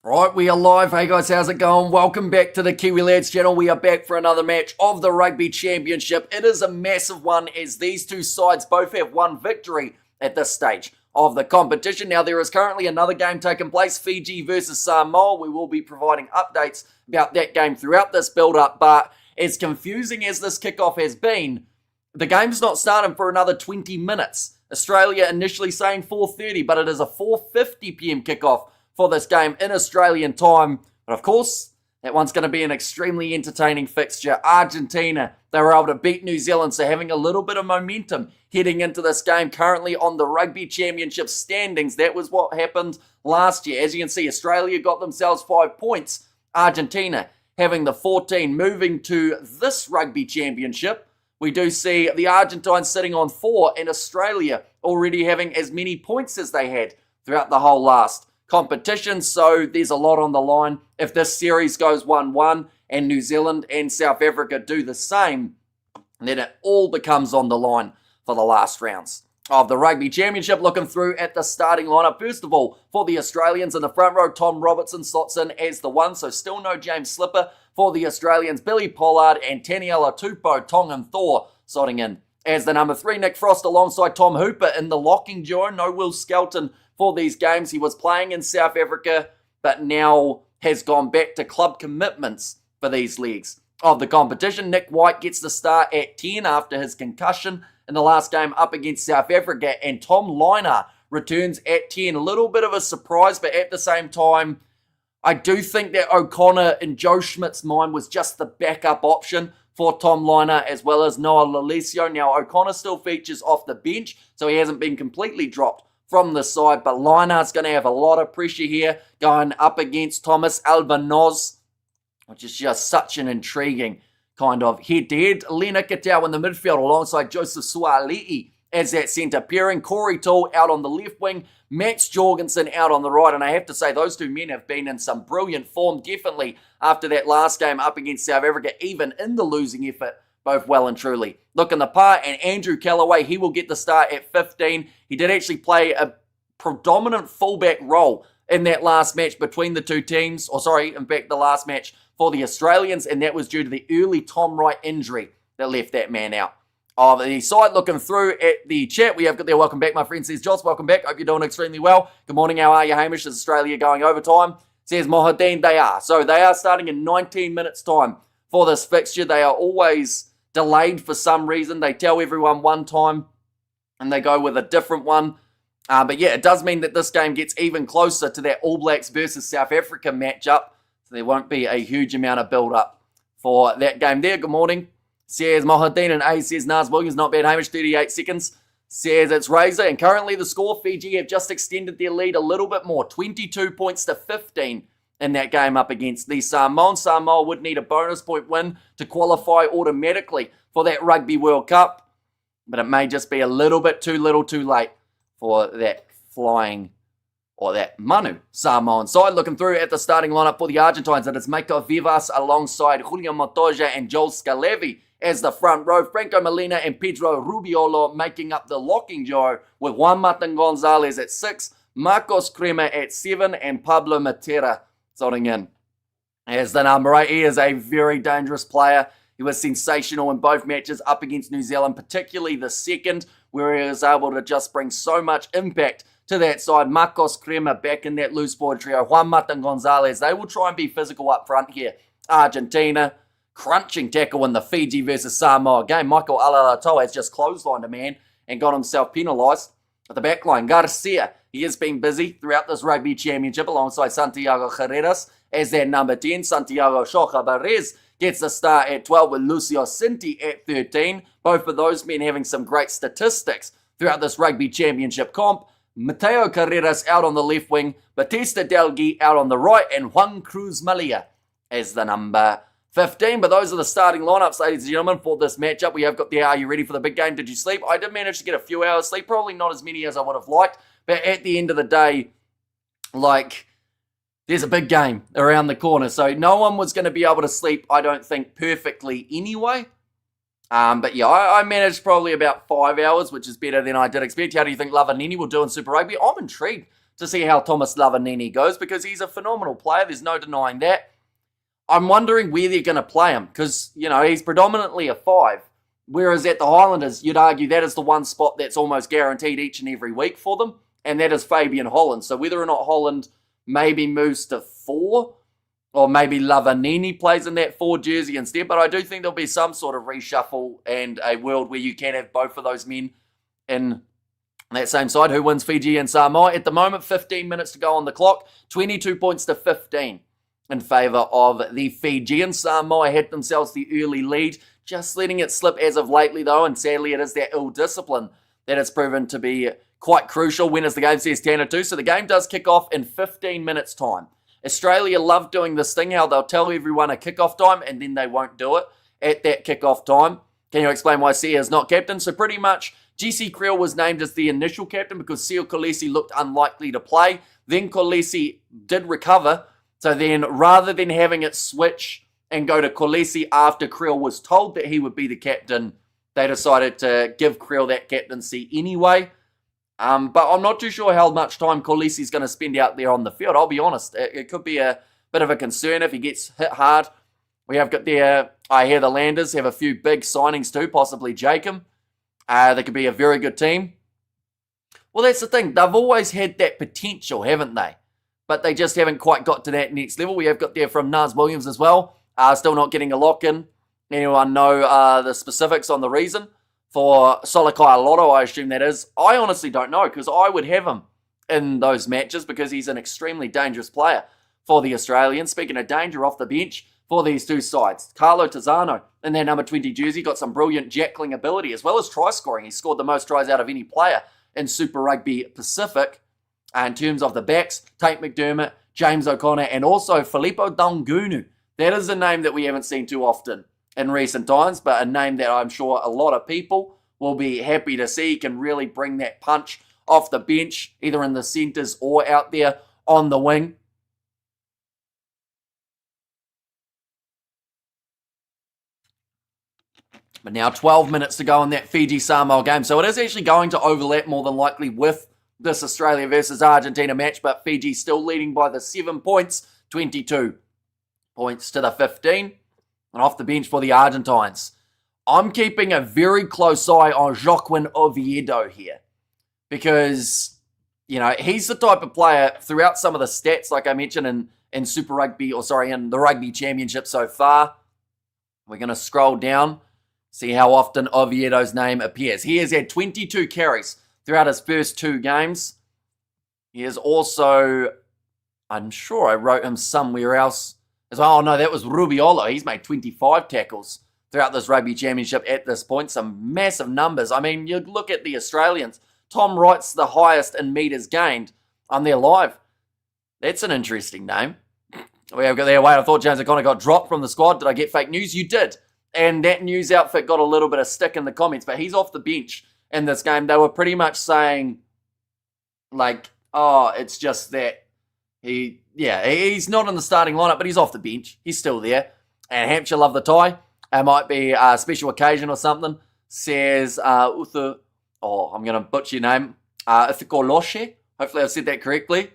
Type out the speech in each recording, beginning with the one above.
Right, we are live. Hey guys, how's it going? Welcome back to the Kiwi Lads channel. We are back for another match of the Rugby Championship. It is a massive one as these two sides both have one victory at this stage of the competition. Now, there is currently another game taking place, Fiji versus Samoa. We will be providing updates about that game throughout this build-up, but as confusing as this kickoff has been, the game's not starting for another 20 minutes. Australia initially saying 4:30, but it is a 4:50 p.m. kickoff for this game in Australian time. But of course, that one's going to be an extremely entertaining fixture. Argentina, they were able to beat New Zealand, so having a little bit of momentum heading into this game. Currently on the Rugby Championship standings, that was what happened last year. As you can see, Australia got themselves 5 points. Argentina having the 14. Moving to this Rugby Championship, we do see the Argentines sitting on 4 and Australia already having as many points as they had throughout the whole last competition, so there's a lot on the line. If this series goes 1-1 and New Zealand and South Africa do the same, then it all becomes on the line for the last rounds of the Rugby Championship. Looking through at the starting lineup, first of all, for the Australians in the front row, Tom Robertson slots in as the 1, so still no James Slipper for the Australians. Billy Pollard and Taniela Tupou, Tongan Thor, slotting in as the number 3. Nick Frost alongside Tom Hooper in the locking duo. No Will Skelton for these games. He was playing in South Africa, but now has gone back to club commitments for these legs of the competition. Nick White gets the start at 10 after his concussion in the last game up against South Africa, and Tom Liner returns at 10. A little bit of a surprise, but at the same time, I do think that O'Connor in Joe Schmidt's mind was just the backup option for Tom Liner as well as Noah Lolesio. Now, O'Connor still features off the bench, so he hasn't been completely dropped from the side, but Liner's going to have a lot of pressure here going up against Thomas Albanoz, which is just such an intriguing kind of head-to-head. Lena Katau in the midfield alongside Joseph Suali'i as that centre pairing. Corey Toole out on the left wing, Max Jorgensen out on the right, and I have to say those two men have been in some brilliant form, definitely after that last game up against South Africa, even in the losing effort, both well and truly looking the part. And Andrew Callaway, he will get the start at 15. He did actually play a predominant fullback role in that last match between the two teams, in fact, the last match for the Australians, and that was due to the early Tom Wright injury that left that man out of the side. Looking through at the chat, we have got there, welcome back, my friend, says Joss, welcome back, hope you're doing extremely well. Good morning, how are you, Hamish? Is Australia going overtime? Says Mohadeen, they are. So they are starting in 19 minutes time for this fixture. They are always delayed for some reason. They tell everyone one time and they go with a different one. But yeah, it does mean that this game gets even closer to that All Blacks versus South Africa matchup. So there won't be a huge amount of build-up for that game there. Good morning. Says Mohadeen, and A says Naz Williams, not bad, Hamish, 38 seconds. Says it's Razor, and currently the score, Fiji have just extended their lead a little bit more, 22 points to 15 in that game up against the Samoans. Samoa would need a bonus point win to qualify automatically for that Rugby World Cup, but it may just be a little bit too little too late for that flying, or that Manu Samoan side. Looking through at the starting lineup for the Argentines, it is Mako Vivas alongside Julio Montoya and Joel Scalevi as the front row. Franco Molina and Pedro Rubiolo making up the locking duo with Juan Martin Gonzalez at 6, Marcos Crema at 7, and Pablo Matera slotting in as the number 8. He is a very dangerous player. He was sensational in both matches up against New Zealand, particularly the second, where he was able to just bring so much impact to that side. Marcos Crema back in that loose forward trio. Juan Martin Gonzalez, they will try and be physical up front here. Argentina, crunching tackle in the Fiji versus Samoa game. Michael Alaalatoa has just clotheslined a man and got himself penalised at the back line. Garcia, he has been busy throughout this Rugby Championship alongside Santiago Carreras as their number 10. Santiago Shoka Barres gets the start at 12 with Lucio Cinti at 13. Both of those men having some great statistics throughout this Rugby Championship comp. Mateo Carreras out on the left wing, Batista Delgui out on the right, and Juan Cruz Malia as the number 15. But those are the starting lineups, ladies and gentlemen, for this matchup. We have got the Are You Ready for the Big Game? Did you sleep? I did manage to get a few hours sleep, probably not as many as I would have liked, but at the end of the day, there's a big game around the corner, so no one was going to be able to sleep, I don't think, perfectly anyway. But yeah, I managed probably about 5 hours, which is better than I did expect. How do you think Lavanini will do in Super Rugby? I'm intrigued to see how Thomas Lavanini goes because he's a phenomenal player. There's no denying that. I'm wondering where they're going to play him because, he's predominantly a 5. Whereas at the Highlanders, you'd argue that is the one spot that's almost guaranteed each and every week for them, and that is Fabian Holland. So whether or not Holland maybe moves to 4, or maybe Lavanini plays in that 4 jersey instead, but I do think there'll be some sort of reshuffle and a world where you can have both of those men in that same side. Who wins Fiji and Samoa? At the moment, 15 minutes to go on the clock, 22 points to 15 in favour of the Fijians. Samoa had themselves the early lead, just letting it slip as of lately though, and sadly it is that ill discipline that has proven to be quite crucial when as the game says 10-2. So the game does kick off in 15 minutes time. Australia love doing this thing, how they'll tell everyone a kickoff time and then they won't do it at that kickoff time. Can you explain why Sia is not captain? So pretty much GC Creel was named as the initial captain because Sia Kolisi looked unlikely to play. Then Kolisi did recover. So then rather than having it switch and go to Kolisi after Creel was told that he would be the captain, they decided to give Creel that captaincy anyway. But I'm not too sure how much time Kolisi's going to spend out there on the field. I'll be honest. It could be a bit of a concern if he gets hit hard. We have got there, I hear the Landers have a few big signings too, possibly Jacob. They could be a very good team. Well, that's the thing. They've always had that potential, haven't they? But they just haven't quite got to that next level. We have got there from Naz Williams as well. Still not getting a lock-in. Anyone know the specifics on the reason? For Solokai Lotto, I assume that is. I honestly don't know because I would have him in those matches because he's an extremely dangerous player for the Australians. Speaking of danger off the bench for these two sides, Carlo Tizzano in their number 20 jersey got some brilliant jackling ability as well as try scoring. He scored the most tries out of any player in Super Rugby Pacific. In terms of the backs, Tate McDermott, James O'Connor, and also Filippo Dungunu. That is a name that we haven't seen too often in recent times, but a name that I'm sure a lot of people will be happy to see. Can really bring that punch off the bench, either in the centres or out there on the wing. But now 12 minutes to go in that Fiji-Samoa game, so it is actually going to overlap more than likely with this Australia versus Argentina match, but Fiji still leading by the 7 points, 22 points to the 15. And off the bench for the Argentines, I'm keeping a very close eye on Joaquin Oviedo here because, he's the type of player throughout some of the stats, like I mentioned in Super Rugby, in the Rugby Championship so far. We're going to scroll down, see how often Oviedo's name appears. He has had 22 carries throughout his first 2 games. He is also, I'm sure I wrote him somewhere else as well. Oh no, that was Rubiolo. He's made 25 tackles throughout this Rugby Championship at this point. Some massive numbers. I mean, you look at the Australians. Tom Wright's the highest in metres gained on their live. That's an interesting name. We have got there. Wait, I thought James O'Connor got dropped from the squad. Did I get fake news? You did. And that news outfit got a little bit of stick in the comments, but he's off the bench in this game. They were pretty much saying, it's just that he's not in the starting lineup, but he's off the bench. He's still there. And Hampshire love the tie. It might be a special occasion or something. Says I'm going to butcher your name. Ithikoloshe. Hopefully I've said that correctly.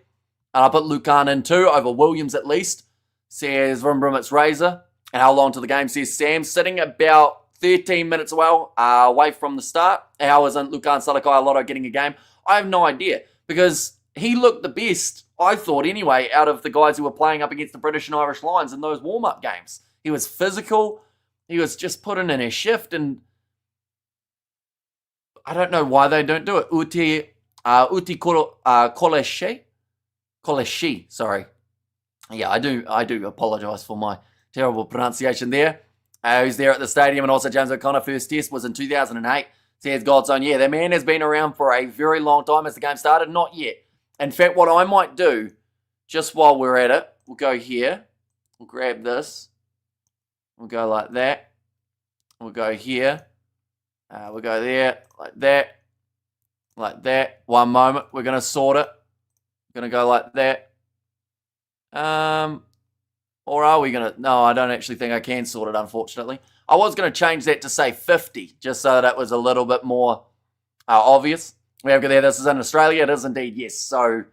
And I put Lucan in too, over Williams at least. Says Vroom Vroom, it's Razor. And how long to the game, says Sam. Sitting about 13 minutes away from the start. How isn't Lucan Salakai Lotto getting a game? I have no idea. Because he looked the best, I thought anyway, out of the guys who were playing up against the British and Irish Lions in those warm-up games. He was physical. He was just putting in a shift. And I don't know why they don't do it. Uti Koleshi, sorry. Yeah, I do apologise for my terrible pronunciation there. Who's there at the stadium, and also James O'Connor. First test was in 2008. Says Godson. Yeah, the man has been around for a very long time as the game started. Not yet. In fact, what I might do, just while we're at it, we'll go here. We'll grab this. We'll go like that. We'll go here. We'll go there, like that. Like that. One moment. We're going to sort it. We're going to go like that. Or are we going to... No, I don't actually think I can sort it, unfortunately. I was going to change that to, say, 50, just so that it was a little bit more obvious. We have got there, this is in Australia. It is indeed, yes. So,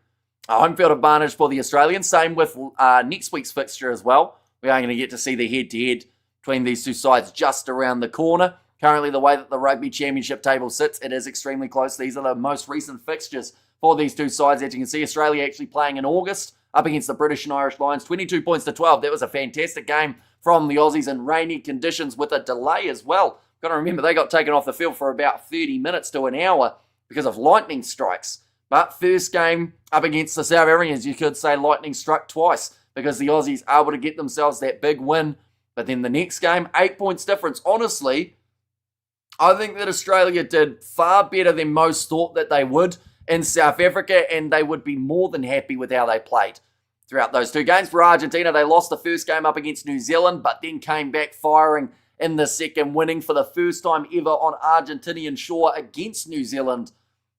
A home field advantage for the Australians. Same with next week's fixture as well. We are going to get to see the head-to-head between these two sides just around the corner. Currently, the way that the Rugby Championship table sits, it is extremely close. These are the most recent fixtures for these two sides. As you can see, Australia actually playing in August up against the British and Irish Lions, 22 points to 12. That was a fantastic game from the Aussies in rainy conditions with a delay as well. Got to remember, they got taken off the field for about 30 minutes to an hour because of lightning strikes. But first game up against the South Africans, you could say lightning struck twice because the Aussies are able to get themselves that big win. But then the next game, 8 points difference. Honestly, I think that Australia did far better than most thought that they would in South Africa, and they would be more than happy with how they played throughout those two games. For Argentina, they lost the first game up against New Zealand, but then came back firing in the second, winning for the first time ever on Argentinian shore against New Zealand.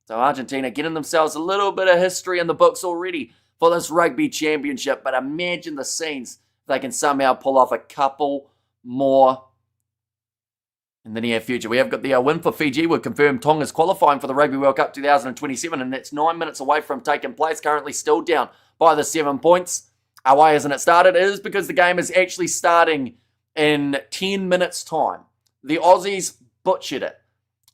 So Argentina getting themselves a little bit of history in the books already for this Rugby Championship, but imagine the scenes if they can somehow pull off a couple more in the near future. We have got the win for Fiji. We've confirmed Tonga's qualifying for the Rugby World Cup 2027, and that's 9 minutes away from taking place. Currently still down by the 7 points. Why hasn't it started? It is because the game is actually starting in 10 minutes' time. The Aussies butchered it.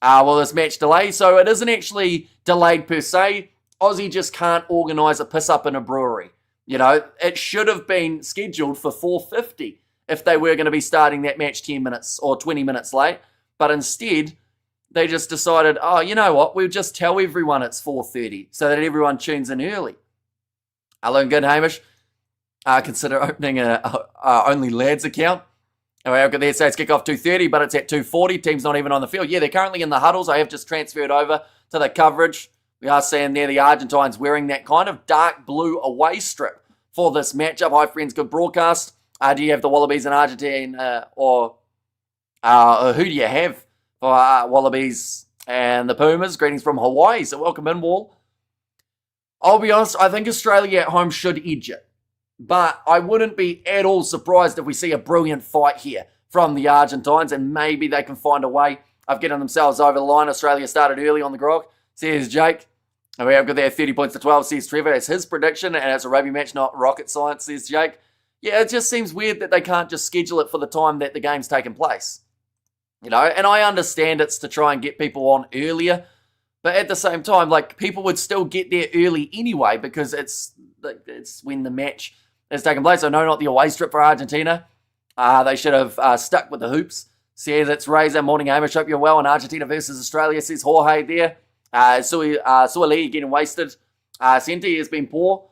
This match delay, so it isn't actually delayed per se. Aussie just can't organise a piss-up in a brewery. You know, it should have been scheduled for 4:50 if they were going to be starting that match 10 minutes or 20 minutes late. But instead, they just decided, oh, you know what, we'll just tell everyone it's 4:30 so that everyone tunes in early. Hello, good, Hamish. Consider opening a Only Lads account. I've got there, say it's kickoff 2:30, but it's at 2:40. Team's not even on the field. Yeah, they're currently in the huddles. I have just transferred over to the coverage. We are seeing there the Argentines wearing that kind of dark blue away strip for this matchup. Hi, friends. Good broadcast. Do you have the Wallabies in Argentina, or who do you have for Wallabies and the Pumas? Greetings from Hawaii. So welcome in, Wall. I'll be honest, I think Australia at home should edge it. But I wouldn't be at all surprised if we see a brilliant fight here from the Argentines, and maybe they can find a way of getting themselves over the line. Australia started early on the grog, says Jake. And we have got there 30 points to 12, says Trevor. It's his prediction, and it's a rugby match, not rocket science, says Jake. Yeah, it just seems weird that they can't just schedule it for the time that the game's taking place. You know, and I understand it's to try and get people on earlier, but at the same time, like, people would still get there early anyway because it's when the match is taking place. I know not the away strip for Argentina. They should have stuck with the hoops. Says it's Razor. Morning, Hamish. Hope you're well. And Argentina versus Australia, says Jorge there. Suali'i getting wasted. Senti has been poor.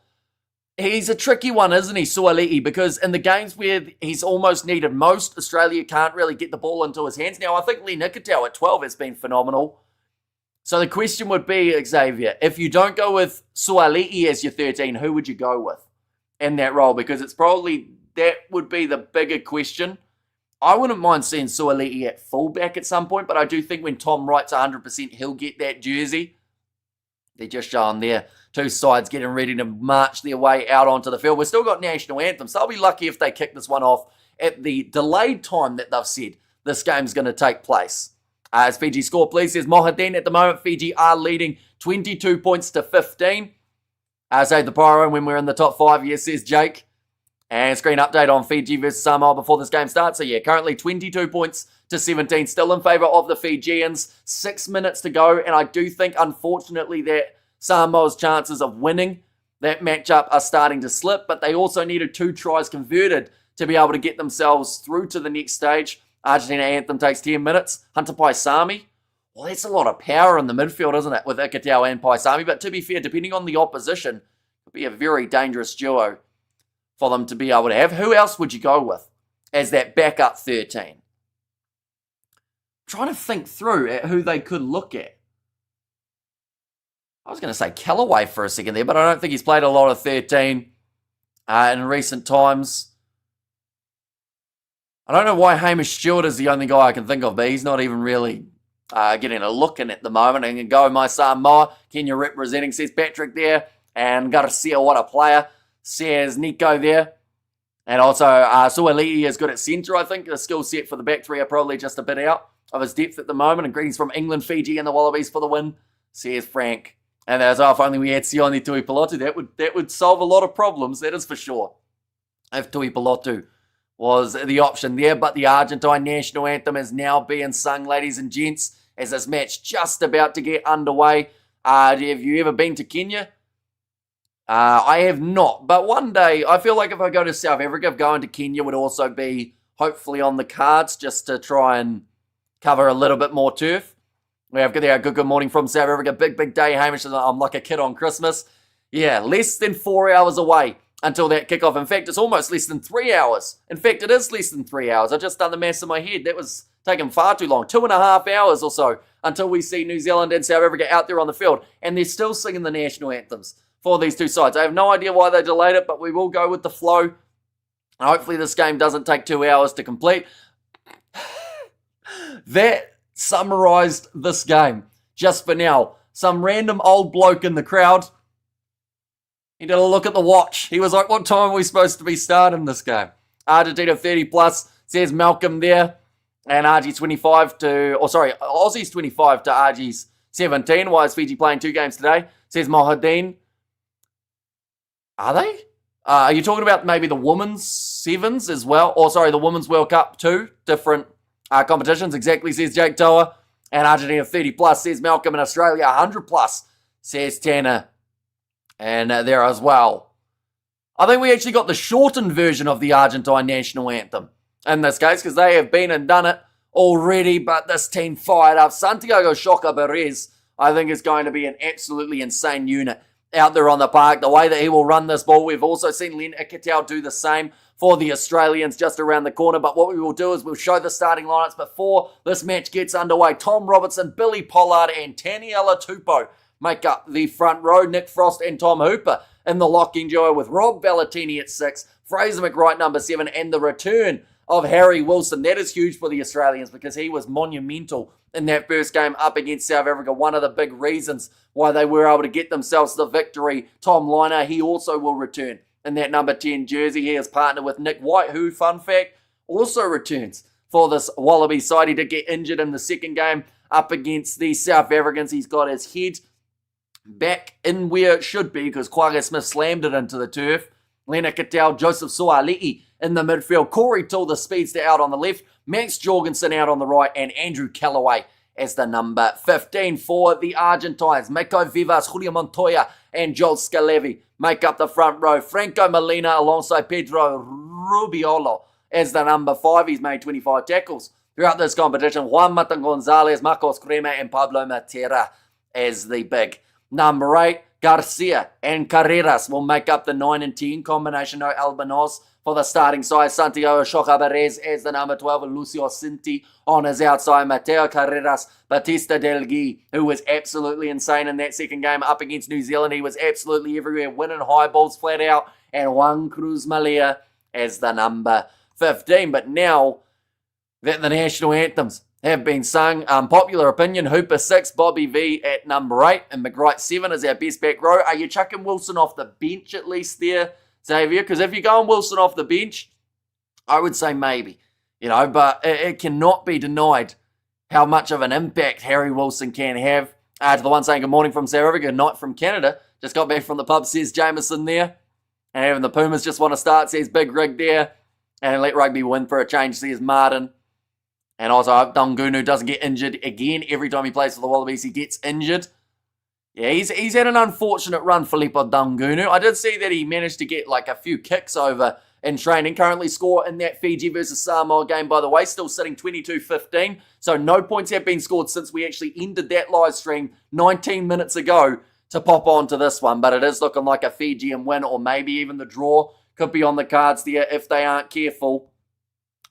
He's a tricky one, isn't he, Suali'i? Because in the games where he's almost needed most, Australia can't really get the ball into his hands. Now, I think Lee Nikitau at 12 has been phenomenal. So the question would be, Xavier, if you don't go with Suali'i as your 13, who would you go with in that role? Because it's probably, that would be the bigger question. I wouldn't mind seeing Suali'i at fullback at some point, but I do think when Tom Wright's 100%, he'll get that jersey. They're just showing there, two sides getting ready to march their way out onto the field. We've still got national anthems, so I'll be lucky if they kick this one off at the delayed time that they've said this game's going to take place. As Fiji score, please, says Mohadin. At the moment, Fiji are leading 22 points to 15. Save the pyro when we're in the top 5, yes, says Jake. And screen update on Fiji versus Samoa before this game starts. So yeah, currently 22 points to 17, still in favour of the Fijians. 6 minutes to go, and I do think, unfortunately, that Samoa's chances of winning that matchup are starting to slip, but they also needed 2 tries converted to be able to get themselves through to the next stage. Argentina anthem takes 10 minutes. Hunter Paisami. Well, that's a lot of power in the midfield, isn't it, with Ikitau and Paisami? But to be fair, depending on the opposition, it would be a very dangerous duo for them to be able to have. Who else would you go with as that backup 13? I'm trying to think through at who they could look at. I was going to say Callaway for a second there, but I don't think he's played a lot of 13 in recent times. I don't know why Hamish Stewart is the only guy I can think of, but he's not even really getting a look in at the moment. And go my Samoa, Kenya representing, says Patrick there. And Garcia, what a player, says Nico there. And also Suali'i is good at centre, I think. The skill set for the back three are probably just a bit out of his depth at the moment. And greetings from England, Fiji and the Wallabies for the win, says Frank. And as if only we had Sione Tuipulotu, that would solve a lot of problems, that is for sure. If Tuipulotu was the option there, but the Argentine national anthem is now being sung, ladies and gents, as this match just about to get underway. Have you ever been to Kenya? I have not, but one day, I feel like if I go to South Africa, going to Kenya would also be hopefully on the cards, just to try and cover a little bit more turf. We have good morning from South Africa. Big day, Hamish. I'm like a kid on Christmas. Yeah, less than 4 hours away until that kickoff. In fact, it's almost less than 3 hours. In fact, it is less than 3 hours. I've just done the maths in my head. That was taking far too long. 2.5 hours or so until we see New Zealand and South Africa out there on the field. And they're still singing the national anthems for these two sides. I have no idea why they delayed it, but we will go with the flow. Hopefully this game doesn't take 2 hours to complete. That summarized this game just for now. Some random old bloke in the crowd, he did a look at the watch. He was like, what time are we supposed to be starting this game? Argentina 30 plus, says Malcolm there. And Aussie's 25 to Argie's 17. Why is Fiji playing 2 games today? Says Mohadeen. Are they? Are you talking about maybe the women's sevens as well? Or sorry, the Women's World Cup 2, different competitions, exactly, says Jake Toa. And Argentina 30 plus, says Malcolm. And Australia 100 plus, says Tanner. And there as well. I think we actually got the shortened version of the Argentine national anthem in this case, because they have been and done it already, but this team fired up. Santiago Shoka Perez, I think, is going to be an absolutely insane unit out there on the park. The way that he will run this ball, we've also seen Len Ikitau do the same for the Australians just around the corner. But what we will do is we'll show the starting lineups before this match gets underway. Tom Robertson, Billy Pollard, and Taniela Tupou make up the front row. Nick Frost and Tom Hooper in the locking duo with Rob Bellatini at 6, Fraser McWright number 7, and the return of Harry Wilson. That is huge for the Australians because he was monumental in that first game up against South Africa. One of the big reasons why they were able to get themselves the victory. Tom Liner, he also will return in that number 10 jersey. He is partnered with Nick White, who, fun fact, also returns for this Wallaby side. He did get injured in the second game up against the South Africans. He's got his head back in where it should be because Kwagga Smith slammed it into the turf. Lena Cattell, Joseph Suali'i in the midfield. Corey Toole, the speedster, out on the left. Max Jorgensen out on the right. And Andrew Callaway as the number 15 for the Argentines. Mako Vivas, Julio Montoya, and Joel Scalevi make up the front row. Franco Molina alongside Pedro Rubiolo as the number 5. He's made 25 tackles throughout this competition. Juan Mata Gonzalez, Marcos Crema, and Pablo Matera as the big number 8. Garcia and Carreras will make up the 9 and 10 combination. No Albanos for the starting side. Santiago Shoka Perez as the number 12. And Lucio Cinti on his outside. Mateo Carreras, Batista Del Gui, who was absolutely insane in that second game up against New Zealand. He was absolutely everywhere, winning high balls flat out. And Juan Cruz Malia as the number 15. But now that the national anthems have been sung, popular opinion, Hooper 6, Bobby V at number 8, and McWright 7 is our best back row. Are you chucking Wilson off the bench at least there, Xavier? Because if you're going Wilson off the bench, I would say maybe, but it cannot be denied how much of an impact Harry Wilson can have. To the one saying good morning from South Africa, good night from Canada. Just got back from the pub, says Jameson there. And even the Pumas just want to start, says Big Rig there. And let rugby win for a change, says Martin. And also, I hope Dungunu doesn't get injured again. Every time he plays for the Wallabies, he gets injured. Yeah, he's had an unfortunate run, Filippo Dungunu. I did see that he managed to get like a few kicks over in training. Currently score in that Fiji versus Samoa game, by the way. Still sitting 22-15. So no points have been scored since we actually ended that live stream 19 minutes ago to pop on to this one. But it is looking like a Fijian win, or maybe even the draw could be on the cards there if they aren't careful.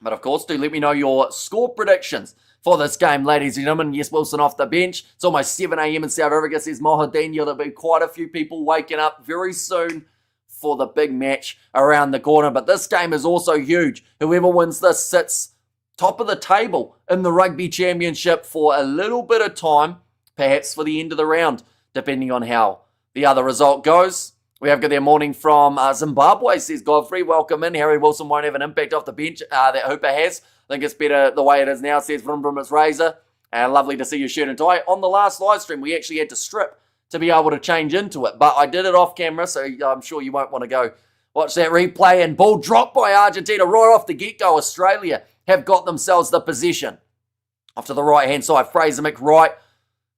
But of course, do let me know your score predictions for this game, ladies and gentlemen. Yes, Wilson off the bench. It's almost 7 a.m. in South Africa, says Mohadeen. There'll be quite a few people waking up very soon for the big match around the corner. But this game is also huge. Whoever wins this sits top of the table in the Rugby Championship for a little bit of time, perhaps for the end of the round, depending on how the other result goes. We have got their morning from Zimbabwe, says Godfrey. Welcome in. Harry Wilson won't have an impact off the bench that Hooper has. I think it's better the way it is now, says Vroom Vroom, it's Razor. And lovely to see your shirt and tie. On the last live stream, we actually had to strip to be able to change into it. But I did it off camera, so I'm sure you won't want to go watch that replay. And ball dropped by Argentina right off the get-go. Australia have got themselves the position. Off to the right-hand side, Fraser McWright,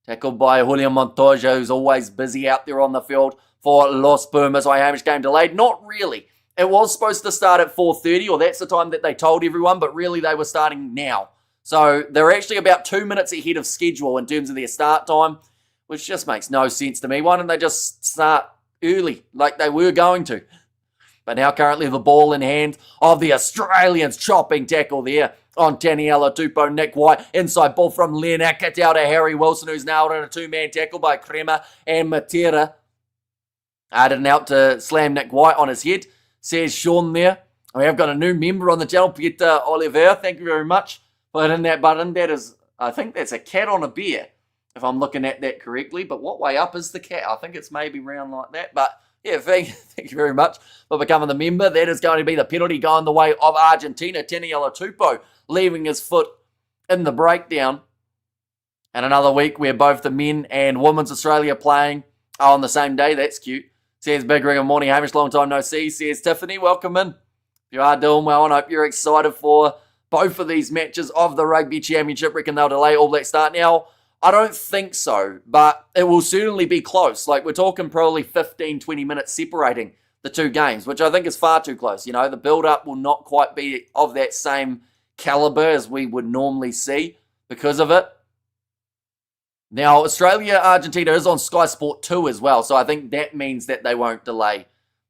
tackled by Julian Montoya, who's always busy out there on the field for Los Pumas. Hamish, game delayed. Not really. It was supposed to start at 4:30, or that's the time that they told everyone, but really they were starting now. So they're actually about 2 minutes ahead of schedule in terms of their start time, which just makes no sense to me. Why don't they just start early like they were going to? But now currently the ball in hand of the Australians. Chopping tackle there on Taniela Tupou. Nick White. Inside ball from Lenac. It's out to Harry Wilson, who's nailed in a two-man tackle by Crema and Matera. Added out to slam Nick White on his head. Says Sean there. We have got a new member on the channel, Peter Oliver. Thank you very much for hitting that button. That is, I think that's a cat on a bear, if I'm looking at that correctly. But what way up is the cat? I think it's maybe round like that. But yeah, thank you very much for becoming the member. That is going to be the penalty going the way of Argentina. Taniela Tupou leaving his foot in the breakdown. And another week where both the men and women's Australia playing are on the same day. That's cute. Says Big Ring, good morning, Hamish, long time no see. Says Tiffany, welcome in. If you are doing well, and I hope you're excited for both of these matches of the Rugby Championship. Reckon they'll delay All Black start now? I don't think so, but it will certainly be close. Like, we're talking probably 15, 20 minutes separating the two games, which I think is far too close. You know, the build-up will not quite be of that same caliber as we would normally see because of it. Now, Australia-Argentina is on Sky Sport 2 as well, so I think that means that they won't delay.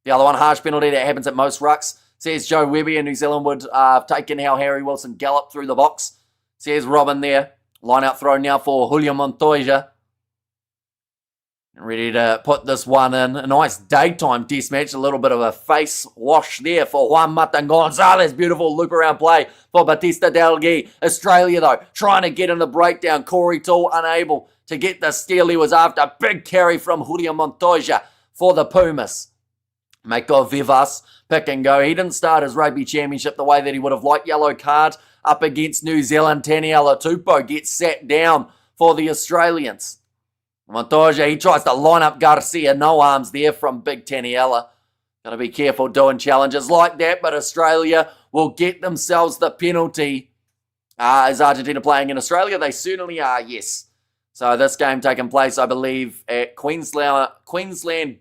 The other one, harsh penalty that happens at most rucks. Says Joe Webby and New Zealand would have taken how Harry Wilson galloped through the box. Says Robin there. Line out throw now for Julian Montoya. Ready to put this one in. A nice daytime test match. A little bit of a face wash there for Juan Matan Gonzalez. Beautiful loop around play for Batista Delgui. Australia, though, trying to get in the breakdown. Corey Toole unable to get the steal he was after. Big carry from Julian Montoya for the Pumas. Mako Vivas, pick and go. He didn't start his rugby championship the way that he would have liked. Yellow card up against New Zealand. Taniela Tupou gets sat down for the Australians. Montoya, he tries to line up Garcia. No arms there from Big Taniela. Got to be careful doing challenges like that, but Australia will get themselves the penalty. Is Argentina playing in Australia? They certainly are, yes. So this game taking place, I believe, at Queensland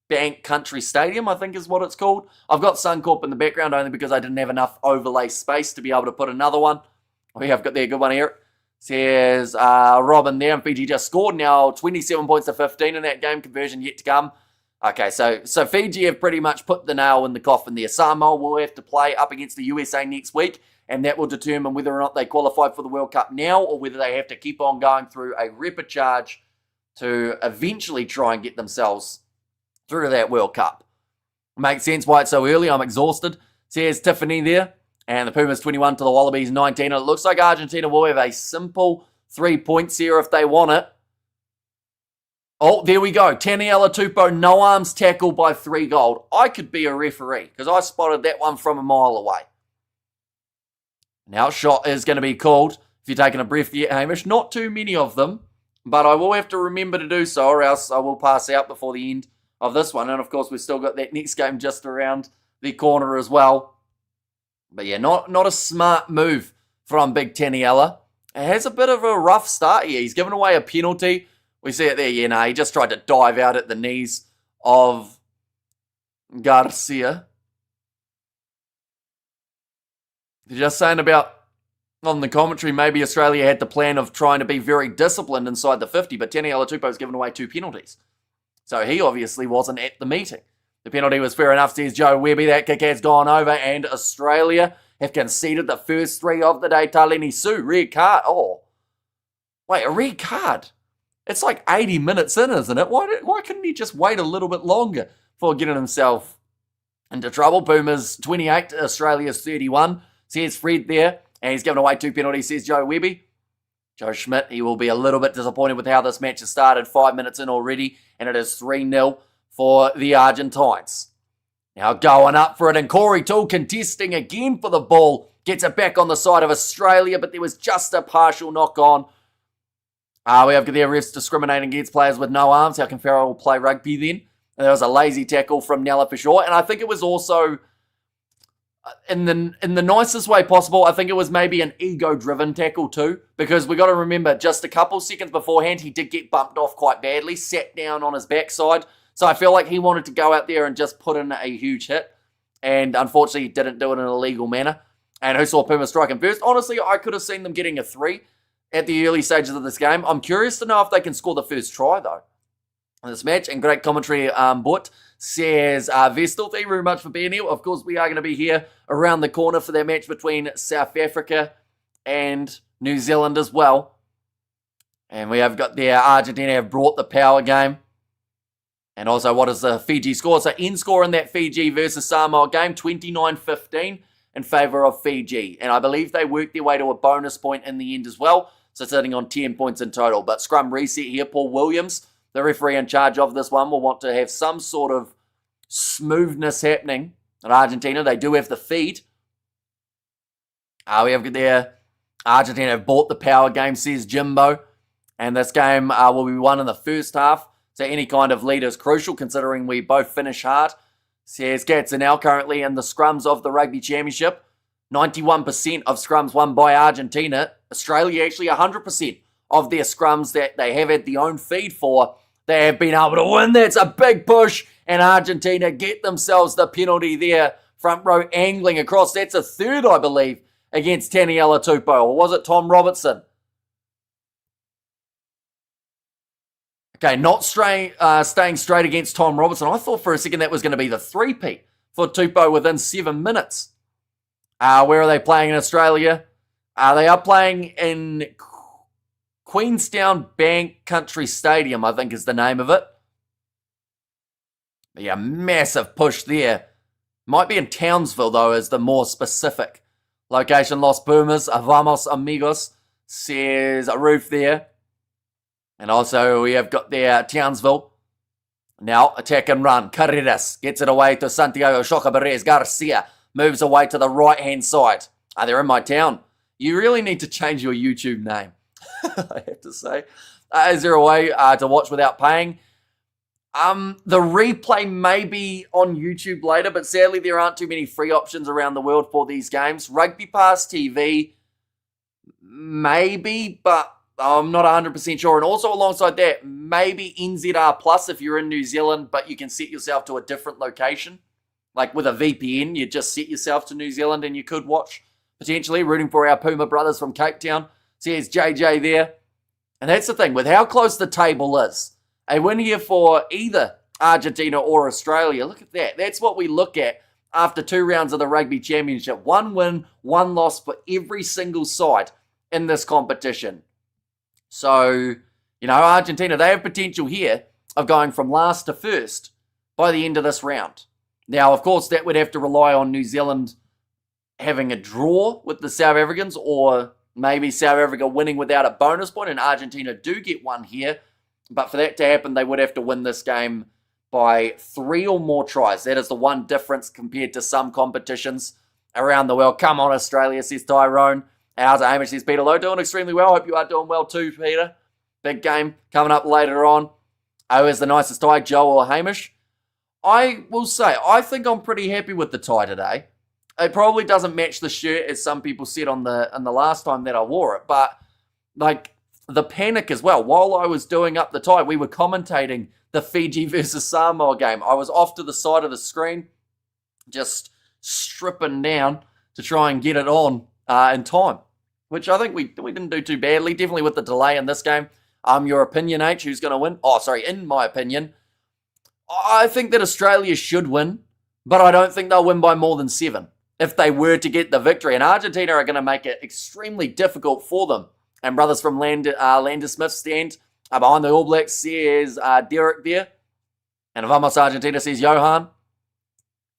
Bank Country Stadium, I think is what it's called. I've got Suncorp in the background only because I didn't have enough overlay space to be able to put another one. We have got there, good one here. Says Robin there, and Fiji just scored now, 27 points to 15 in that game, conversion yet to come. Okay, so Fiji have pretty much put the nail in the coffin there. Samoa will have to play up against the USA next week, and that will determine whether or not they qualify for the World Cup now, or whether they have to keep on going through a repechage to eventually try and get themselves through to that World Cup. Makes sense why it's so early. I'm exhausted. Says Tiffany there. And the Pumas 21 to the Wallabies 19. And it looks like Argentina will have a simple 3 points here if they want it. Oh, there we go. Taniela Tupou, no arms tackle by 3 gold. I could be a referee because I spotted that one from a mile away. Now shot is going to be called. If you're taking a breath yet, Hamish. Not too many of them, but I will have to remember to do so or else I will pass out before the end of this one. And of course, we've still got that next game just around the corner as well. But yeah, not a smart move from Big Taniela. It has a bit of a rough start here. He's given away a penalty. We see it there. Yeah, no, he just tried to dive out at the knees of Garcia. They're just saying about, on the commentary, maybe Australia had the plan of trying to be very disciplined inside the 50, but Taniela Tupou's given away 2 penalties. So he obviously wasn't at the meeting. The penalty was fair enough, says Joe Webby. That kick has gone over, and Australia have conceded the first 3 of the day. Taleni Sue, red card. Oh, wait, a red card? It's like 80 minutes in, isn't it? Why couldn't he just wait a little bit longer before getting himself into trouble? Pumas 28, Australia's 31, says Fred there. And he's given away 2 penalties, says Joe Webby. Joe Schmidt, he will be a little bit disappointed with how this match has started. 5 minutes in already, and it is 3-0. For the Argentines. Now going up for it, and Corey Toole contesting again for the ball. Gets it back on the side of Australia, but there was just a partial knock on We have the refs discriminating against players with no arms. How can Farrell play rugby then? And there was a lazy tackle from Nella for sure. And I think it was also, in the nicest way possible, I think it was maybe an ego-driven tackle too. Because we got to remember, just a couple seconds beforehand, he did get bumped off quite badly, sat down on his backside. So I feel like he wanted to go out there and just put in a huge hit. And unfortunately, he didn't do it in an illegal manner. And who saw Pumas strike him first? Honestly, I could have seen them getting a 3 at the early stages of this game. I'm curious to know if they can score the first try, though, in this match. And great commentary, But says, Vestal, thank you very much for being here. Of course, we are going to be here around the corner for that match between South Africa and New Zealand as well. And we have got there, Argentina have brought the power game. And also, what is the Fiji score? So, end score in that Fiji versus Samoa game, 29-15 in favour of Fiji. And I believe they worked their way to a bonus point in the end as well. So, sitting on 10 points in total. But scrum reset here. Paul Williams, the referee in charge of this one, will want to have some sort of smoothness happening in Argentina. They do have the feed. We have there, Argentina have bought the power game, says Jimbo. And this game will be won in the first half. So any kind of lead is crucial, considering we both finish hard. Says Gatsanel currently in the scrums of the Rugby Championship. 91% of scrums won by Argentina. Australia actually 100% of their scrums that they have had the own feed for, they have been able to win. That's a big push. And Argentina get themselves the penalty there. Front row angling across. That's a third, I believe, against Taniela Tupou. Or was it Tom Robertson? Okay, not staying straight against Tom Robertson. I thought for a second that was going to be the three-peat for Tupou within 7 minutes. Where are they playing in Australia? They are playing in Queenstown Bank Country Stadium, I think is the name of it. Yeah, massive push there. Might be in Townsville, though, is the more specific location. Los Pumas, Vamos Amigos, says a roof there. And also we have got there Townsville. Now attack and run. Carreras gets it away to Santiago Chocabarez. Garcia moves away to the right-hand side. They're in my town. You really need to change your YouTube name, I have to say. Is there a way to watch without paying? The replay may be on YouTube later, but sadly there aren't too many free options around the world for these games. Rugby Pass TV, maybe, but I'm not 100% sure. And also alongside that, maybe NZR Plus if you're in New Zealand, but you can set yourself to a different location. Like with a VPN, you just set yourself to New Zealand and you could watch, potentially, rooting for our Puma brothers from Cape Town. See, there's JJ there. And that's the thing, with how close the table is, a win here for either Argentina or Australia, look at that. That's what we look at after 2 rounds of the Rugby Championship. 1 win, 1 loss for every single side in this competition. So, Argentina, they have potential here of going from last to first by the end of this round. Now, of course, that would have to rely on New Zealand having a draw with the South Africans, or maybe South Africa winning without a bonus point, and Argentina do get one here. But for that to happen, they would have to win this game by 3 or more tries. That is the one difference compared to some competitions around the world. Come on, Australia, says Tyrone. How's it, Hamish? Says Peter Lowe, doing extremely well. Hope you are doing well too, Peter. Big game coming up later on. Who is the nicest tie, Joe or Hamish? I will say, I think I'm pretty happy with the tie today. It probably doesn't match the shirt, as some people said on the last time that I wore it, but the panic as well. While I was doing up the tie, we were commentating the Fiji versus Samoa game. I was off to the side of the screen, just stripping down to try and get it on in time, which I think we didn't do too badly. Definitely with the delay in this game. Your opinion, H, who's going to win? In my opinion, I think that Australia should win, but I don't think they'll win by more than 7 if they were to get the victory. And Argentina are going to make it extremely difficult for them. And brothers from Lander Smith stand behind the All Blacks, says Derek there. And Vamos Argentina, says Johan.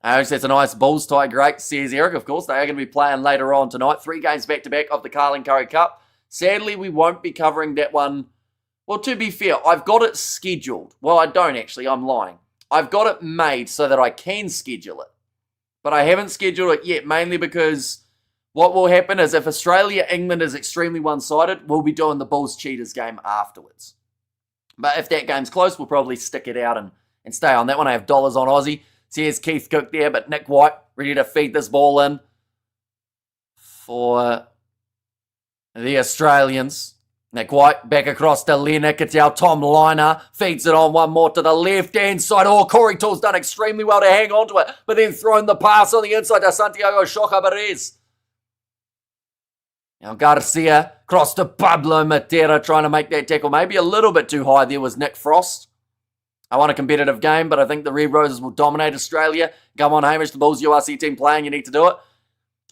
That's a nice Bulls tie, great, says Eric. Of course, they are going to be playing later on tonight. 3 games back-to-back of the Carling Curry Cup. Sadly, we won't be covering that one. Well, to be fair, I've got it scheduled. Well, I don't actually, I'm lying. I've got it made so that I can schedule it. But I haven't scheduled it yet, mainly because What will happen is if Australia-England is extremely one-sided, we'll be doing the Bulls-Cheetahs game afterwards. But if that game's close, we'll probably stick it out and stay on that one. I have dollars on Aussie. So here's Keith Cook there, but Nick White ready to feed this ball in for the Australians. Nick White back across to Lennox. It's our Tom Liner. Feeds it on one more to the left-hand side. Oh, Corey Toole's done extremely well to hang on to it, but then thrown the pass on the inside to Santiago Shoka-Perez. Now Garcia cross to Pablo Matera trying to make that tackle. Maybe a little bit too high there was Nick Frost. I want a competitive game, but I think the Red Roses will dominate Australia. Come on, Hamish, the Bulls URC team playing. You need to do it.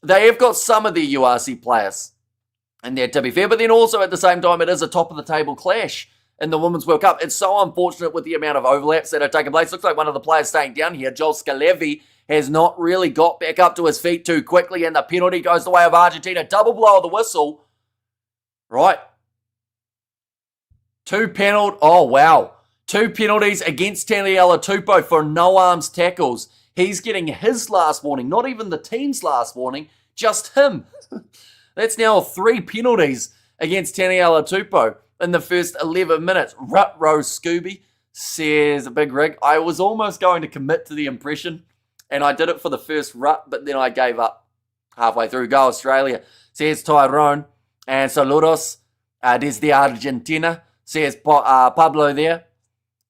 They have got some of the URC players in there, to be fair, but then also at the same time, it is a top-of-the-table clash in the Women's World Cup. It's so unfortunate with the amount of overlaps that are taking place. Looks like one of the players staying down here, Joel Scalevi, has not really got back up to his feet too quickly, and the penalty goes the way of Argentina. Double blow of the whistle. Right. Two penalties against Taniela Tupou for no-arms tackles. He's getting his last warning, not even the team's last warning, just him. That's now 3 penalties against Taniela Tupou in the first 11 minutes. Rut-row Scooby says, Big Rig, I was almost going to commit to the impression, and I did it for the first rut, but then I gave up halfway through. Go Australia, says Tyrone. And saludos desde Argentina, says Pablo there.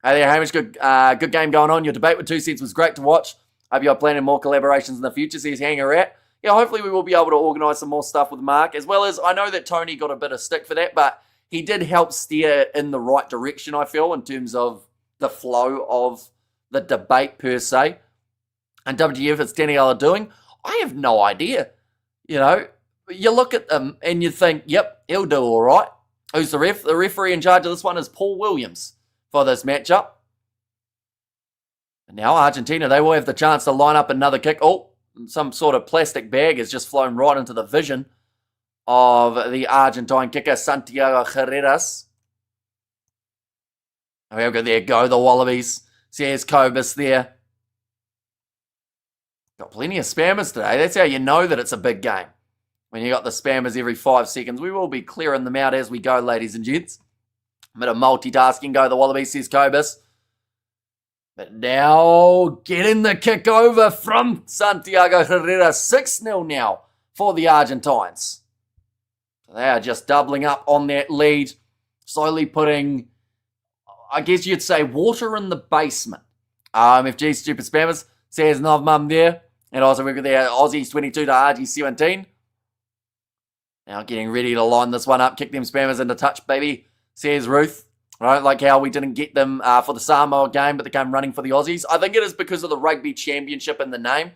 Hey there, Hamish. Good game going on. Your debate with 2 Cents was great to watch. Hope you're planning more collaborations in the future, says Hanger Rat. Yeah, hopefully we will be able to organise some more stuff with Mark, as well as I know that Tony got a bit of stick for that, but he did help steer in the right direction, I feel, in terms of the flow of the debate per se. And WGF, it's Daniela doing? I have no idea. You know, you look at them and you think, yep, he'll do all right. Who's the ref? The referee in charge of this one is Paul Williams for this matchup. And now Argentina, they will have the chance to line up another kick. Oh, some sort of plastic bag has just flown right into the vision of the Argentine kicker, Santiago Herreras. There go the Wallabies. Says Cobus there. Got plenty of spammers today. That's how you know that it's a big game. When you got the spammers every 5 seconds. We will be clearing them out as we go, ladies and gents. A bit of multitasking. Go the Wallabies, says Cobus. But now getting the kick over from Santiago Herrera. 6-0 now for the Argentines. So they are just doubling up on that lead. Slowly putting, I guess you'd say, water in the basement. MFG Stupid Spammers says Nov Mum there. And also we've got their Aussies 22 to RG 17. Now getting ready to line this one up. Kick them Spammers into touch, baby, says Ruth. Right, like how we didn't get them for the Samoa game, but they came running for the Aussies. I think it is because of the Rugby Championship in the name.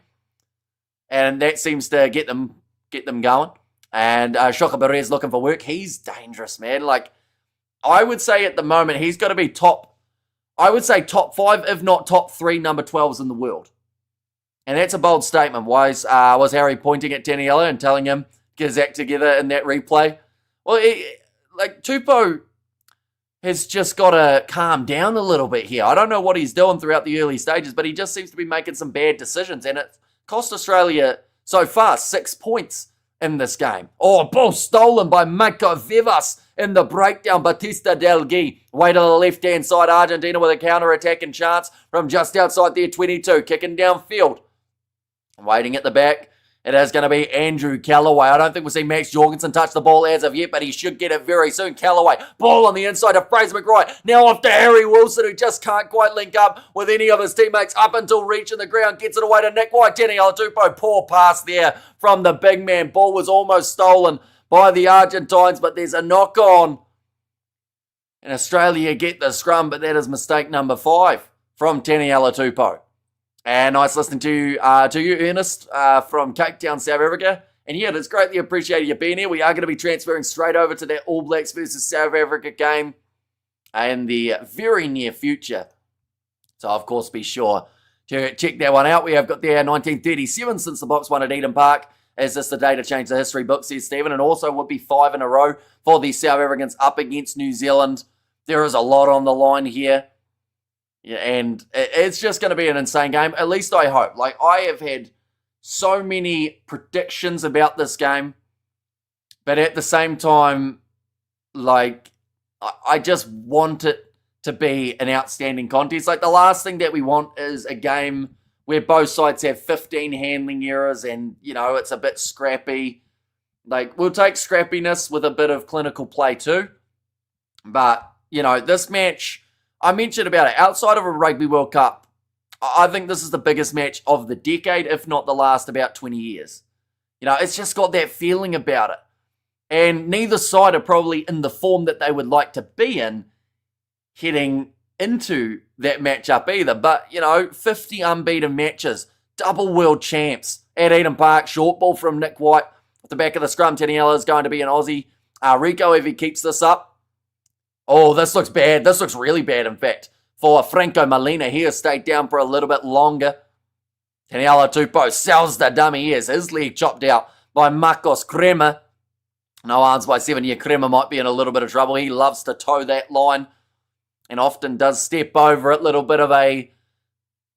And that seems to get them going. And Shoka-Perez looking for work. He's dangerous, man. Like, I would say at the moment, he's got to be top 5, if not top 3 number 12s in the world. And that's a bold statement. Was Harry pointing at Taniela and telling him, get his act together in that replay? Well, Tupou has just got to calm down a little bit here. I don't know what he's doing throughout the early stages, but he just seems to be making some bad decisions, and it cost Australia so far 6 points in this game. Oh, ball stolen by Mako Vivas in the breakdown. Batista Del Gui way to the left-hand side. Argentina with a counter-attacking chance from just outside their 22, kicking downfield. Waiting at the back. It is going to be Andrew Callaway. I don't think we'll see Max Jorgensen touch the ball as of yet, but he should get it very soon. Callaway, ball on the inside of Fraser McRae. Now off to Harry Wilson, who just can't quite link up with any of his teammates up until reaching the ground. Gets it away to Nick White. Taniela Tupou, poor pass there from the big man. Ball was almost stolen by the Argentines, but there's a knock on. And Australia get the scrum, but that is mistake number 5 from Taniela Tupou. And nice listening to you, Ernest, from Cape Town, South Africa. And yeah, it's greatly appreciated you being here. We are going to be transferring straight over to that All Blacks versus South Africa game in the very near future. So, of course, be sure to check that one out. We have got there 1937 since the Box won at Eden Park. Is this the day to change the history book, says Stephen. And also would be 5 in a row for the South Africans up against New Zealand. There is a lot on the line here. Yeah, and it's just going to be an insane game. At least I hope. Like, I have had so many predictions about this game, but at the same time, like, I just want it to be an outstanding contest. Like, the last thing that we want is a game where both sides have 15 handling errors and, it's a bit scrappy. Like, we'll take scrappiness with a bit of clinical play too. But, this match, I mentioned about it, outside of a Rugby World Cup, I think this is the biggest match of the decade, if not the last about 20 years. It's just got that feeling about it. And neither side are probably in the form that they would like to be in heading into that matchup either. But, 50 unbeaten matches, double world champs at Eden Park, short ball from Nick White. At the back of the scrum, Taniela is going to be an Aussie. Rico, if he keeps this up. Oh, this looks bad. This looks really bad, in fact, for Franco Molina. He has stayed down for a little bit longer. Taniela Tupou sells the dummy ears. His leg chopped out by Marcos Crema. No arms by 7-year. Crema might be in a little bit of trouble. He loves to toe that line and often does step over it. Little bit of a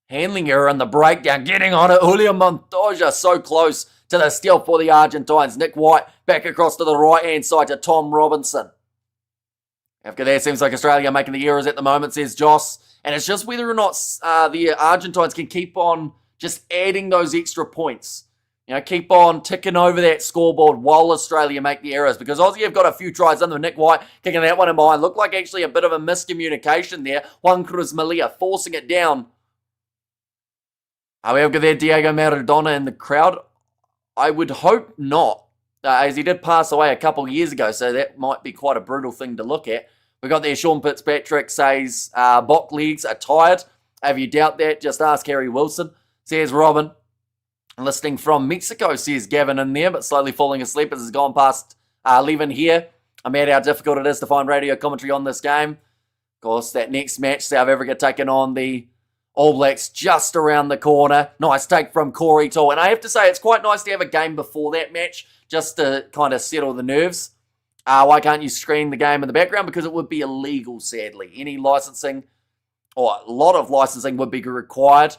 handling error in the breakdown. Getting on it. Julio Montoya so close to the steal for the Argentines. Nick White back across to the right-hand side to Tom Robinson. After that, seems like Australia making the errors at the moment, says Joss. And it's just whether or not the Argentines can keep on just adding those extra points. Keep on ticking over that scoreboard while Australia make the errors. Because Aussie have got a few tries under Nick White, kicking that one in behind. Looked like actually a bit of a miscommunication there. Juan Cruz Malia forcing it down. We have got there Diego Maradona in the crowd. I would hope not, as he did pass away a couple of years ago, so that might be quite a brutal thing to look at. We got there Sean Fitzpatrick says, Bok legs are tired. If you doubt that, just ask Harry Wilson, says Robin. Listening from Mexico, says Gavin in there, but slowly falling asleep as it's gone past 11 here. I'm at how difficult it is to find radio commentary on this game. Of course, that next match, South Africa taking on the All Blacks just around the corner. Nice take from Corey Tall. And I have to say, it's quite nice to have a game before that match, just to kind of settle the nerves. Why can't you screen the game in the background? Because it would be illegal, sadly. Any licensing, or a lot of licensing, would be required.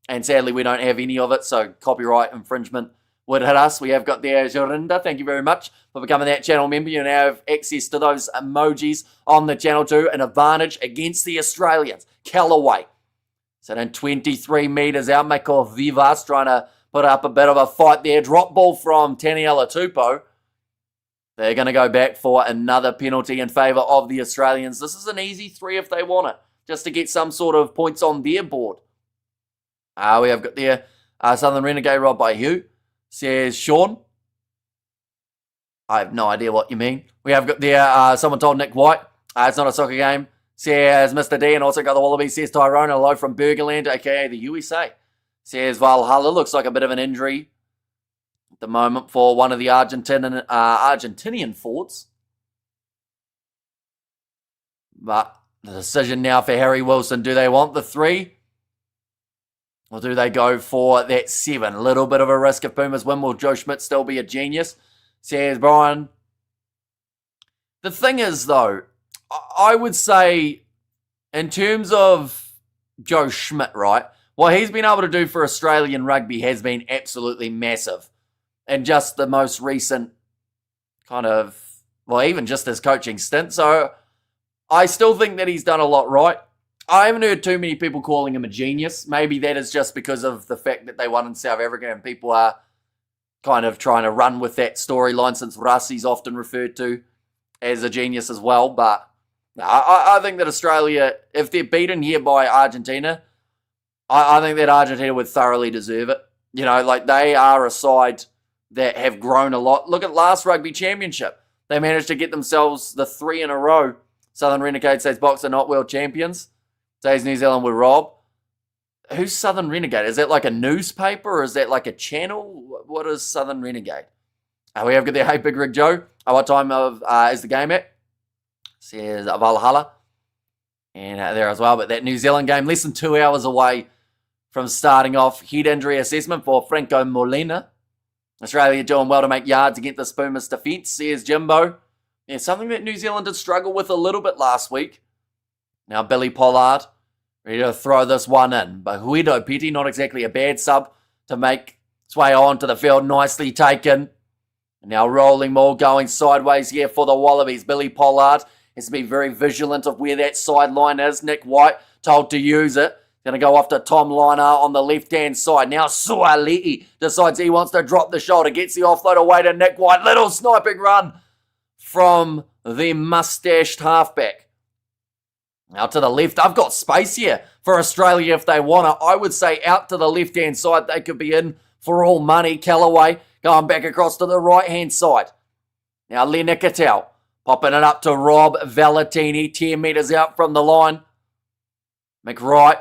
And sadly, we don't have any of it, so copyright infringement would hit us. We have got there Jorinda. Thank you very much for becoming that channel member. You now have access to those emojis on the channel too. An advantage against the Australians. Callaway. So then 23 metres out. Mako Vivas trying to put up a bit of a fight there. Drop ball from Taniela Tupou. They're going to go back for another penalty in favour of the Australians. This is an easy 3 if they want it, just to get some sort of points on their board. We have got there Southern Renegade robbed by who? Says Sean. I have no idea what you mean. We have got there someone told Nick White. It's not a soccer game. Says Mr. D, and also got the Wallabies. Says Tyrone. Hello from Burgerland, aka the USA. Says Valhalla. Looks like a bit of an injury at the moment for one of the Argentinian forwards. But the decision now for Harry Wilson. Do they want the 3? Or do they go for that 7? A little bit of a risk if Pumas win. Will Joe Schmidt still be a genius? Says Brian. The thing is, though, I would say in terms of Joe Schmidt, right, what he's been able to do for Australian rugby has been absolutely massive. And just the most recent kind of, well, even just his coaching stint. So I still think that he's done a lot right. I haven't heard too many people calling him a genius. Maybe that is just because of the fact that they won in South Africa and people are kind of trying to run with that storyline since Rassi's often referred to as a genius as well. But I think that Australia, if they're beaten here by Argentina, I think that Argentina would thoroughly deserve it. Like they are a side that have grown a lot. Look at last Rugby Championship. They managed to get themselves the 3 in a row. Southern Renegade says Boxer not world champions. Says New Zealand were robbed. Who's Southern Renegade? Is that like a newspaper or is that like a channel? What is Southern Renegade? We have got there, hey, Big Rig Joe. What time is the game at? Says Valhalla. And there as well. But that New Zealand game, less than 2 hours away from starting off. Head injury assessment for Franco Molina. Australia doing well to make yards against the Pumas defence, says Jimbo. Yeah, something that New Zealand did struggle with a little bit last week. Now Billy Pollard, ready to throw this one in. But Huido Petty, not exactly a bad sub to make Sway onto the field, nicely taken. Now rolling more, going sideways here for the Wallabies. Billy Pollard has to be very vigilant of where that sideline is. Nick White told to use it. Going to go off to Tom Liner on the left-hand side. Now Suali'i decides he wants to drop the shoulder. Gets the offload away to Nick White. Little sniping run from the mustached halfback. Out to the left. I've got space here for Australia if they want to. I would say out to the left-hand side. They could be in for all money. Callaway going back across to the right-hand side. Now Lenikatau popping it up to Rob Valentini. 10 metres out from the line. McWright.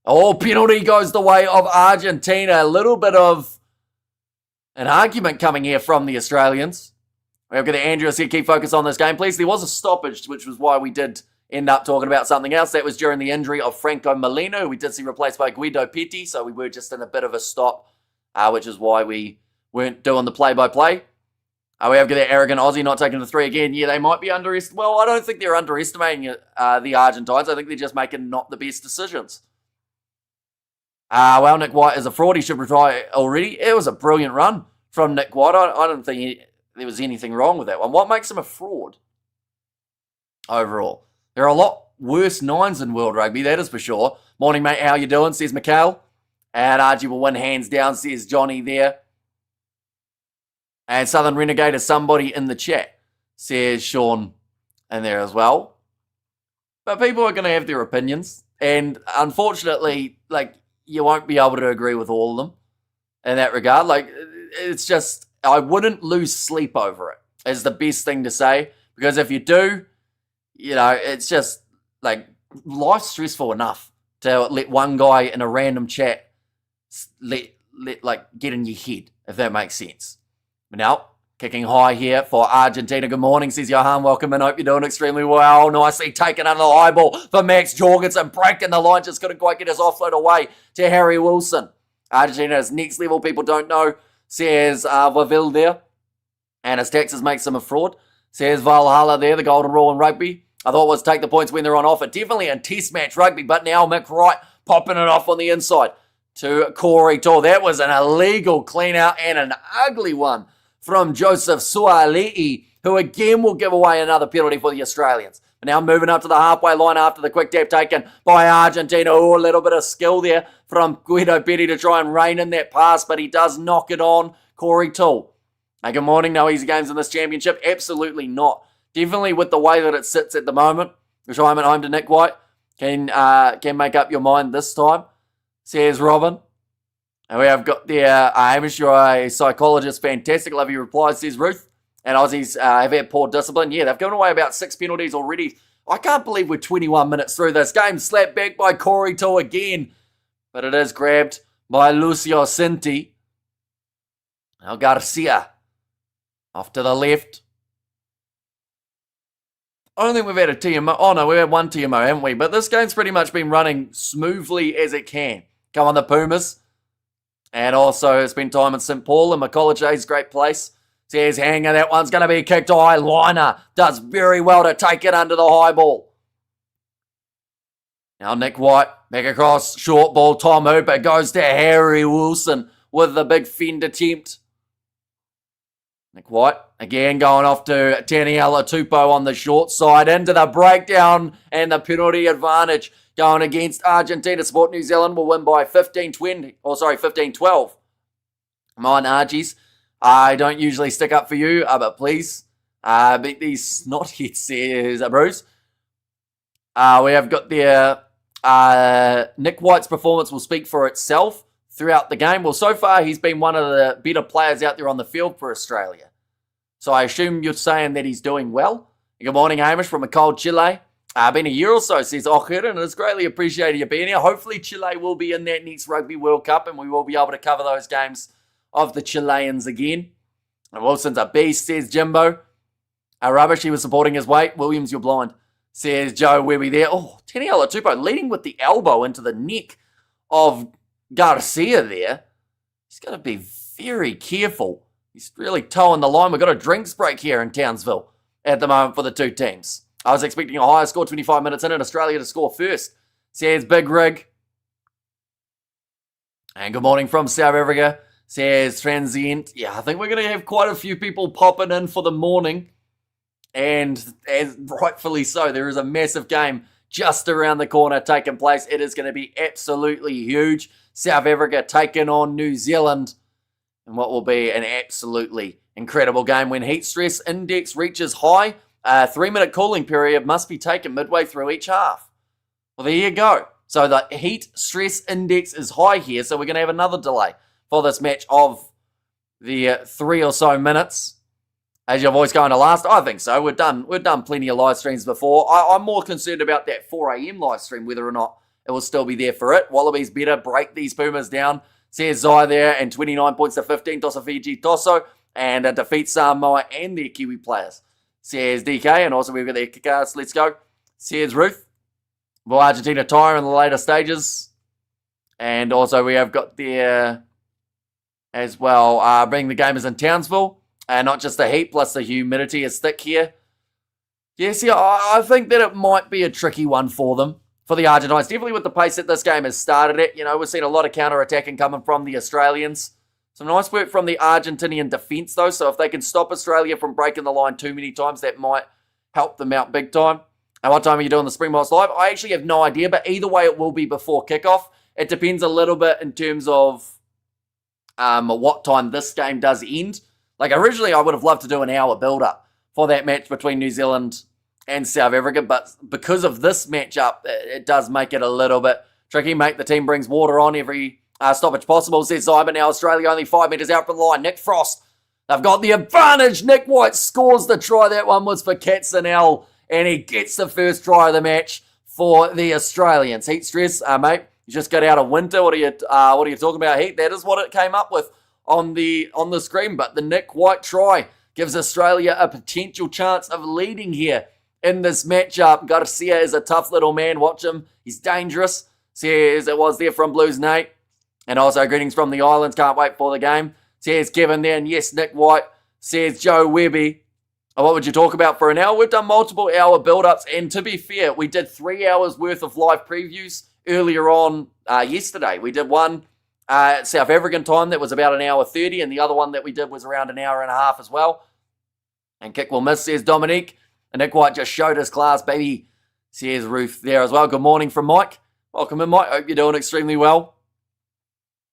Oh, penalty goes the way of Argentina. A little bit of an argument coming here from the Australians. We've got the Andrews here. Keep focus on this game, please. There was a stoppage, which was why we did end up talking about something else. That was during the injury of Franco Molino, who we did see replaced by Guido Petti. So we were just in a bit of a stop, which is why we weren't doing the play-by-play. We have got the arrogant Aussie not taking the 3 again. Yeah, they might be underestimating. Well, I don't think they're underestimating the Argentines. I think they're just making not the best decisions. Well, Nick White is a fraud. He should retire already. It was a brilliant run from Nick White. I don't think there was anything wrong with that one. What makes him a fraud overall? There are a lot worse nines in world rugby, that is for sure. Morning, mate. How you doing? Says Mikhail. And Archie will win hands down, says Johnny there. And Southern Renegade is somebody in the chat, says Sean in there as well. But people are going to have their opinions. And unfortunately, you won't be able to agree with all of them in that regard. It's just, I wouldn't lose sleep over it, is the best thing to say. Because if you do, it's just, life's stressful enough to let one guy in a random chat get in your head, if that makes sense. But now, kicking high here for Argentina. Good morning, says Johan. Welcome in. Hope you're doing extremely well. Nicely taken under the high ball for Max Jorgensen. Breaking the line. Just couldn't quite get his offload away to Harry Wilson. Argentina is next level. People don't know, says Waville there. And his taxes makes him a fraud, says Valhalla there. The golden rule in rugby. I thought it was take the points when they're on offer. Definitely in test match rugby. But now Mick Wright popping it off on the inside to Corey Tor. That was an illegal clean out and an ugly one from Joseph Suali'i, who again will give away another penalty for the Australians. But now moving up to the halfway line after the quick tap taken by Argentina. Oh, a little bit of skill there from Guido Petti to try and rein in that pass, but he does knock it on Corey Toole. Hey, good morning. No easy games in this championship. Absolutely not. Definitely with the way that it sits at the moment. Retirement home to Nick White. Can make up your mind this time, says Robin. And we have got there, Hamish, you're a psychologist, fantastic. Love your replies, says Ruth. And Aussies have had poor discipline. Yeah, they've given away about 6 penalties already. I can't believe we're 21 minutes through this game. Slapped back by Corey Toole again. But it is grabbed by Lucio Cinti. Now Garcia off to the left. I don't think we've had a TMO. Oh no, we've had one TMO, haven't we? But this game's pretty much been running smoothly as it can. Come on, the Pumas. And also spent time in St. Paul and McCollege's great place. Says Hanger, that one's going to be kicked high. Liner does very well to take it under the high ball. Now Nick White, back across, short ball. Tom Hooper goes to Harry Wilson with the big fend attempt. Nick White, again going off to Taniela Tupou on the short side. Into the breakdown and the penalty advantage. Going against Argentina. Sport New Zealand will win by 15-12. Come on, Argies. I don't usually stick up for you, but please beat these snotheads, says Bruce. We have got there Nick White's performance will speak for itself throughout the game. Well, so far he's been one of the better players out there on the field for Australia. So I assume you're saying that he's doing well. Good morning, Hamish from a cold Chile. Been a year or so, says Ocher, and it's greatly appreciated you being here. Hopefully Chile will be in that next Rugby World Cup and we will be able to cover those games of the Chileans again. And Wilson's a beast, says Jimbo. Rubbish, he was supporting his weight. Williams, you're blind, says Joe Webby there. Oh, Taniela Tupou leading with the elbow into the neck of Garcia there. He's got to be very careful. He's really towing the line. We've got a drinks break here in Townsville at the moment for the two teams. I was expecting a higher score, 25 minutes in, and Australia to score first, says Big Rig. And good morning from South Africa, says transient. Yeah, I think we're going to have quite a few people popping in for the morning. And as rightfully so, there is a massive game just around the corner taking place. It is going to be absolutely huge. South Africa taking on New Zealand. And what will be an absolutely incredible game when heat stress index reaches high. A 3-minute cooling period must be taken midway through each half. Well, there you go. So the heat stress index is high here, so we're going to have another delay for this match of the 3 or so minutes. As your voice going to last? I think so. We've done plenty of live streams before. I'm more concerned about that 4 a.m. live stream, whether or not it will still be there for it. Wallabies better break these Pumas down. Says Zai there, and 29 points to 15. Tosa Fiji Toso, and defeat Samoa and their Kiwi players. Says DK, and also we've got their kickers. Let's go. Says Ruth. Will Argentina tire in the later stages? And also we have got there as well, bringing the gamers in Townsville. Not just the heat, plus the humidity is thick here. Yes, yeah, I think that it might be a tricky one for them, for the Argentines. Definitely with the pace that this game has started at. We've seen a lot of counter-attacking coming from the Australians. Some nice work from the Argentinian defence, though. So if they can stop Australia from breaking the line too many times, that might help them out big time. And what time are you doing the Springboks Live? I actually have no idea, but either way, it will be before kickoff. It depends a little bit in terms of what time this game does end. Like, originally, I would have loved to do an hour build-up for that match between New Zealand and South Africa, but because of this matchup, it does make it a little bit tricky. Mate, the team brings water on every stoppage possible, says Zyber. Now Australia only 5 metres out from the line. Nick Frost, they've got the advantage. Nick White scores the try. That one was for Katzenell, and he gets the first try of the match for the Australians. Heat stress, mate. You just got out of winter. What are you talking about? Heat. That is what it came up with on the screen. But the Nick White try gives Australia a potential chance of leading here in this matchup. Garcia is a tough little man. Watch him. He's dangerous. Says it was there from Blues Nate. And also greetings from the islands. Can't wait for the game. Says Kevin there. And yes, Nick White. Says Joe Webby. What would you talk about for an hour? We've done multiple hour build-ups. And to be fair, we did 3 hours worth of live previews earlier on yesterday. We did one South African time that was about an hour 30. And the other one that we did was around an hour and a half as well. And kick will miss, says Dominique. And Nick White just showed his class, baby, says Ruth there as well. Good morning from Mike. Welcome in, Mike. Hope you're doing extremely well.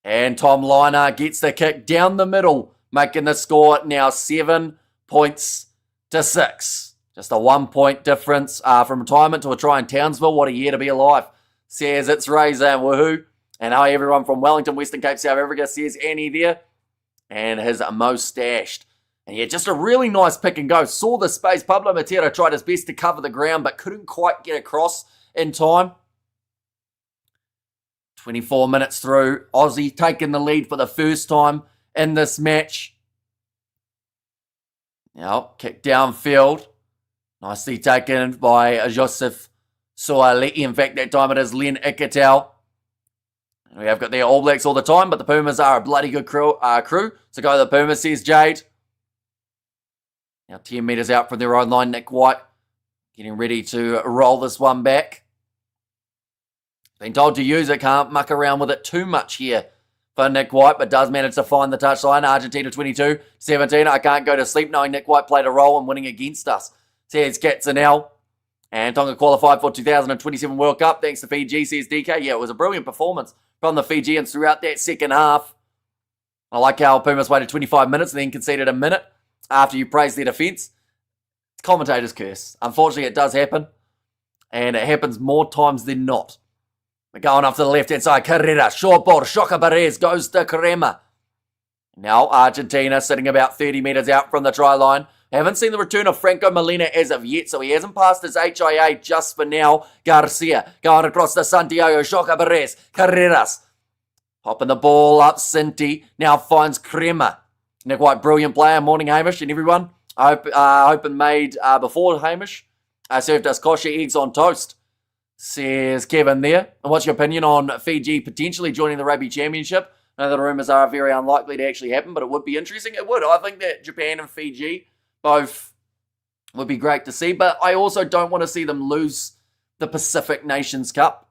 And Tom Liner gets the kick down the middle, making the score now 7 points to 6. Just a 1 point difference from retirement to a try in Townsville. What a year to be alive, says it's Razor and woohoo. And hi, everyone from Wellington, Western Cape, South Africa, says Annie there. And his moustache. And yeah, just a really nice pick and go. Saw the space. Pablo Matera tried his best to cover the ground, but couldn't quite get across in time. 24 minutes through. Aussie taking the lead for the first time in this match. Now, kick downfield. Nicely taken by Joseph Soaleti. In fact, that time it is Len Iketel. We have got their All Blacks all the time, but the Pumas are a bloody good crew. So go the Pumas, says Jade. Now 10 metres out from their own line, Nick White getting ready to roll this one back. Been told to use it, can't muck around with it too much here for Nick White, but does manage to find the touchline. Argentina 22-17. I can't go to sleep knowing Nick White played a role in winning against us, says Katzenell. And Tonga qualified for 2027 World Cup thanks to Fiji, says DK. Yeah, it was a brilliant performance from the Fijians throughout that second half. I like how Pumas waited 25 minutes and then conceded a minute after you praise their defence. It's commentator's curse. Unfortunately, it does happen. And it happens more times than not. We're going off to the left-hand side. Carrera, short ball. Shoka Perez goes to Crema. Now Argentina sitting about 30 metres out from the try line. Haven't seen the return of Franco Molina as of yet, so he hasn't passed his HIA just for now. Garcia going across to Santiago. Shoka Perez. Carreras. Popping the ball up. Sinti now finds Crema. Nick White, brilliant player. Morning, Hamish and everyone. I hope and made before Hamish. Served us kosher eggs on toast, says Kevin there. And what's your opinion on Fiji potentially joining the Rugby Championship? I know the rumours are very unlikely to actually happen, but it would be interesting. It would. I think that Japan and Fiji both would be great to see, but I also don't want to see them lose the Pacific Nations Cup.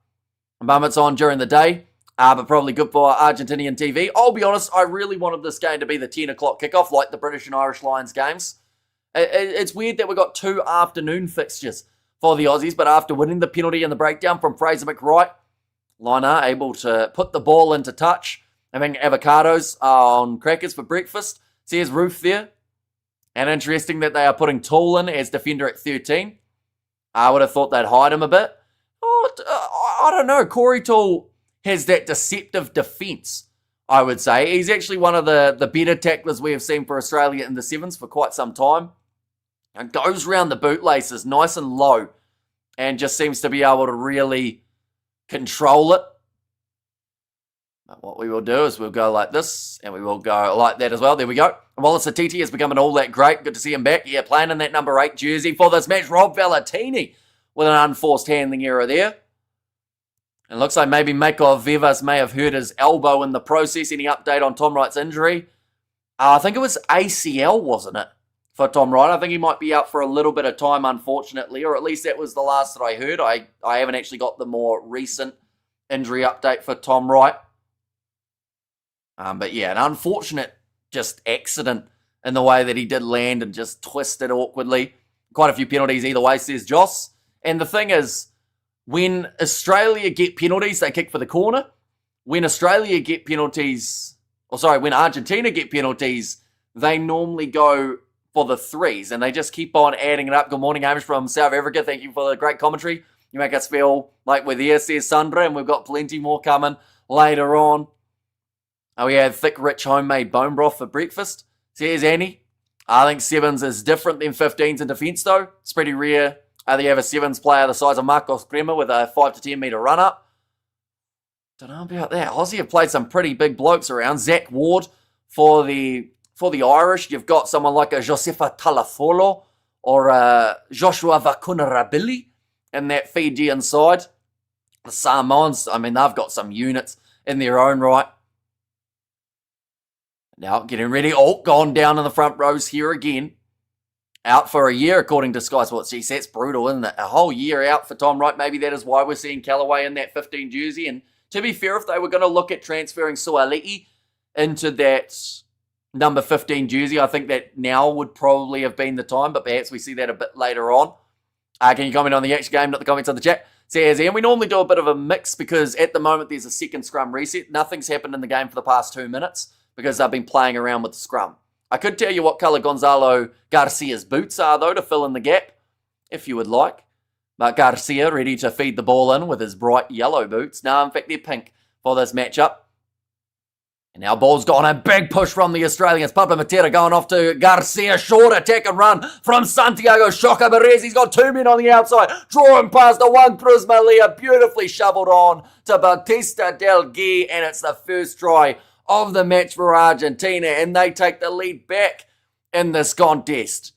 Moments on during the day. but probably good for Argentinian TV. I'll be honest, I really wanted this game to be the 10 o'clock kickoff, like the British and Irish Lions games. It's weird that we got 2 afternoon fixtures for the Aussies, but after winning the penalty and the breakdown from Fraser McWright, Liner able to put the ball into touch, having avocados on crackers for breakfast. See his roof there. And interesting that they are putting Toole in as defender at 13. I would have thought they'd hide him a bit. I don't know. Corey Toole has that deceptive defence, I would say. He's actually one of the better tacklers we have seen for Australia in the sevens for quite some time. And goes round the bootlaces nice and low and just seems to be able to really control it. But what we will do is we'll go like this and we will go like that as well. There we go. And Wallace Atiti has become an all that great. Good to see him back. Yeah, playing in that number 8 jersey for this match. Rob Valentini with an unforced handling error there. And looks like maybe Mako Vivas may have hurt his elbow in the process. Any update on Tom Wright's injury? I think it was ACL, wasn't it, for Tom Wright? I think he might be out for a little bit of time, unfortunately, or at least that was the last that I heard. I haven't actually got the more recent injury update for Tom Wright. But yeah, an unfortunate just accident in the way that he did land and just twisted awkwardly. Quite a few penalties either way, says Joss. And the thing is, when Australia get penalties, they kick for the corner. When Australia get penalties, when Argentina get penalties, they normally go for the 3s, and they just keep on adding it up. Good morning, Hamish from South Africa. Thank you for the great commentary. You make us feel like we're there, says Sandra, and we've got plenty more coming later on. We had thick, rich, homemade bone broth for breakfast, says Annie. I think 7s is different than 15s in defence, though. It's pretty rare. They have a 7s player the size of Marcos Bremer with a 5 to 10 metre run-up. Don't know about that. Aussie have played some pretty big blokes around. Zach Ward for the Irish. You've got someone like a Josefa Talafolo or Joshua Vakunarabili in that Fijian side. The Samoans, I mean, they've got some units in their own right. Now getting ready. Oh, gone down in the front rows here again. Out for a year, according to Sky Sports. Geez, that's brutal, isn't it? A whole year out for Tom Wright. Maybe that is why we're seeing Callaway in that 15 jersey. And to be fair, if they were going to look at transferring Suali'i into that number 15 jersey, I think that now would probably have been the time. But perhaps we see that a bit later on. Can you comment on the actual game, not the comments on the chat? Says Ian, we normally do a bit of a mix because at the moment there's a second scrum reset. Nothing's happened in the game for the past 2 minutes because they've been playing around with the scrum. I could tell you what colour Gonzalo Garcia's boots are, though, to fill in the gap, if you would like. But Garcia ready to feed the ball in with his bright yellow boots. No, in fact, they're pink for this matchup. And now ball's gone. A big push from the Australians. Pablo Matera going off to Garcia. Short attack and run from Santiago Shoka Perez. He's got 2 men on the outside. Drawing past the Juan Cruz Malia. Beautifully shoveled on to Bautista Del Gui. And it's the first try of the match for Argentina, and they take the lead back in this contest.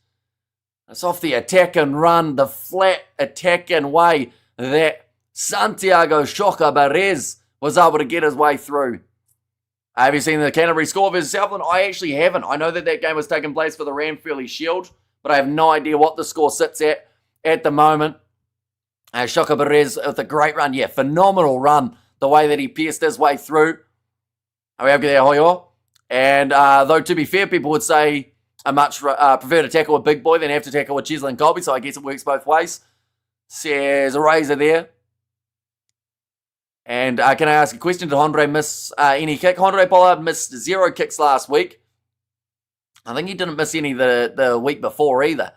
It's off the attack and run, the flat attack and way that Santiago Shoka Perez was able to get his way through. Have you seen the Canterbury score versus Southland? I actually haven't. I know that game was taking place for the Ranfurly Shield, but I have no idea what the score sits at the moment. Shoka Perez with a great run. Yeah, phenomenal run, the way that he pierced his way through. We have there, Hoyo. And though, to be fair, people would say I much prefer to tackle a big boy than have to tackle a Chesley and Colby, so I guess it works both ways. Says a razor there. And can I ask a question? Did Hondre miss any kick? Hondre Pollard missed 0 kicks last week. I think he didn't miss any the week before either.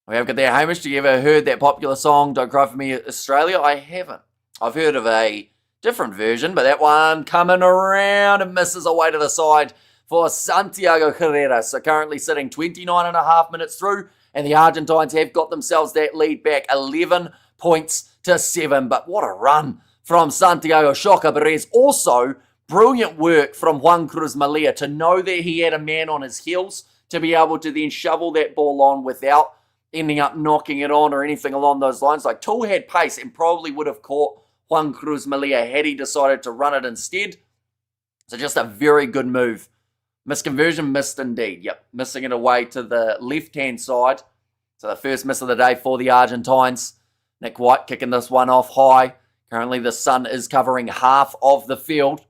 We have got there, Hamish. Do you ever heard that popular song, Don't Cry For Me, Australia? I haven't. I've heard of a different version, but that one coming around and misses away to the side for Santiago Herrera. So currently sitting 29.5 minutes through, and the Argentines have got themselves that lead back 11 points to 7. But what a run from Santiago Shoka Perez. Also, brilliant work from Juan Cruz Malia to know that he had a man on his heels to be able to then shovel that ball on without ending up knocking it on or anything along those lines. Like, Toole had pace and probably would have caught Juan Cruz Malia had he decided to run it instead. So just a very good move. Misconversion missed indeed. Yep, missing it away to the left-hand side. So the first miss of the day for the Argentines. Nick White kicking this one off high. Currently, the sun is covering half of the field.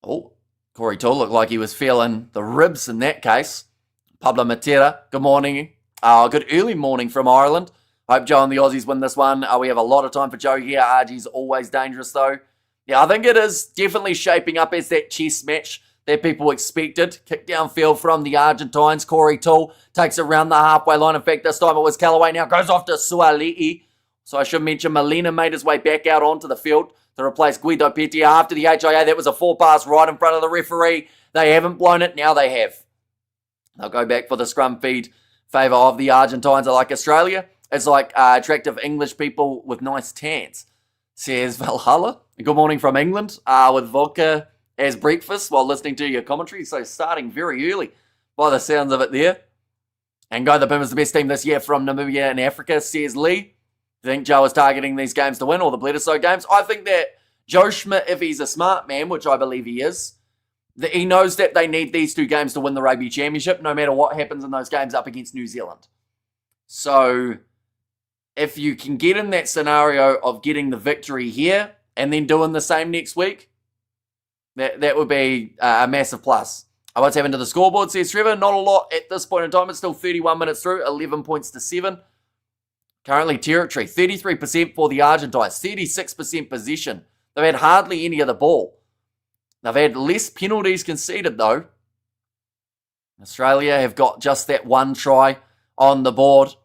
Oh, Corey Toole looked like he was feeling the ribs in that case. Pablo Matera, good morning. Good early morning from Ireland. Hope Joe and the Aussies win this one. We have a lot of time for Joe here. RG's always dangerous though. Yeah, I think it is definitely shaping up as that chess match that people expected. Kick downfield from the Argentines. Corey Toole takes it around the halfway line. In fact, this time it was Callaway. Now goes off to Suali'i. So I should mention Molina made his way back out onto the field to replace Guido Petia after the HIA. That was a 4-pass right in front of the referee. They haven't blown it. Now they have. They'll go back for the scrum feed. Favour of the Argentines. I like Australia. It's like attractive English people with nice tans, says Valhalla. Good morning from England with vodka as breakfast while listening to your commentary. So starting very early by the sounds of it there. And go the Pumas, the best team this year from Namibia and Africa, says Lee. I think Joe is targeting these games to win, or the Bledisloe games. I think that Joe Schmidt, if he's a smart man, which I believe he is, that he knows that they need these 2 games to win the Rugby Championship, no matter what happens in those games up against New Zealand. So if you can get in that scenario of getting the victory here and then doing the same next week, that would be a massive plus. What's happened to the scoreboard, says Trevor? Not a lot at this point in time. It's still 31 minutes through, 11 points to 7. Currently territory, 33% for the Argentines, 36% possession. They've had hardly any of the ball. They've had less penalties conceded though. Australia have got just that 1 try on the board.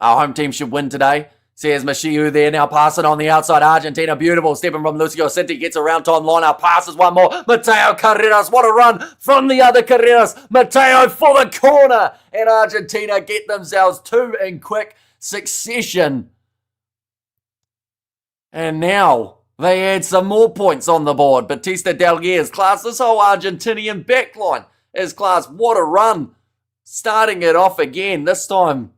Our home team should win today, says Mashiu there. Now passing on the outside. Argentina, beautiful. Stepping from Lucio Cinti. Gets around Tom Liner. Passes one more. Mateo Carreras. What a run from the other Carreras. Mateo for the corner. And Argentina get themselves 2 in quick succession. And now they add some more points on the board. Batista Delguer's class. This whole Argentinian backline is class. What a run. Starting it off again. This time,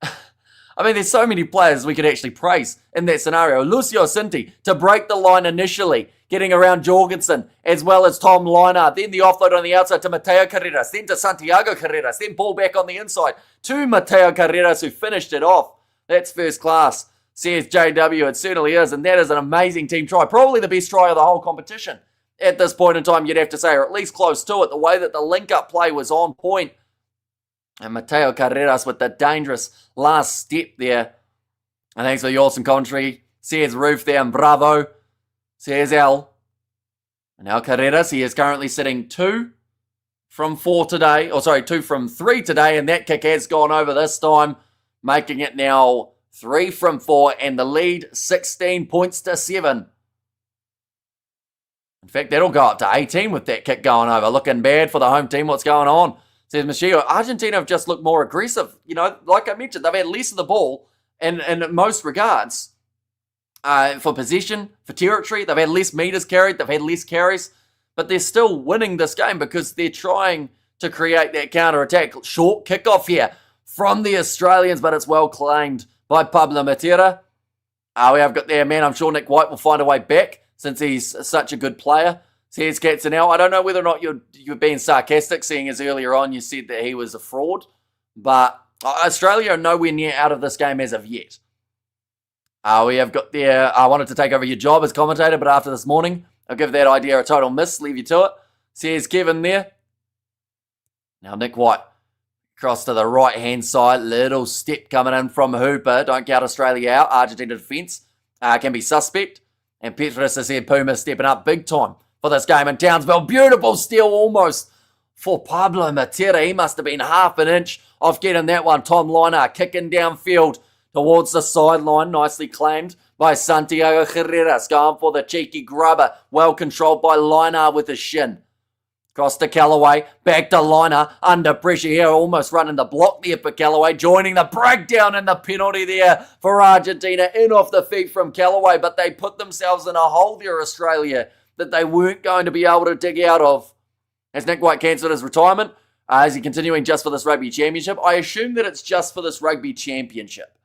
I mean, there's so many players we could actually praise in that scenario. Lucio Cinti to break the line initially, getting around Jorgensen, as well as Tom Liner. Then the offload on the outside to Mateo Carreras, then to Santiago Carreras, then ball back on the inside to Mateo Carreras, who finished it off. That's first class, says JW. It certainly is, and that is an amazing team try. Probably the best try of the whole competition. At this point in time, you'd have to say, or at least close to it. The way that the link-up play was on point. And Mateo Carreras with the dangerous last step there. And thanks for the awesome commentary. Says Roof there, and bravo. Says Al. And now Carreras, he is currently sitting 2 from 4 today. 2 from 3 today. And that kick has gone over this time. Making it now 3 from 4. And the lead 16 points to 7. In fact, that'll go up to 18 with that kick going over. Looking bad for the home team. What's going on? Says Machio, Argentina have just looked more aggressive. You know, like I mentioned, they've had less of the ball in most regards. For possession, for territory, they've had less meters carried, they've had less carries, but they're still winning this game because they're trying to create that counter-attack. Short kickoff here from the Australians, but it's well claimed by Pablo Matera. We have got there, man. I'm sure Nick White will find a way back since he's such a good player. Says Katzenell. I don't know whether or not you're being sarcastic, seeing as earlier on you said that he was a fraud. But Australia are nowhere near out of this game as of yet. We have got there, I wanted to take over your job as commentator, but after this morning, I'll give that idea a total miss, leave you to it. Says Kevin there. Now Nick White, cross to the right-hand side, little step coming in from Hooper. Don't count Australia out. Argentina defence can be suspect. And Petrus has said Pumas stepping up big time for this game in Townsville. Beautiful steal almost for Pablo Matera. He must have been half an inch off getting that one. Tom Liner kicking downfield towards the sideline. Nicely claimed by Santiago Carreras. Going for the cheeky grubber. Well controlled by Liner with his shin. Cross to Callaway. Back to Liner. Under pressure here. Almost running the block there for Callaway. Joining the breakdown and the penalty there for Argentina. In off the feet from Callaway. But they put themselves in a hole there, Australia, that they weren't going to be able to dig out of. Has Nick White cancelled his retirement? Is he continuing just for this Rugby Championship? I assume that it's just for this Rugby Championship.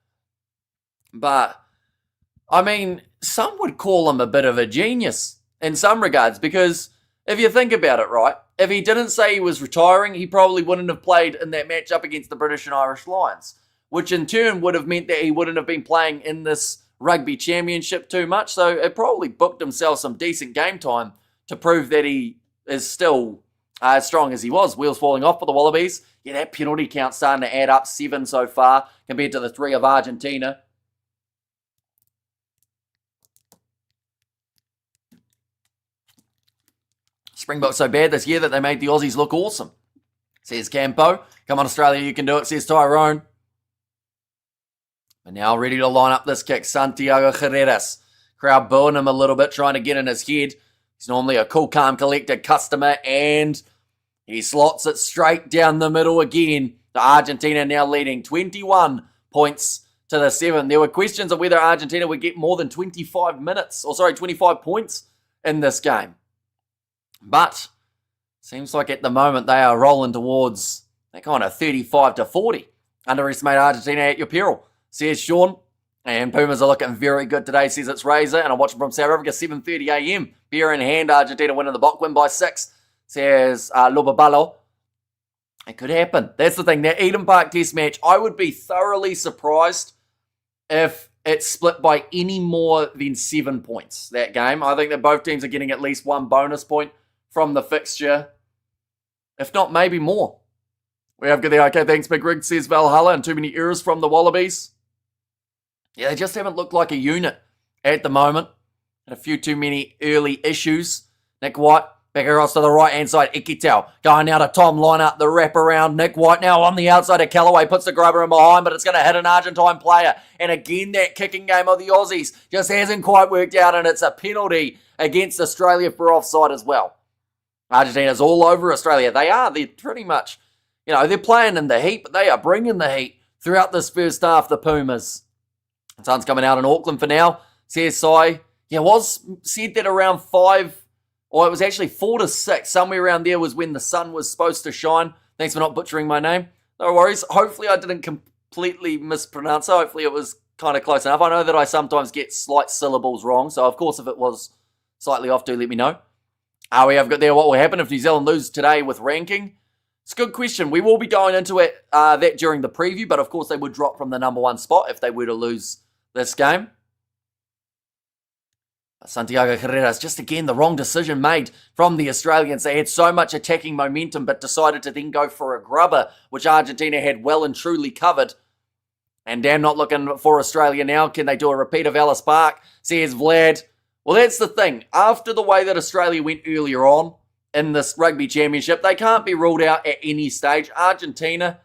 But, I mean, some would call him a bit of a genius in some regards, because if you think about it, right, if he didn't say he was retiring, he probably wouldn't have played in that match up against the British and Irish Lions, which in turn would have meant that he wouldn't have been playing in this Rugby Championship too much, so it probably booked himself some decent game time to prove that he is still as strong as he was. Wheels falling off for the Wallabies. Yeah, that penalty count starting to add up, 7 so far compared to the 3 of Argentina. Springboks so bad this year that they made the Aussies look awesome, says Campo. Come on, Australia, you can do it, says Tyrone. And now ready to line up this kick, Santiago Carreras. Crowd booing him a little bit, trying to get in his head. He's normally a cool, calm, collected customer, and he slots it straight down the middle again. The Argentina now leading 21 points to the 7. There were questions of whether Argentina would get more than 25 points in this game. But seems like at the moment they are rolling towards that kind of 35 to 40. Underestimate Argentina at your peril, says Sean. And Pumas are looking very good today, says it's Razor. And I'm watching from South Africa, 7:30 a.m. Beer in hand, Argentina winning the Bok win by 6, says Lobabalo. It could happen. That's the thing. That Eden Park Test match, I would be thoroughly surprised if it's split by any more than 7 points, that game. I think that both teams are getting at least 1 bonus point from the fixture. If not, maybe more. We have got the okay, thanks, Big Rig, says Valhalla, and too many errors from the Wallabies. Yeah, they just haven't looked like a unit at the moment. Had a few too many early issues. Nick White, back across to the right-hand side. Ikitau going now to Tom, line up the wrap around. Nick White now on the outside of Callaway, puts the grubber in behind, but it's going to hit an Argentine player. And again, that kicking game of the Aussies just hasn't quite worked out, and it's a penalty against Australia for offside as well. Argentina's all over Australia. They're pretty much, they're playing in the heat, but they are bringing the heat throughout this first half, the Pumas. The sun's coming out in Auckland for now, says Sai. Yeah, it was said that around 5, or it was actually 4 to 6, somewhere around there was when the sun was supposed to shine. Thanks for not butchering my name. No worries. Hopefully I didn't completely mispronounce it. Hopefully it was kind of close enough. I know that I sometimes get slight syllables wrong, so of course if it was slightly off, do let me know. We have got there what will happen if New Zealand lose today with ranking. It's a good question. We will be going into it that during the preview, but of course they would drop from the number 1 spot if they were to lose this game. Santiago Carreras, just again the wrong decision made from the Australians. They had so much attacking momentum but decided to then go for a grubber, which Argentina had well and truly covered. And damn, not looking for Australia now. Can they do a repeat of Ellis Park? Says Vlad. Well, that's the thing. After the way that Australia went earlier on in this Rugby Championship, they can't be ruled out at any stage. Argentina,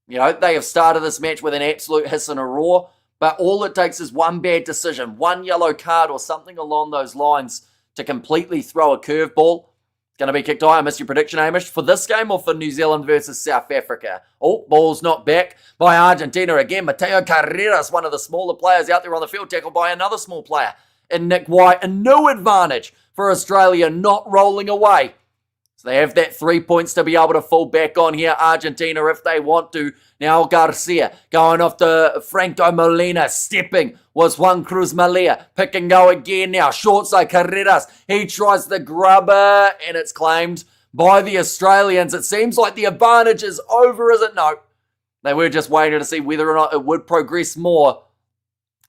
they have started this match with an absolute hiss and a roar. But all it takes is one bad decision, one yellow card or something along those lines to completely throw a curveball. It's going to be kicked high. I missed your prediction, Hamish. For this game or for New Zealand versus South Africa? Oh, ball's knocked back by Argentina again. Mateo Carreras, one of the smaller players out there on the field, tackled by another small player. And Nick White, a new advantage for Australia, not rolling away. So they have that 3 points to be able to fall back on here, Argentina, if they want to. Now Garcia going off to Franco Molina, stepping was Juan Cruz Malia. Pick and go again now. Short side Carreras. He tries the grubber, and it's claimed by the Australians. It seems like the advantage is over, is it? No. They were just waiting to see whether or not it would progress more.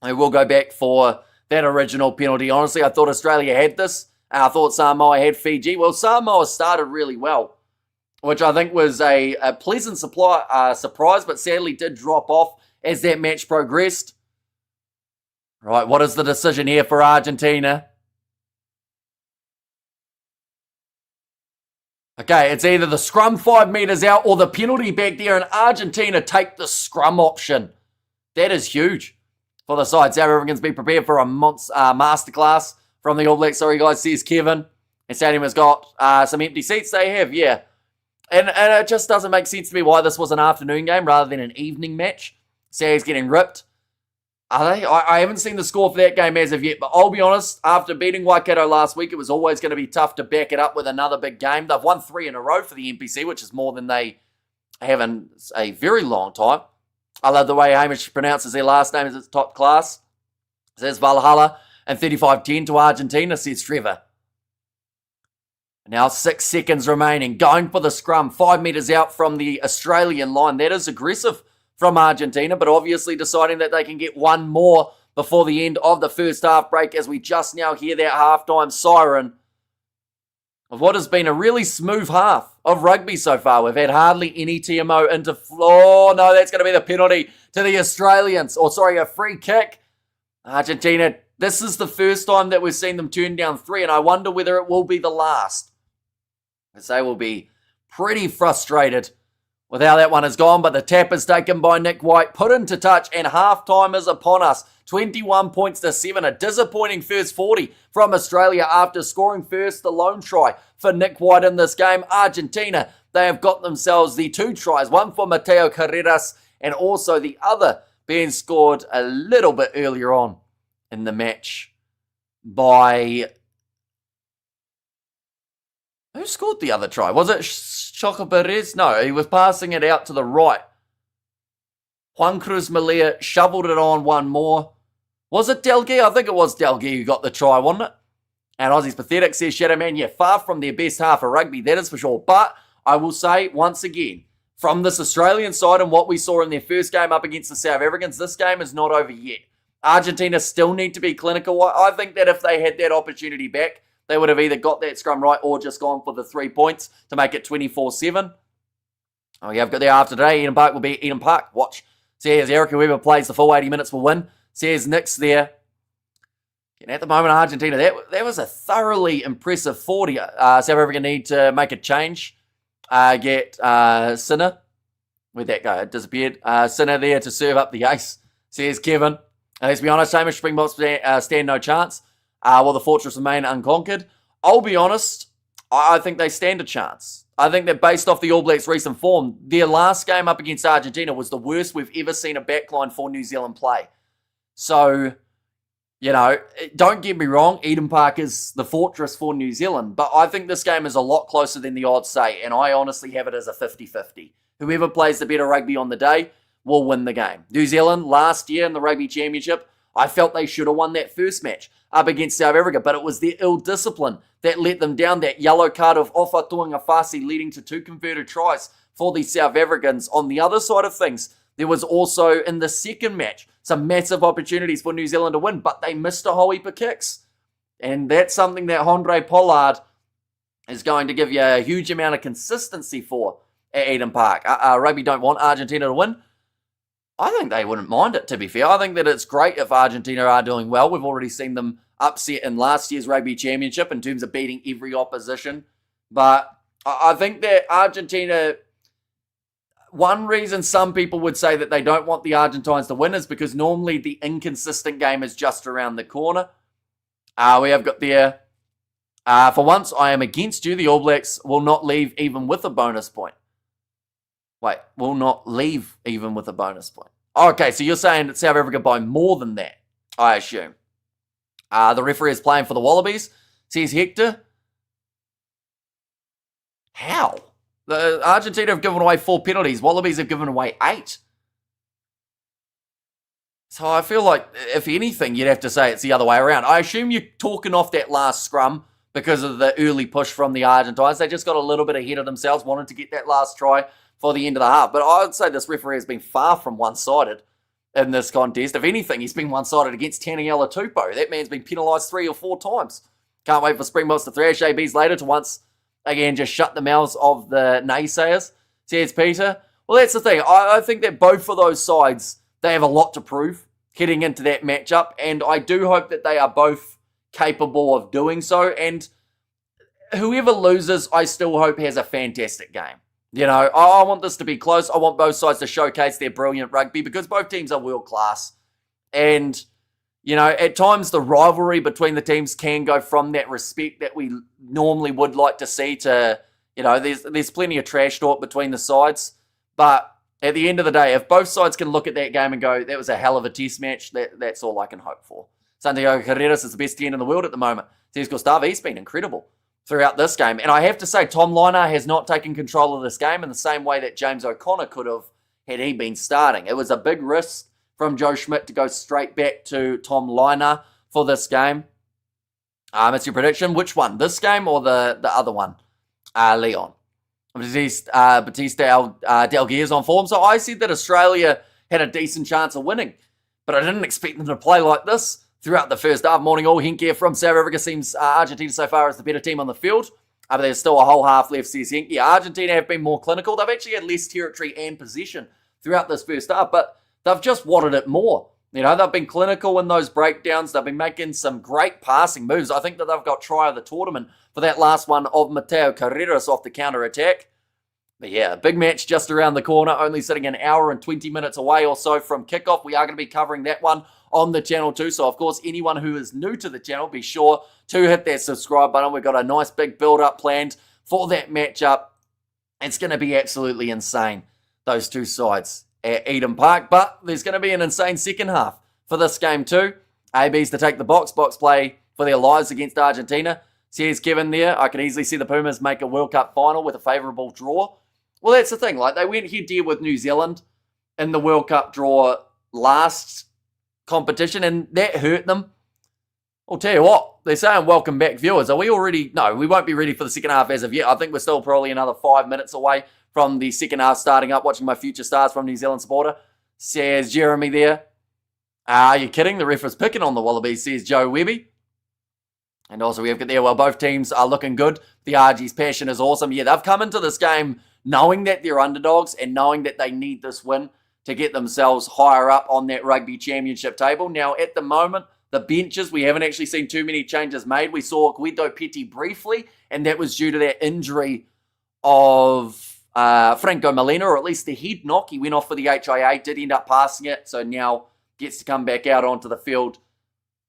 They will go back for that original penalty. Honestly, I thought Australia had this. I thought Samoa had Fiji. Well, Samoa started really well, which I think was a pleasant surprise, but sadly did drop off as that match progressed. Right, what is the decision here for Argentina? Okay, it's either the scrum 5 metres out or the penalty back there, and Argentina take the scrum option. That is huge for the side. South Africans be prepared for a masterclass from the All Blacks. Sorry, guys, says Kevin. And stadium has got some empty seats. They have, yeah. And it just doesn't make sense to me why this was an afternoon game rather than an evening match. Sag's getting ripped. Are they? I haven't seen the score for that game as of yet, but I'll be honest, after beating Waikato last week, it was always going to be tough to back it up with another big game. They've won 3 in a row for the NPC, which is more than they have in a very long time. I love the way Hamish pronounces their last name as it's top class. Says Valhalla. And 35-10 to Argentina, says Trevor. Now 6 seconds remaining. Going for the scrum. 5 metres out from the Australian line. That is aggressive from Argentina, but obviously deciding that they can get one more before the end of the first half break as we just now hear that halftime siren of what has been a really smooth half of rugby so far. We've had hardly any TMO into floor. No, that's going to be the penalty to the Australians. A free kick. Argentina, this is the first time that we've seen them turn down 3, and I wonder whether it will be the last, as they will be pretty frustrated with how that one has gone. But the tap is taken by Nick White, put into touch, and halftime is upon us. 21 points to 7. A disappointing first 40 from Australia after scoring first the lone try for Nick White in this game. Argentina, they have got themselves the 2 tries, one for Mateo Carreras and also the other being scored a little bit earlier on in the match by... Who scored the other try? Was it Choco Perez? No, he was passing it out to the right. Juan Cruz Malia shoveled it on one more. Was it Delgui? I think it was Delgui who got the try, wasn't it? And Aussie's pathetic, says Shadowman. Yeah, far from their best half of rugby, that is for sure. But I will say, once again, from this Australian side and what we saw in their first game up against the South Africans, this game is not over yet. Argentina still need to be clinical. I think that if they had that opportunity back, they would have either got that scrum right or just gone for the 3 points to make it 24-7. Oh, yeah, I've got there after today. Eden Park will be Eden Park. Watch. Says Eric, whoever plays the full 80 minutes will win. Says Nick's there. And at the moment, Argentina, that was a thoroughly impressive 40. South Africa need to make a change. Get Sinner. Where'd that go? It disappeared. Sinner there to serve up the ace. Says Kevin. Let's be honest, Hamish, Springboks stand no chance. Will the fortress remain unconquered? I'll be honest, I think they stand a chance. I think that based off the All Blacks' recent form, their last game up against Argentina was the worst we've ever seen a backline for New Zealand play. So, don't get me wrong, Eden Park is the fortress for New Zealand, but I think this game is a lot closer than the odds say, and I honestly have it as a 50-50. Whoever plays the better rugby on the day will win the game. New Zealand, last year in the Rugby Championship, I felt they should have won that first match up against South Africa, but it was their ill discipline that let them down. That yellow card of Ofa Tuangafasi leading to 2 converted tries for the South Africans. On the other side of things, there was also in the second match some massive opportunities for New Zealand to win, but they missed a whole heap of kicks. And that's something that Andre Pollard is going to give you a huge amount of consistency for at Eden Park. Rugby don't want Argentina to win. I think they wouldn't mind it, to be fair. I think that it's great if Argentina are doing well. We've already seen them upset in last year's Rugby Championship in terms of beating every opposition. But I think that Argentina, one reason some people would say that they don't want the Argentines to win is because normally the inconsistent game is just around the corner. We have got there, for once, I am against you. The All Blacks will not leave even with a bonus point. Wait, will not leave even with a bonus point. Okay, so you're saying that South Africa by more than that, I assume. The referee is playing for the Wallabies, says Hector. How? The Argentina have given away 4 penalties. Wallabies have given away 8. So I feel like, if anything, you'd have to say it's the other way around. I assume you're talking off that last scrum because of the early push from the Argentines. They just got a little bit ahead of themselves, wanted to get that last try for the end of the half. But I would say this referee has been far from one-sided in this contest. If anything, he's been one-sided against Taniela Tupou. That man's been penalised 3 or 4 times. Can't wait for Springboks to thrash ABs later to once again just shut the mouths of the naysayers, says Peter. Well, that's the thing. I think that both of those sides, they have a lot to prove heading into that matchup, and I do hope that they are both capable of doing so, and whoever loses, I still hope has a fantastic game. I want this to be close. I want both sides to showcase their brilliant rugby because both teams are world class. And, at times the rivalry between the teams can go from that respect that we normally would like to see to, there's plenty of trash talk between the sides. But at the end of the day, if both sides can look at that game and go, that was a hell of a test match, that's all I can hope for. Santiago Carreras is the best 10 in the world at the moment. Says Gustavo, he's been incredible throughout this game. And I have to say, Tom Liner has not taken control of this game in the same way that James O'Connor could have had he been starting. It was a big risk from Joe Schmidt to go straight back to Tom Liner for this game. It's your prediction. Which one? This game or the other one? Leon. Batista Delguia is on form. So I said that Australia had a decent chance of winning but I didn't expect them to play like this throughout the first half. Morning all, Henk here from South Africa. Seems Argentina so far is the better team on the field. But there's still a whole half left, says Henk. Yeah, Argentina have been more clinical. They've actually had less territory and position throughout this first half, but they've just wanted it more. They've been clinical in those breakdowns. They've been making some great passing moves. I think that they've got try of the tournament for that last one of Mateo Carreras off the counter-attack. But yeah, big match just around the corner, only sitting an hour and 20 minutes away or so from kickoff. We are going to be covering that one on the channel too. So, of course, anyone who is new to the channel, be sure to hit that subscribe button. We've got a nice big build-up planned for that matchup. It's going to be absolutely insane, those two sides at Eden Park. But there's going to be an insane second half for this game too. AB's to take the box play for their lives against Argentina. Says Kevin there, I can easily see the Pumas make a World Cup final with a favourable draw. Well, that's the thing. Like, they went head-to-head with New Zealand in the World Cup draw last competition, and that hurt them. I'll tell you what, they're saying welcome back viewers. Are we already? No, we won't be ready for the second half as of yet. I think we're still probably another 5 minutes away from the second half starting up. Watching my future stars from New Zealand supporter, says Jeremy there. Are you kidding? The ref was picking on the Wallabies, says Joe Webby. And also we have got there, well, both teams are looking good. The RG's passion is awesome. Yeah, they've come into this game knowing that they're underdogs and knowing that they need this win to get themselves higher up on that rugby championship table. Now, at the moment, the benches, we haven't actually seen too many changes made. We saw Guido Petty briefly, and that was due to that injury of Franco Molina, or at least the head knock. He went off for the HIA, did end up passing it, so now gets to come back out onto the field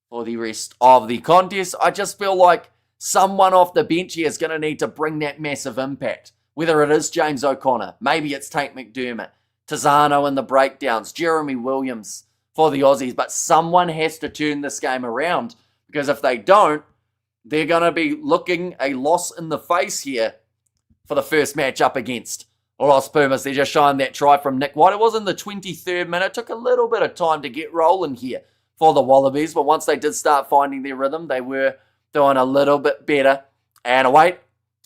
for the rest of the contest. I just feel like someone off the bench here is going to need to bring that massive impact. Whether it is James O'Connor, maybe it's Tate McDermott, Tizano in the breakdowns, Jeremy Williams for the Aussies, but someone has to turn this game around, because if they don't, they're going to be looking a loss in the face here for the first match up against Los Pumas. They're just showing that try from Nick White. It was in the 23rd minute. It took a little bit of time to get rolling here for the Wallabies, but once they did start finding their rhythm, they were doing a little bit better. And wait,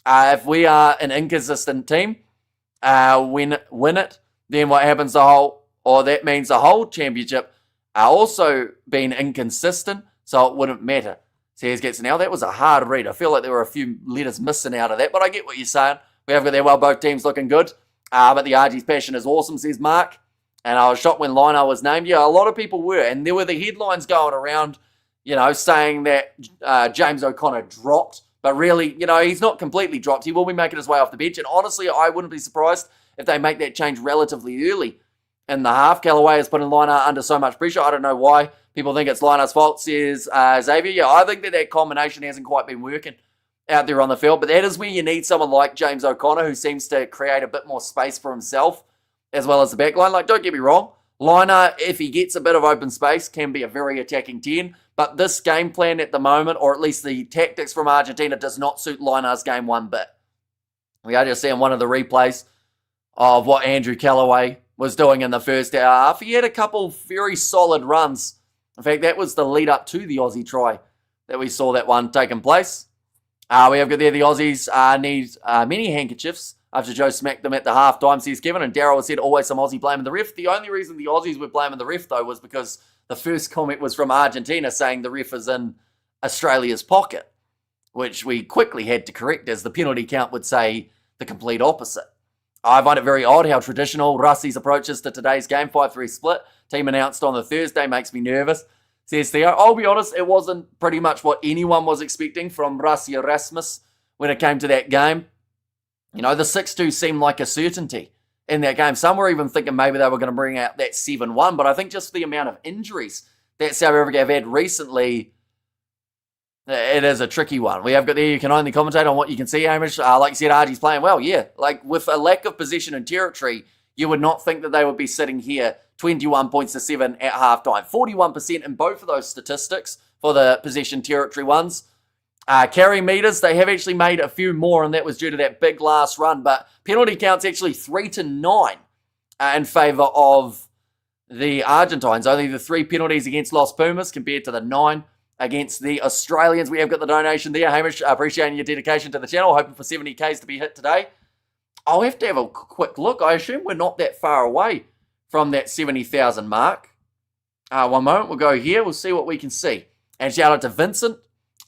if we are an inconsistent team, win it, then what happens that means the whole championship are also being inconsistent, so it wouldn't matter. Says gets now. That was a hard read. I feel like there were a few letters missing out of that, but I get what you're saying. We have got there, well, both teams looking good, but the RG's passion is awesome, says Mark. And I was shocked when Lino was named. Yeah, a lot of people were, and there were the headlines going around, saying that James O'Connor dropped, but really, he's not completely dropped. He will be making his way off the bench, and honestly, I wouldn't be surprised if they make that change relatively early in the half. Callaway has put in Lino under so much pressure. I don't know why people think it's Lino's fault, says Xavier. Yeah, I think that combination hasn't quite been working out there on the field, but that is where you need someone like James O'Connor, who seems to create a bit more space for himself, as well as the back line. Like, don't get me wrong, Lino, if he gets a bit of open space, can be a very attacking 10, but this game plan at the moment, or at least the tactics from Argentina, does not suit Lino's game one bit. We are just seeing one of the replays of what Andrew Callaway was doing in the first half. He had a couple very solid runs. In fact, that was the lead up to the Aussie try that we saw that one taking place. We have got there, the Aussies need many handkerchiefs after Joe smacked them at the half-time, says Kevin. And Daryl said always some Aussie blaming the ref. The only reason the Aussies were blaming the ref, though, was because the first comment was from Argentina saying the ref is in Australia's pocket, which we quickly had to correct, as the penalty count would say the complete opposite. I find it very odd how traditional Rusty's approach is to today's game. 5-3 split. Team announced on the Thursday makes me nervous, says Theo. I'll be honest, it wasn't pretty much what anyone was expecting from Rassi Erasmus when it came to that game. The 6-2 seemed like a certainty in that game. Some were even thinking maybe they were going to bring out that 7-1, but I think just the amount of injuries that South Africa have had recently, it is a tricky one. We have got there, you can only commentate on what you can see, Hamish. Like you said, Argie's playing well, yeah. Like, with a lack of position and territory, you would not think that they would be sitting here 21 points to 7 at halftime. 41% in both of those statistics for the possession territory ones. Carry meters, they have actually made a few more, and that was due to that big last run. But penalty counts actually 3-9 in favour of the Argentines. Only the 3 penalties against Los Pumas compared to the 9 against the Australians. We have got the donation there. Hamish, appreciating your dedication to the channel. Hoping for 70Ks to be hit today. I'll have to have a quick look. I assume we're not that far away from that 70,000 mark. One moment, we'll go here. We'll see what we can see. And shout out to Vincent,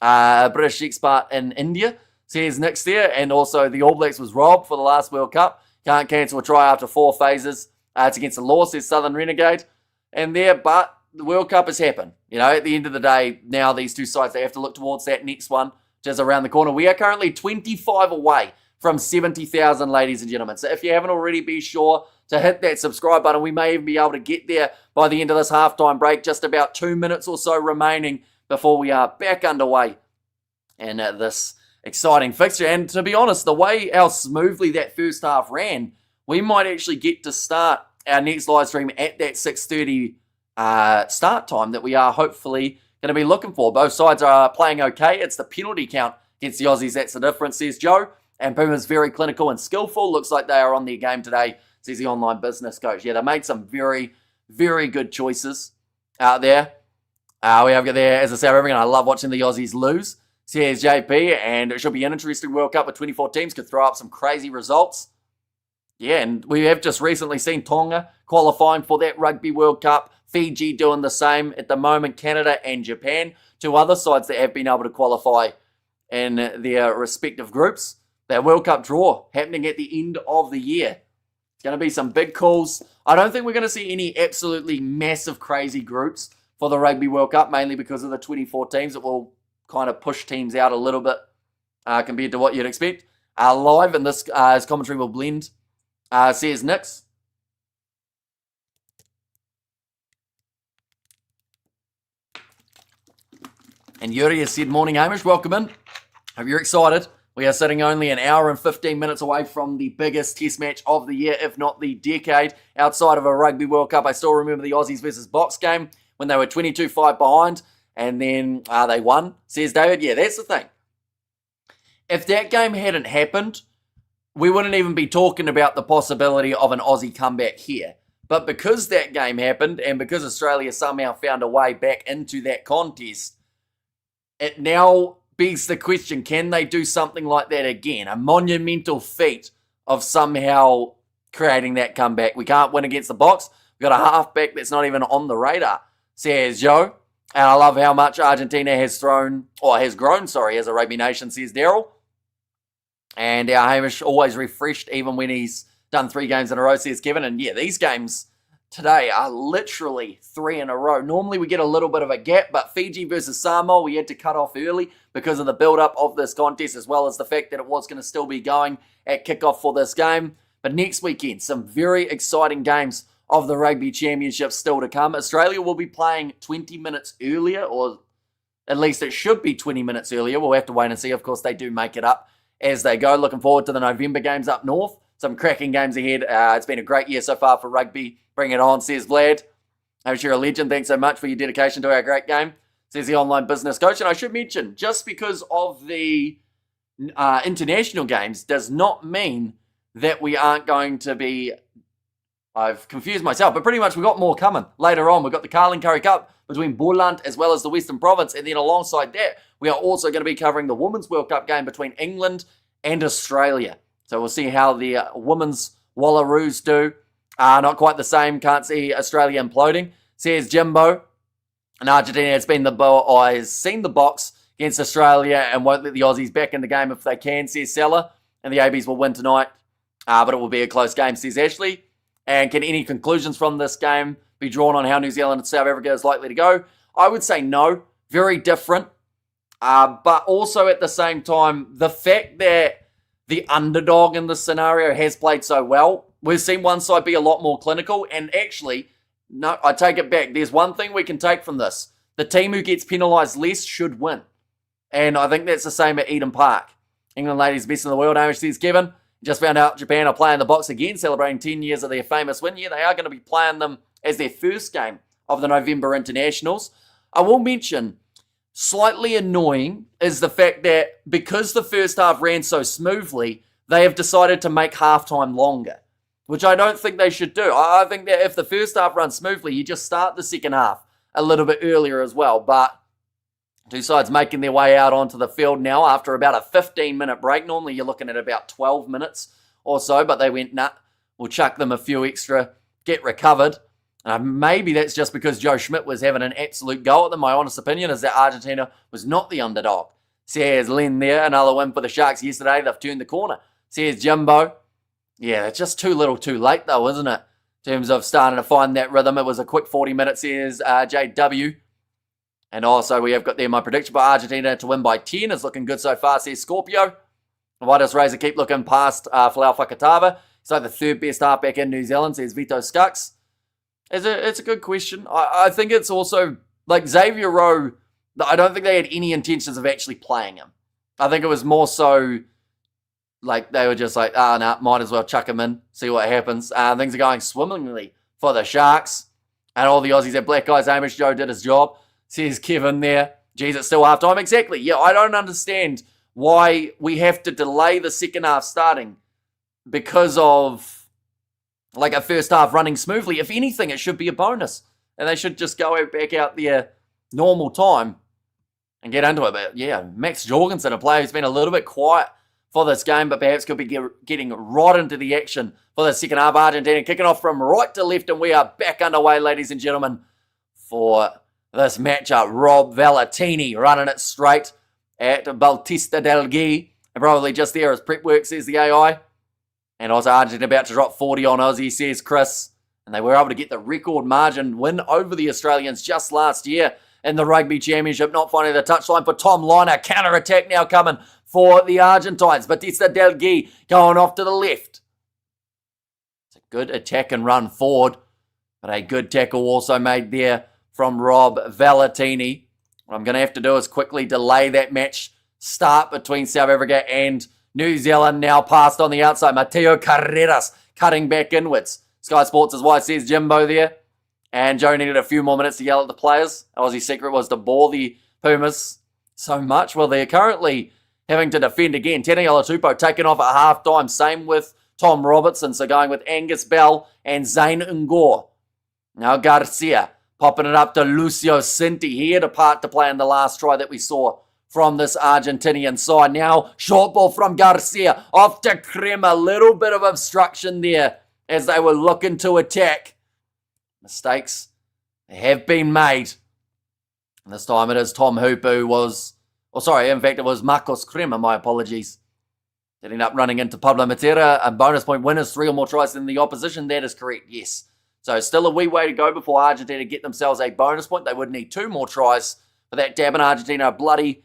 a British expert in India. Says Nick's there. And also the All Blacks was robbed for the last World Cup. Can't cancel a try after 4 phases. It's against the law, says Southern Renegade. And there, but the World Cup has happened. You know, at the end of the day, now these two sides, they have to look towards that next one, which is around the corner. We are currently 25 away from 70,000, ladies and gentlemen. So if you haven't already, be sure to hit that subscribe button. We may even be able to get there by the end of this halftime break. Just about 2 minutes or so remaining before we are back underway in this exciting fixture. And to be honest, the way how smoothly that first half ran, we might actually get to start our next live stream at that 6:30 start time that we are hopefully going to be looking for. Both sides are playing okay. It's the penalty count against the Aussies that's the difference, says Joe. And Pumas very clinical and skillful. Looks like they are on their game today, says the online business coach. Yeah, they made some very, very good choices out there. We have got there, as I said, everything. I love watching the Aussies lose, says JP. And it should be an interesting World Cup with 24 teams. Could throw up some crazy results. Yeah, and we have just recently seen Tonga qualifying for that Rugby World Cup. Fiji doing the same at the moment. Canada and Japan, 2 other sides that have been able to qualify in their respective groups. That World Cup draw happening at the end of the year. It's going to be some big calls. I don't think we're going to see any absolutely massive crazy groups for the Rugby World Cup, mainly because of the 24 teams that will kind of push teams out a little bit compared to what you'd expect. Live, and this commentary will blend, says Nix. And Yuri has said, morning Hamish, welcome in. Hope you're excited. We are sitting only an hour and 15 minutes away from the biggest test match of the year, if not the decade. Outside of a Rugby World Cup, I still remember the Aussies versus Box game when they were 22-5 behind, and then they won, says David. Yeah, that's the thing. If that game hadn't happened, we wouldn't even be talking about the possibility of an Aussie comeback here. But because that game happened, and because Australia somehow found a way back into that contest, it now begs the question, can they do something like that again? A monumental feat of somehow creating that comeback. We can't win against the Box. We've got a halfback that's not even on the radar, says Joe. And I love how much Argentina has grown, as a rugby nation, says Daryl. And our Hamish always refreshed even when he's done 3 games in a row, says Kevin. And yeah, these games today are literally 3 in a row. Normally we get a little bit of a gap, but Fiji versus Samoa, we had to cut off early because of the build-up of this contest, as well as the fact that it was going to still be going at kickoff for this game. But next weekend, some very exciting games of the Rugby Championship still to come. Australia will be playing 20 minutes earlier, or at least it should be 20 minutes earlier. We'll have to wait and see. Of course, they do make it up as they go. Looking forward to the November games up north. Some cracking games ahead. It's been a great year so far for rugby. Bring it on, says Vlad. I'm sure a legend. Thanks so much for your dedication to our great game, says the online business coach. And I should mention, just because of the international games does not mean that we aren't going to be, I've confused myself, but pretty much we've got more coming later on. We've got the Carling Curry Cup between Boland as well as the Western Province. And then alongside that, we are also going to be covering the Women's World Cup game between England and Australia. So we'll see how the women's Wallaroos do. Not quite the same. Can't see Australia imploding, says Jimbo. And Argentina has seen the Box against Australia and won't let the Aussies back in the game if they can, says Salah. And the ABs will win tonight, but it will be a close game, says Ashley. And can any conclusions from this game be drawn on how New Zealand and South Africa is likely to go? I would say no. Very different. But also at the same time, the fact that the underdog in this scenario has played so well, we've seen one side be a lot more clinical. And actually, no, I take it back. There's one thing we can take from this. The team who gets penalised less should win. And I think that's the same at Eden Park. England ladies best in the world, Hamish, says Kevin. Just found out Japan are playing the Box again, celebrating 10 years of their famous win. Yeah, they are going to be playing them as their first game of the November internationals. I will mention, slightly annoying is the fact that because the first half ran so smoothly, they have decided to make halftime longer, which I don't think they should do. I think that if the first half runs smoothly, you just start the second half a little bit earlier as well. But two sides making their way out onto the field now after about a 15-minute break. Normally you're looking at about 12 minutes or so, but they went, nah, we'll chuck them a few extra, get recovered. Maybe that's just because Joe Schmidt was having an absolute go at them. My honest opinion is that Argentina was not the underdog. Says Len there, another win for the Sharks yesterday. They've turned the corner. Says Jimbo. Yeah, it's just too little too late though, isn't it? In terms of starting to find that rhythm. It was a quick 40 minutes, says JW. And also we have got there my prediction for Argentina to win by 10. Is looking good so far, says Scorpio. Why does Razor keep looking past Falau Fakatava? He's like the third best halfback in New Zealand, says Vito Skux. It's a good question. I think it's also, like Xavier Rowe, I don't think they had any intentions of actually playing him. I think it was more so, like, they were just like, nah, might as well chuck him in, see what happens. Things are going swimmingly for the Sharks. And all the Aussies have black eyes. Hamish Joe did his job, says Kevin there. Geez, it's still half-time. Exactly. Yeah, I don't understand why we have to delay the second half starting because of like a first half running smoothly. If anything, it should be a bonus. And they should just go back out there normal time and get into it. But yeah, Max Jorgensen, a player who's been a little bit quiet for this game, but perhaps could be getting right into the action for the second half. Argentina kicking off from right to left, and we are back underway, ladies and gentlemen, for this matchup. Rob Valentini running it straight at Bautista del Gui. And probably just there as prep work, says the AI. And also Argentina about to drop 40 on Aussie, says Chris. And they were able to get the record margin win over the Australians just last year in the Rugby Championship. Not finding the touchline for Tom Liner. Counter-attack now coming for the Argentines. Batista Del Gui going off to the left. It's a good attack and run forward. But a good tackle also made there from Rob Valentini. What I'm going to have to do is quickly delay that match start between South Africa and New Zealand. Now passed on the outside. Mateo Carreras cutting back inwards. Sky Sports is why it says Jimbo there. And Joe needed a few more minutes to yell at the players. Aussie's secret was to bore the Pumas so much. Well, they're currently having to defend again. Taniela Tupou taken off at half-time. Same with Tom Robertson. So going with Angus Bell and Zane Ngor. Now Garcia popping it up to Lucio Cinti. He had a part to play in the last try that we saw from this Argentinian side. Now, short ball from Garcia. Off to Crema. A little bit of obstruction there as they were looking to attack. Mistakes have been made. And this time it is Tom Hupu in fact it was Marcos Crema, my apologies. Ending up running into Pablo Matera. A bonus point winners 3 or more tries than the opposition. That is correct, yes. So still a wee way to go before Argentina get themselves a bonus point. They would need 2 more tries for that dab, and Argentina are bloody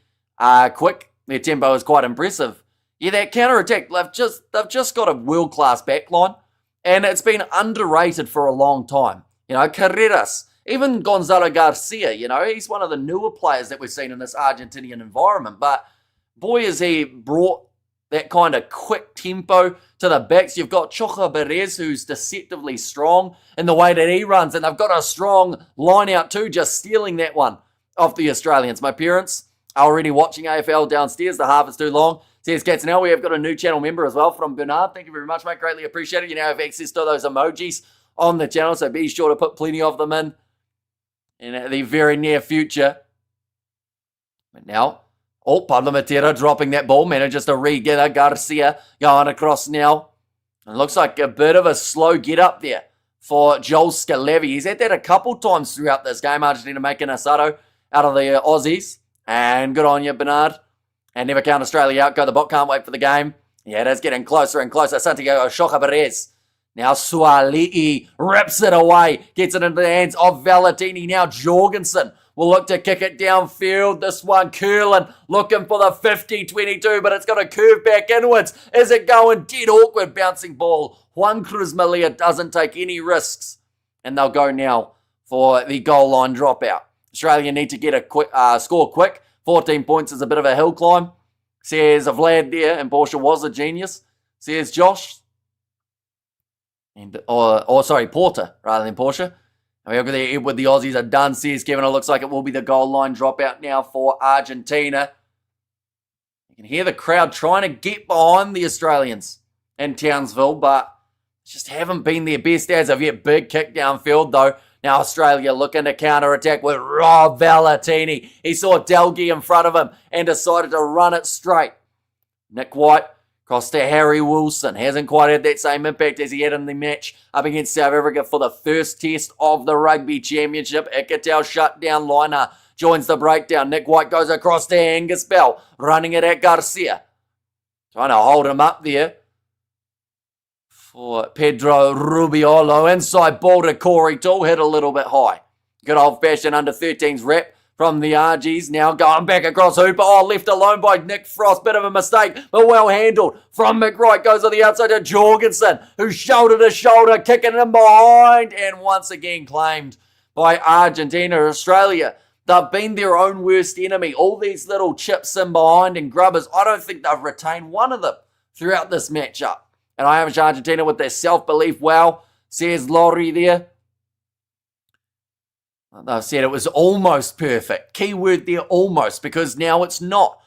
quick. Their tempo is quite impressive. Yeah, that counter-attack, they've just got a world-class backline, and it's been underrated for a long time. You know, Carreras, even Gonzalo Garcia, you know, he's one of the newer players that we've seen in this Argentinian environment, but boy has he brought that kind of quick tempo to the backs. You've got Chocha Perez, who's deceptively strong in the way that he runs, and they've got a strong line out too, just stealing that one off the Australians. My parents are already watching AFL downstairs. The half is too long. Says Katzenell, we have got a new channel member as well from Bernard. Thank you very much, mate. Greatly appreciated. You now have access to those emojis on the channel, so be sure to put plenty of them in the very near future. But now, Pablo Matera dropping that ball. Manages to re-gather. Garcia going across now. It looks like a bit of a slow get up there for Joel Scalavi. He's had that a couple times throughout this game. Argentina making Asado out of the Aussies. And good on you, Bernard. And never count Australia out. Go the bot. Can't wait for the game. Yeah, it is getting closer and closer. Santiago Chocha Perez. Now Suali'i rips it away. Gets it into the hands of Valentini. Now Jorgensen will look to kick it downfield. This one curling. Looking for the 50-22, but it's got to curve back inwards. Is it going dead awkward? Bouncing ball. Juan Cruz Malia doesn't take any risks. And they'll go now for the goal line dropout. Australia need to get a quick score quick. 14 points is a bit of a hill climb. Says Vlad there, and Porsche was a genius. Says Josh. Porter rather than Porsche. And with the Aussies are done, says Kevin. It looks like it will be the goal line dropout now for Argentina. You can hear the crowd trying to get behind the Australians in Townsville, but just haven't been their best as of yet. Big kick downfield though. Now Australia looking to counter-attack with Rob Valentini. He saw Delgi in front of him and decided to run it straight. Nick White Across to Harry Wilson. Hasn't quite had that same impact as he had in the match up against South Africa for the first test of the Rugby Championship. Ikitau shut down liner. Joins the breakdown. Nick White goes across to Angus Bell. Running it at Garcia. Trying to hold him up there. For Pedro Rubiolo. Inside ball to Corey Toole. Hit a little bit high. Good old-fashioned under-13s rep from the RGs. Now going back across Hooper. Oh, left alone by Nick Frost. Bit of a mistake, but well handled. From McWright goes on the outside to Jorgensen, who's shoulder to shoulder, kicking him behind. And once again claimed by Argentina. Australia, they've been their own worst enemy. All these little chips in behind and grubbers, I don't think they've retained one of them throughout this matchup. And I have Argentina with their self-belief well, says Laurie there. They've said it was almost perfect. Key word there, almost, because now it's not.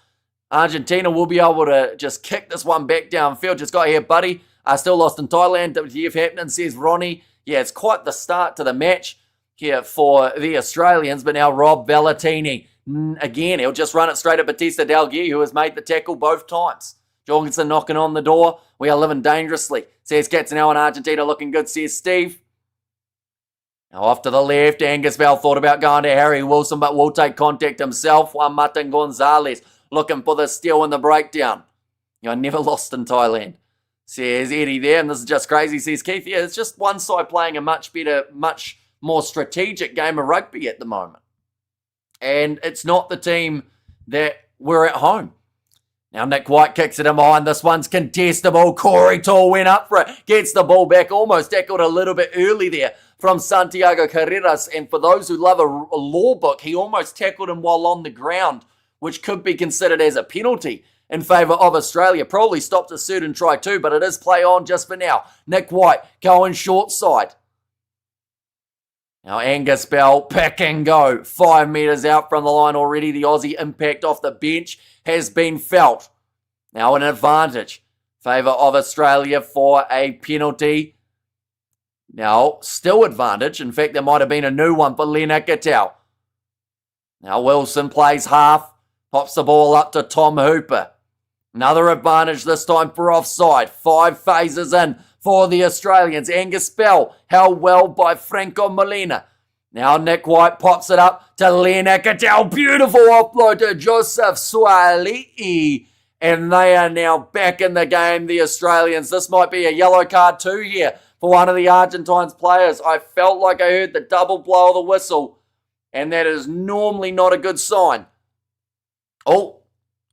Argentina will be able to just kick this one back downfield. Just got here, buddy. Still lost in Thailand. WTF happening, says Ronnie. Yeah, it's quite the start to the match here for the Australians. But now Rob Valentini, again, he'll just run it straight at Batista Delguy, who has made the tackle both times. Jorgensen knocking on the door. We are living dangerously, says Katzenau, and Argentina looking good, says Steve. Now off to the left, Angus Bell thought about going to Harry Wilson, but will take contact himself. Juan Martin Gonzalez looking for the steal in the breakdown. I never lost in Thailand, says Eddie there, and this is just crazy, says Keith. Yeah, it's just one side playing a much better, much more strategic game of rugby at the moment. And it's not the team that we're at home. Now Nick White kicks it in behind. This one's contestable. Corey Toole went up for it. Gets the ball back. Almost tackled a little bit early there from Santiago Carreras. And for those who love a law book, he almost tackled him while on the ground, which could be considered as a penalty in favour of Australia. Probably stopped a suit and try too, but it is play on just for now. Nick White going short side. Now Angus Bell, pick and go. 5 metres out from the line already. The Aussie impact off the bench has been felt. Now an advantage. Favour of Australia for a penalty. Now still advantage. In fact, there might have been a new one for Len Ikitau. Now Wilson plays half. Pops the ball up to Tom Hooper. Another advantage this time for offside. 5 phases in for the Australians. Angus Bell held well by Franco Molina. Now Nick White pops it up to Len Ikitau. Beautiful offload to Joseph Suali'i. And they are now back in the game, the Australians. This might be a yellow card too here for one of the Argentines players. I felt like I heard the double blow of the whistle. And that is normally not a good sign. Oh,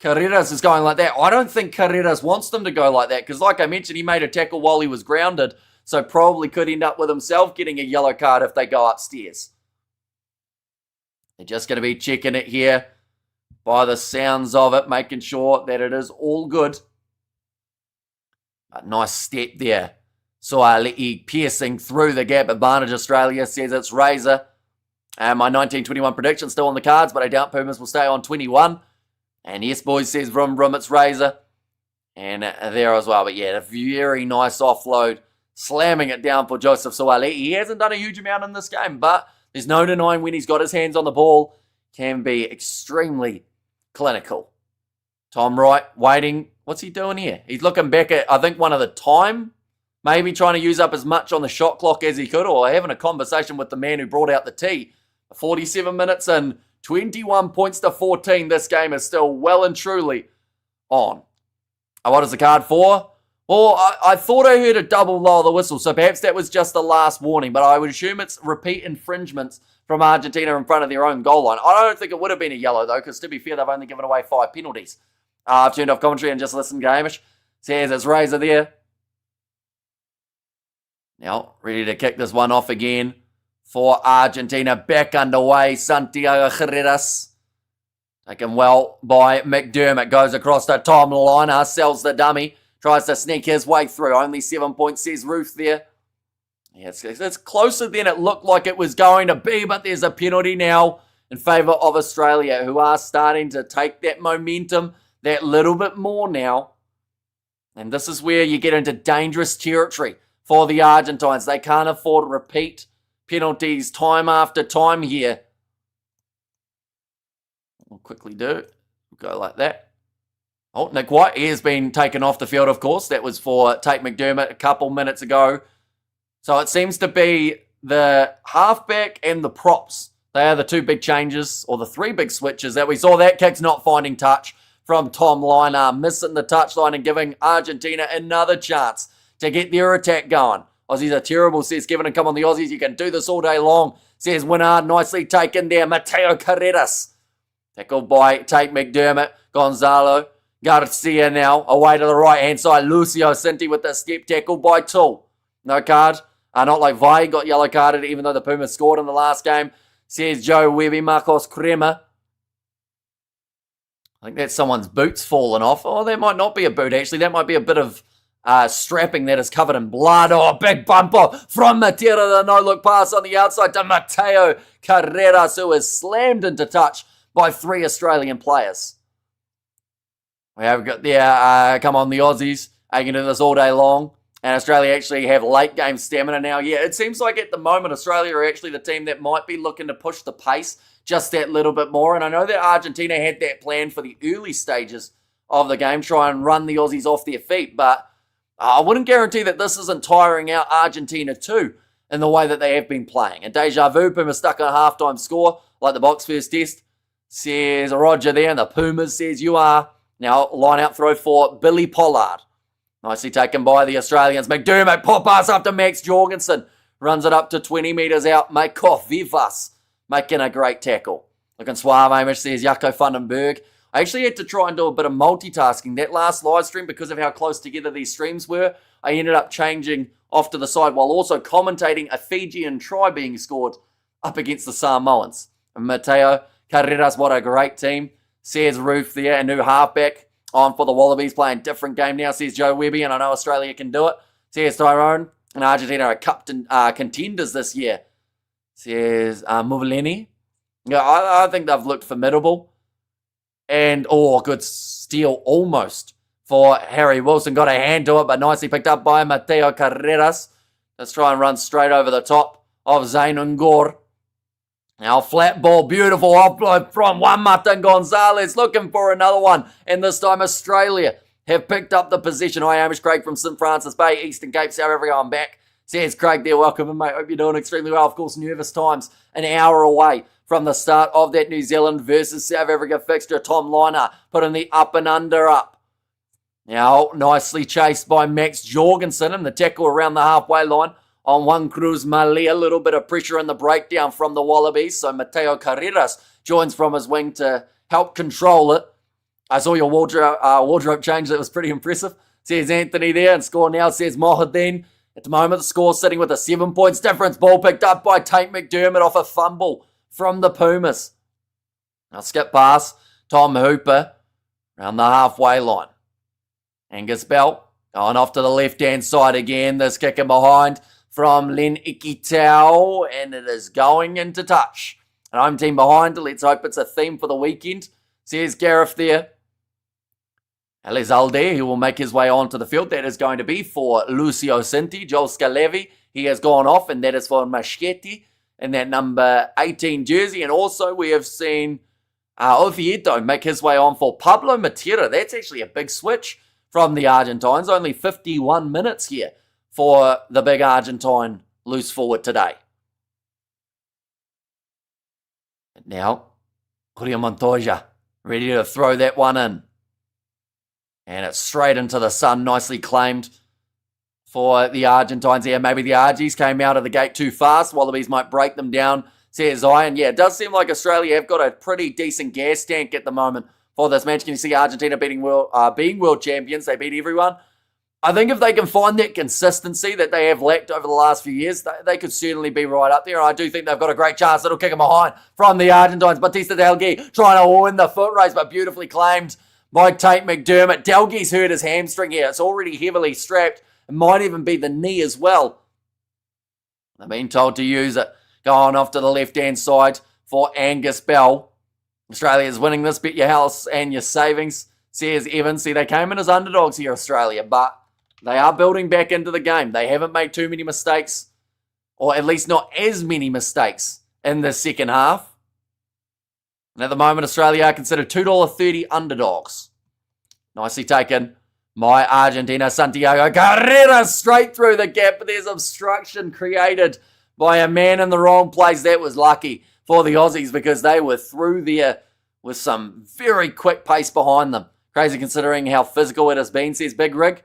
Carreras is going like that. I don't think Carreras wants them to go like that because like I mentioned, he made a tackle while he was grounded. So probably could end up with himself getting a yellow card if they go upstairs. They're just going to be checking it here by the sounds of it, making sure that it is all good. A nice step there. Suali'i piercing through the gap. Advantage Australia, says it's Razor. And my 1921 prediction still on the cards, but I doubt Pumas will stay on 21. And yes, boys, says Vroom Vroom, it's Razor. And there as well. But yeah, a very nice offload. Slamming it down for Joseph Suali'i. He hasn't done a huge amount in this game, but there's no denying when he's got his hands on the ball, can be extremely clinical. Tom Wright waiting. What's he doing here? He's looking back at, I think, one of the time. Maybe trying to use up as much on the shot clock as he could, or having a conversation with the man who brought out the tea. 47 minutes and 21 points to 14. This game is still well and truly on. What is the card for? Well, I thought I heard a double blow of the whistle, so perhaps that was just the last warning, but I would assume it's repeat infringements from Argentina in front of their own goal line. I don't think it would have been a yellow, though, because to be fair, they've only given away 5 penalties. I've turned off commentary and just listened to Hamish. Says it's Razor there. Now, ready to kick this one off again for Argentina. Back underway, Santiago Carreras. Taken well by McDermott. Goes across to Tom Liner, sells the dummy. Tries to sneak his way through. Only 7 points, says Ruth there. Yeah, it's closer than it looked like it was going to be, but there's a penalty now in favour of Australia, who are starting to take that momentum that little bit more now. And this is where you get into dangerous territory for the Argentines. They can't afford repeat penalties time after time here. We'll quickly do it. We'll go like that. Oh, Nick White, he has been taken off the field, of course. That was for Tate McDermott a couple minutes ago. So it seems to be the halfback and the props. They are the two big changes, or the three big switches that we saw. That kick's not finding touch from Tom Liner, missing the touchline and giving Argentina another chance to get their attack going. Aussies are terrible, says Kevin, and come on the Aussies, you can do this all day long, says Winard, nicely taken there, Mateo Carreras. Tackled by Tate McDermott, Gonzalo Garcia now, away to the right-hand side, Lucio Cinti with the step, tackled by Tool. No card, not like Vai got yellow carded, even though the Pumas scored in the last game, says Joe Webby, Marcos Crema. I think that's someone's boots fallen off. Oh, that might not be a boot, actually. That might be a bit of strapping that is covered in blood. Oh, big bump off from Matera. The no-look pass on the outside to Mateo Carreras, who is slammed into touch by three Australian players. We have got there, come on, the Aussies. They can do this all day long. And Australia actually have late game stamina now. Yeah, it seems like at the moment Australia are actually the team that might be looking to push the pace just that little bit more. And I know that Argentina had that plan for the early stages of the game, try and run the Aussies off their feet. But I wouldn't guarantee that this isn't tiring out Argentina too in the way that they have been playing. And deja vu, Pumas stuck on a halftime score like the box first test, says Roger there. And the Pumas says you are. Now line out throw for Billy Pollard. Nicely taken by the Australians. McDermott, pop pass up to Max Jorgensen. Runs it up to 20 metres out. Makoff Vivas making a great tackle. Looking suave, Amish, says Jaco Vandenberg. I actually had to try and do a bit of multitasking. That last live stream, because of how close together these streams were, I ended up changing off to the side while also commentating a Fijian try being scored up against the Samoans. And Mateo Carreras, what a great team. Says Roof there, a new halfback on for the Wallabies, playing different game now, says Joe Webby, and I know Australia can do it. Says Tyrone, and Argentina are cup contenders this year. Says Muvalini. Yeah, I think they've looked formidable. And, good steal almost for Harry Wilson. Got a hand to it, but nicely picked up by Mateo Carreras. Let's try and run straight over the top of Zain Ungor. Now, flat ball, beautiful offload from Juan Martin Gonzalez, looking for another one. And this time, Australia have picked up the position. Hi, Amish Craig from St. Francis Bay, Eastern Cape, South Africa. I'm back. Says Craig there, welcome in, mate. Hope you're doing extremely well. Of course, nervous times, an hour away from the start of that New Zealand versus South Africa fixture. Tom Liner putting the up and under up. Now, nicely chased by Max Jorgensen and the tackle around the halfway line on Juan Cruz Malé. A little bit of pressure in the breakdown from the Wallabies. So Mateo Carreras joins from his wing to help control it. I saw your wardrobe change. That was pretty impressive. Says Anthony there, and score now, says Mohadin. At the moment, the score sitting with a 7 points difference. Ball picked up by Tate McDermott off a fumble from the Pumas. Now skip pass, Tom Hooper around the halfway line. Angus Bell going off to the left-hand side again. This kicking behind from Len Ikitau, and it is going into touch. An home team behind. Let's hope it's a theme for the weekend. Says Gareth there. Elizalde, who will make his way onto the field. That is going to be for Lucio Cinti. Joel Scalevi, he has gone off, and that is for Maschetti in that number 18 jersey. And also we have seen Oviedo make his way on for Pablo Matera. That's actually a big switch from the Argentines. Only 51 minutes here for the big Argentine loose forward today. And now, Julio Montoya ready to throw that one in. And it's straight into the sun, nicely claimed for the Argentines here. Maybe the Argies came out of the gate too fast. Wallabies might break them down, says Ian. Yeah, it does seem like Australia have got a pretty decent gas tank at the moment for this match. Can you see Argentina being world champions? They beat everyone. I think if they can find that consistency that they have lacked over the last few years, they could certainly be right up there. And I do think they've got a great chance. It'll kick them behind from the Argentines. Batista Delgui trying to win the foot race, but beautifully claimed by Tate McDermott. Delgui's hurt his hamstring here. It's already heavily strapped. It might even be the knee as well. They've been told to use it. Going off to the left-hand side for Angus Bell. Australia's winning this. Bet your house and your savings, says Evans. See, they came in as underdogs here, Australia, but they are building back into the game. They haven't made too many mistakes, or at least not as many mistakes in the second half. And at the moment, Australia are considered $2.30 underdogs. Nicely taken. My Argentina, Santiago Carreras straight through the gap, but there's obstruction created by a man in the wrong place. That was lucky for the Aussies because they were through there with some very quick pace behind them. Crazy considering how physical it has been, says Big Rig.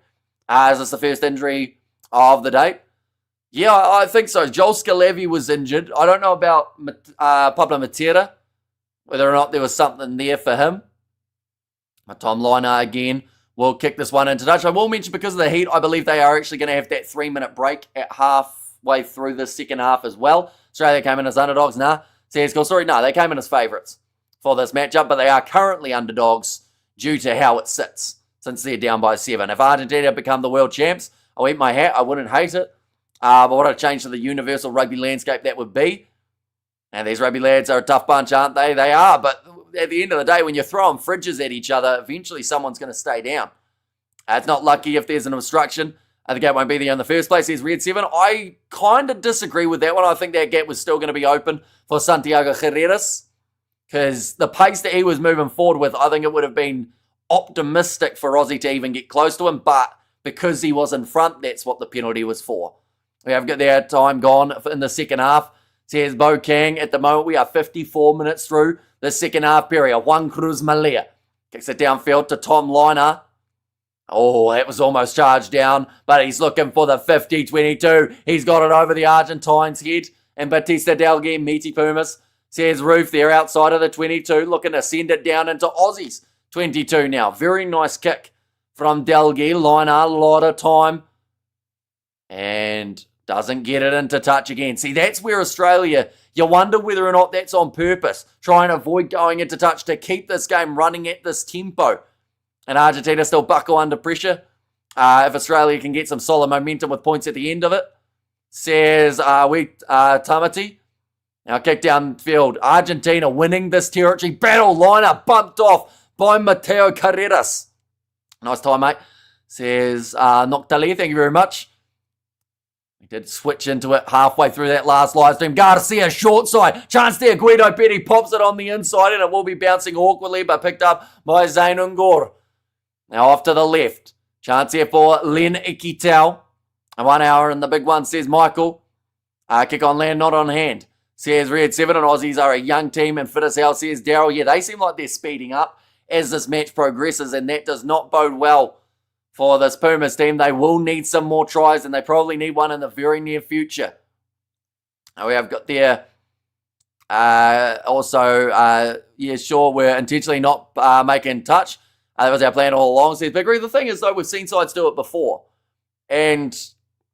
Is this the first injury of the day? Yeah, I think so. Joel Scalevi was injured. I don't know about Pablo Matera, whether or not there was something there for him. Tom Liner again will kick this one into touch. I will mention because of the heat, I believe they are actually going to have that 3-minute break at halfway through the second half as well. Australia came in as underdogs. They came in as favourites for this matchup, but they are currently underdogs due to how it sits since they're down by 7. If Argentina become the world champs, I'll eat my hat. I wouldn't hate it. But what a change to the universal rugby landscape that would be. And these rugby lads are a tough bunch, aren't they? They are, but at the end of the day, when you're throwing fridges at each other, eventually someone's going to stay down. It's not lucky if there's an obstruction. The gap won't be there in the first place. Here's Red 7. I kind of disagree with that one. I think that gap was still going to be open for Santiago Carreras because the pace that he was moving forward with, I think it would have been optimistic for Aussie to even get close to him, but because he was in front, that's what the penalty was for. We have got their time gone in the second half. Says Bo Kang. At the moment, we are 54 minutes through the second half period. Juan Cruz Malea kicks it downfield to Tom Liner. Oh, that was almost charged down, but he's looking for the 50-22. He's got it over the Argentines' head. And Batista Delgui, Meaty Pumas, says Roof there outside of the 22, looking to send it down into Aussies. 22 now. Very nice kick from Delgui. Liner, a lot of time. And doesn't get it into touch again. See, that's where Australia, you wonder whether or not that's on purpose. Try and avoid going into touch to keep this game running at this tempo. And Argentina still buckle under pressure. If Australia can get some solid momentum with points at the end of it. Says Tamati. Now kick downfield. Argentina winning this territory battle. Liner bumped off by Mateo Carreras. Nice time, mate. Says Noctali, thank you very much. We did switch into it halfway through that last live stream. Garcia, short side. Chance there. Guido Petty pops it on the inside and it will be bouncing awkwardly but picked up by Zain Ungor. Now off to the left. Chance here for Len Ikitel. 1 hour and the big one, says Michael. Kick on land, not on hand. Says Red 7 and Aussies are a young team and fit as hell, says Daryl. Yeah, they seem like they're speeding up as this match progresses and that does not bode well for this Pumas team. They will need some more tries and they probably need one in the very near future. Now we have got there we're intentionally not making touch. That was our plan all along, says Biggery. The thing is, though, we've seen sides do it before. And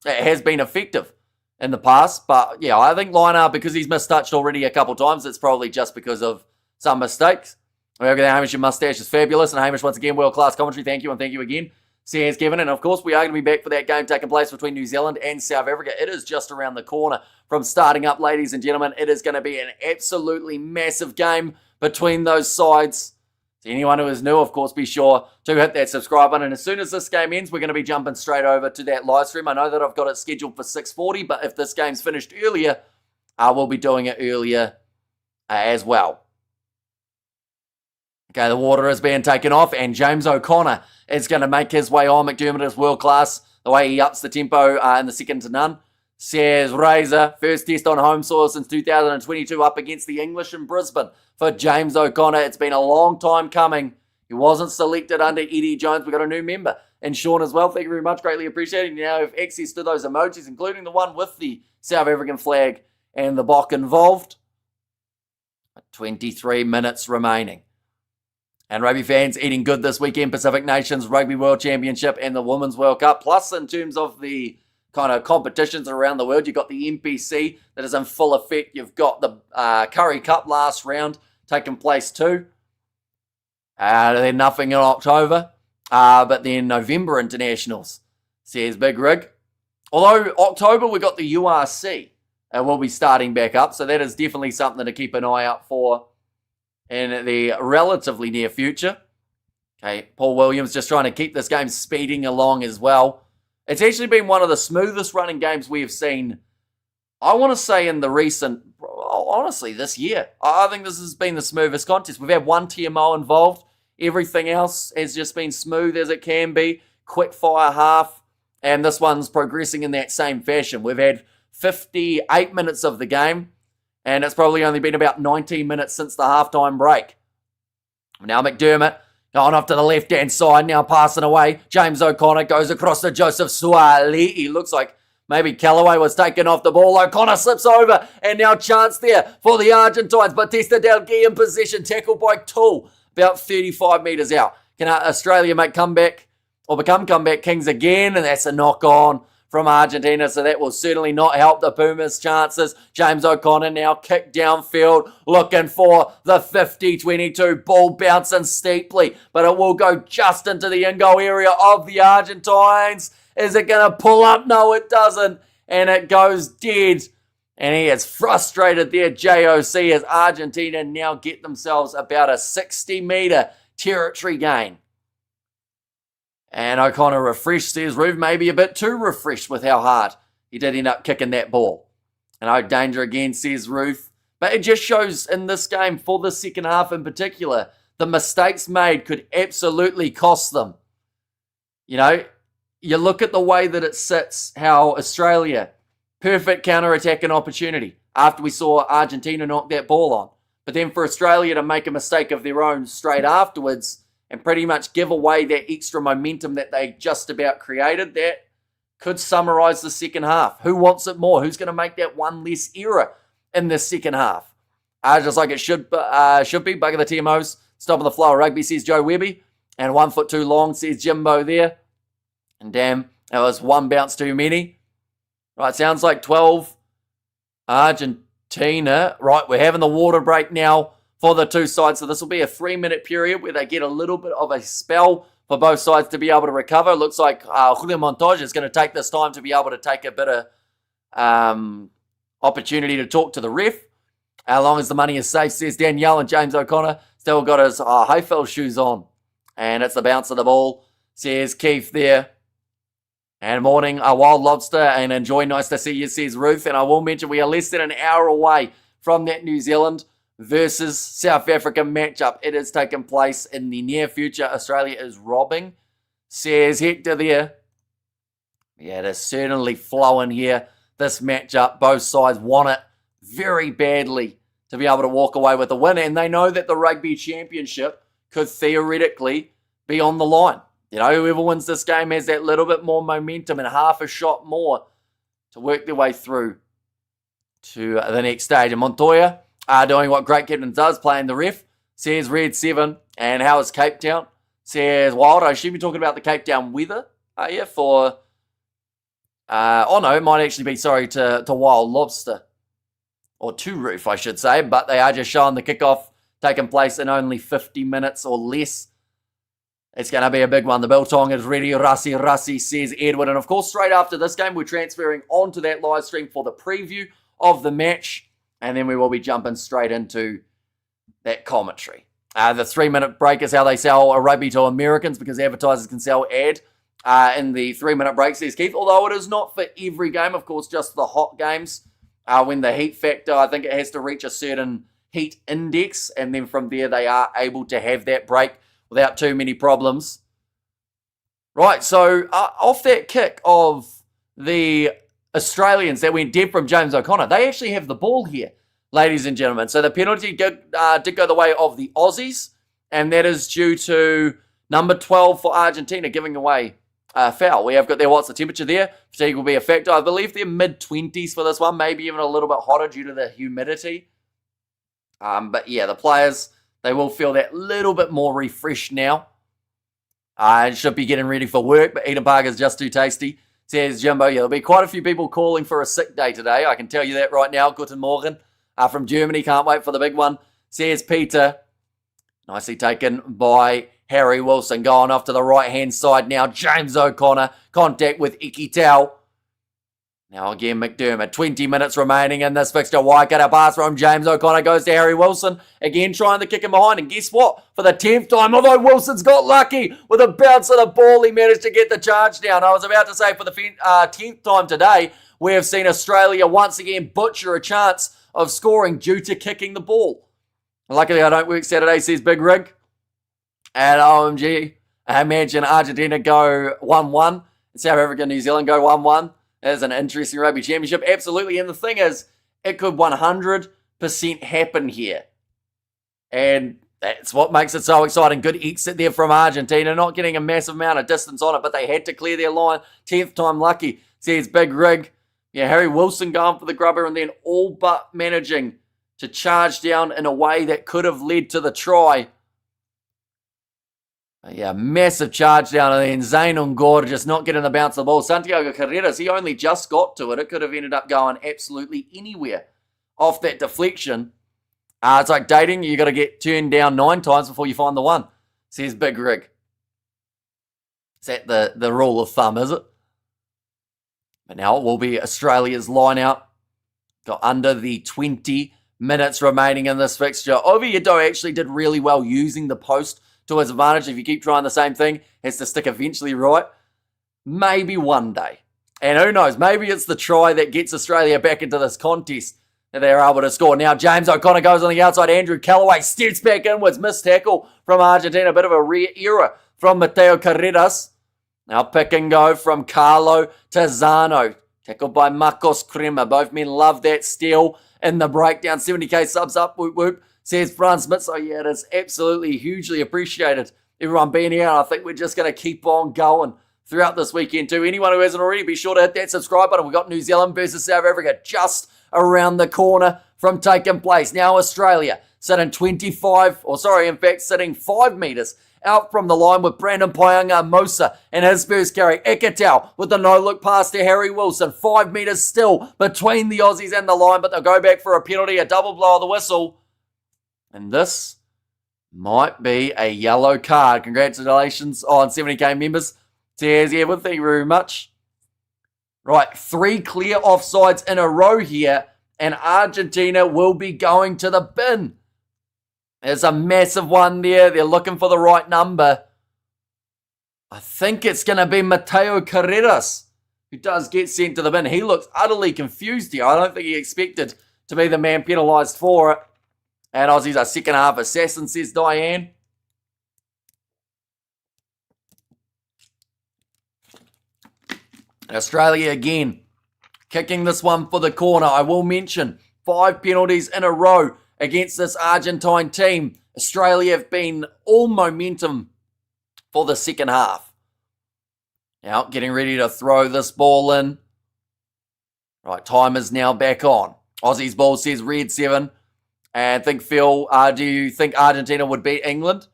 it has been effective in the past. But, yeah, I think Liner, because he's mistouched already a couple times, it's probably just because of some mistakes. We're going to Hamish, your mustache is fabulous. And Hamish, once again, world-class commentary. Thank you, and thank you again. Says Kevin. And, of course, we are going to be back for that game taking place between New Zealand and South Africa. It is just around the corner from starting up, ladies and gentlemen. It is going to be an absolutely massive game between those sides. Anyone who is new, of course, be sure to hit that subscribe button. And as soon as this game ends, we're going to be jumping straight over to that live stream. I know that I've got it scheduled for 6:40, but if this game's finished earlier, we'll be doing it earlier as well. Okay, the water is being taken off, and James O'Connor is going to make his way on. McDermott is world class. The way he ups the tempo in the second to none. Says Razor, first test on home soil since 2022 up against the English in Brisbane for James O'Connor. It's been a long time coming. He wasn't selected under Eddie Jones. We've got a new member. And Sean as well. Thank you very much. Greatly appreciated. You now have access to those emojis, including the one with the South African flag and the Bok involved. 23 minutes remaining. And rugby fans eating good this weekend. Pacific Nations Rugby World Championship and the Women's World Cup. Plus, in terms of the kind of competitions around the world, you've got the NPC that is in full effect. You've got the Curry Cup last round taking place too. Then nothing in October. But then November internationals, says Big Rig. Although October we got the URC and we'll be starting back up. So that is definitely something to keep an eye out for in the relatively near future. Okay, Paul Williams just trying to keep this game speeding along as well. It's actually been one of the smoothest running games we have seen, I want to say, in the recent, honestly, this year. I think this has been the smoothest contest. We've had one TMO involved, Everything else has just been smooth as it can be. Quick fire half. And this one's progressing in that same fashion. We've had 58 minutes of the game. And it's probably only been about 19 minutes since the halftime break. Now McDermott going off to the left-hand side. Now passing away. James O'Connor goes across to Joseph Suaalii. He looks like maybe Callaway was taken off the ball. O'Connor slips over. And now chance there for the Argentines. Batista Delgui in position. Tackled by Toole. About 35 metres out. Can Australia make comeback or become comeback kings again? And that's a knock-on from Argentina, so that will certainly not help the Pumas' chances. James O'Connor now kicked downfield, looking for the 50-22. Ball bouncing steeply, but it will go just into the in-goal area of the Argentines. Is it going to pull up? No, it doesn't, and it goes dead. And he is frustrated there, JOC, as Argentina now get themselves about a 60-metre territory gain. And O'Connor refreshed, says Roof, maybe a bit too refreshed with how hard he did end up kicking that ball. And oh, danger again, says Roof. But it just shows in this game, for the second half in particular, the mistakes made could absolutely cost them. You know, you look at the way that it sits, how Australia, perfect counter-attacking opportunity after we saw Argentina knock that ball on. But then for Australia to make a mistake of their own straight afterwards and pretty much give away that extra momentum that they just about created, that could summarise the second half. Who wants it more? Who's going to make that one less error in the second half? Just like it should be. Bugger the TMOs. Stopping the flow of rugby, says Joe Webby. And 1 foot too long, says Jimbo there. And damn, that was one bounce too many. Right, sounds like 12. Argentina. Right, we're having the water break now for the two sides. So this will be a 3-minute period where they get a little bit of a spell for both sides to be able to recover. Looks like Julio Montoya is going to take this time to be able to take a bit of opportunity to talk to the ref. As long as the money is safe, says Danielle, and James O'Connor still got his Heifel shoes on. And it's the bounce of the ball, says Keith there. And morning, a wild lobster, and enjoy. Nice to see you, says Ruth. And I will mention we are less than an hour away from that New Zealand versus South Africa matchup. It is taking place in the near future. Australia is robbing, says Hector there. Yeah, it is certainly flowing here, this matchup. Both sides want it very badly to be able to walk away with a win, and they know that the Rugby Championship could theoretically be on the line. You know, whoever wins this game has that little bit more momentum and half a shot more to work their way through to the next stage. And Montoya doing what great captain does, playing the ref, says Red 7. And how is Cape Town? Says Wild. I assume you're talking about the Cape Town weather, are you? For, oh no, it might actually be, sorry, to Wild Lobster. Or to Roof, I should say. But they are just showing the kickoff taking place in only 50 minutes or less. It's going to be a big one. The biltong is ready. Rassi, says Edward. And of course, straight after this game, we're transferring onto that live stream for the preview of the match. And then we will be jumping straight into that commentary. The 3-minute break is how they sell a rugby to Americans, because advertisers can sell ad in the 3-minute break, says Keith. Although it is not for every game, of course, just the hot games. When the heat factor, I think it has to reach a certain heat index. And then from there, they are able to have that break without too many problems. Right, so off that kick of the Australians that went dead from James O'Connor, they actually have the ball here, ladies and gentlemen. So the penalty did go the way of the Aussies, and that is due to number 12 for Argentina giving away a foul. We have got there, what's the temperature there? Fatigue will be a factor. I believe they're mid-20s for this one, maybe even a little bit hotter due to the humidity. But yeah, the players, they will feel that little bit more refreshed now. And should be getting ready for work, but Eden Park is just too tasty, says Jimbo. Yeah, there'll be quite a few people calling for a sick day today. I can tell you that right now. Guten Morgen from Germany. Can't wait for the big one, says Peter. Nicely taken by Harry Wilson. Going off to the right-hand side now. James O'Connor. Contact with Iki Tau. Now again, McDermott. 20 minutes remaining in this fixture. Waikato pass from James O'Connor goes to Harry Wilson. Again, trying to kick him behind. And guess what? For the 10th time, although Wilson's got lucky with a bounce of the ball, he managed to get the charge down. I was about to say, for the 10th time today, we have seen Australia once again butcher a chance of scoring due to kicking the ball. Luckily, I don't work Saturday, says Big Rig. And OMG, I imagine Argentina go 1-1 and South Africa and New Zealand go 1-1. It's an interesting rugby championship. Absolutely. And the thing is, it could 100% happen here. And that's what makes it so exciting. Good exit there from Argentina. Not getting a massive amount of distance on it, but they had to clear their line. 10th time lucky. Says Big Rig. Yeah, Harry Wilson going for the grubber and then all but managing to charge down in a way that could have led to the try. Yeah, massive charge down, and then Zayn Ungor just not getting the bounce of the ball. Santiago Carreras, he only just got to it. It could have ended up going absolutely anywhere off that deflection. It's like dating. You got to get turned down 9 times before you find the one, says Big Rig. Is that the rule of thumb, is it? But now it will be Australia's line out. Got under the 20 minutes remaining in this fixture. Oviedo actually did really well using the post to his advantage. If you keep trying the same thing, has to stick eventually right. Maybe one day. And who knows, maybe it's the try that gets Australia back into this contest that they're able to score. Now James O'Connor goes on the outside. Andrew Callaway steps back inwards. Missed tackle from Argentina. A bit of a rare error from Mateo Carreras. Now pick and go from Carlo to Zano. Tackled by Marcos Crema. Both men love that steal in the breakdown. 70k subs up. Whoop whoop. Says Franz Mitz. Oh yeah, it is absolutely hugely appreciated. Everyone being here. And I think we're just going to keep on going throughout this weekend too. Anyone who hasn't already, be sure to hit that subscribe button. We've got New Zealand versus South Africa just around the corner from taking place. Now Australia sitting sitting 5 metres out from the line with Brandon Payanga Mosa and his first carry. Ikatau with the no-look pass to Harry Wilson. 5 metres still between the Aussies and the line, but they'll go back for a penalty, a double blow of the whistle. And this might be a yellow card. Congratulations on 70k members. Cheers, Evan. Thank you very much. Right, 3 clear offsides in a row here, and Argentina will be going to the bin. There's a massive one there. They're looking for the right number. I think it's going to be Mateo Carreras who does get sent to the bin. He looks utterly confused here. I don't think he expected to be the man penalised for it. And Aussies are second half assassin, says Diane. Australia again, kicking this one for the corner. I will mention 5 penalties in a row against this Argentine team. Australia have been all momentum for the second half. Now getting ready to throw this ball in. Right, time is now back on. Aussies ball says red 7. And think, Phil, do you think Argentina would beat England?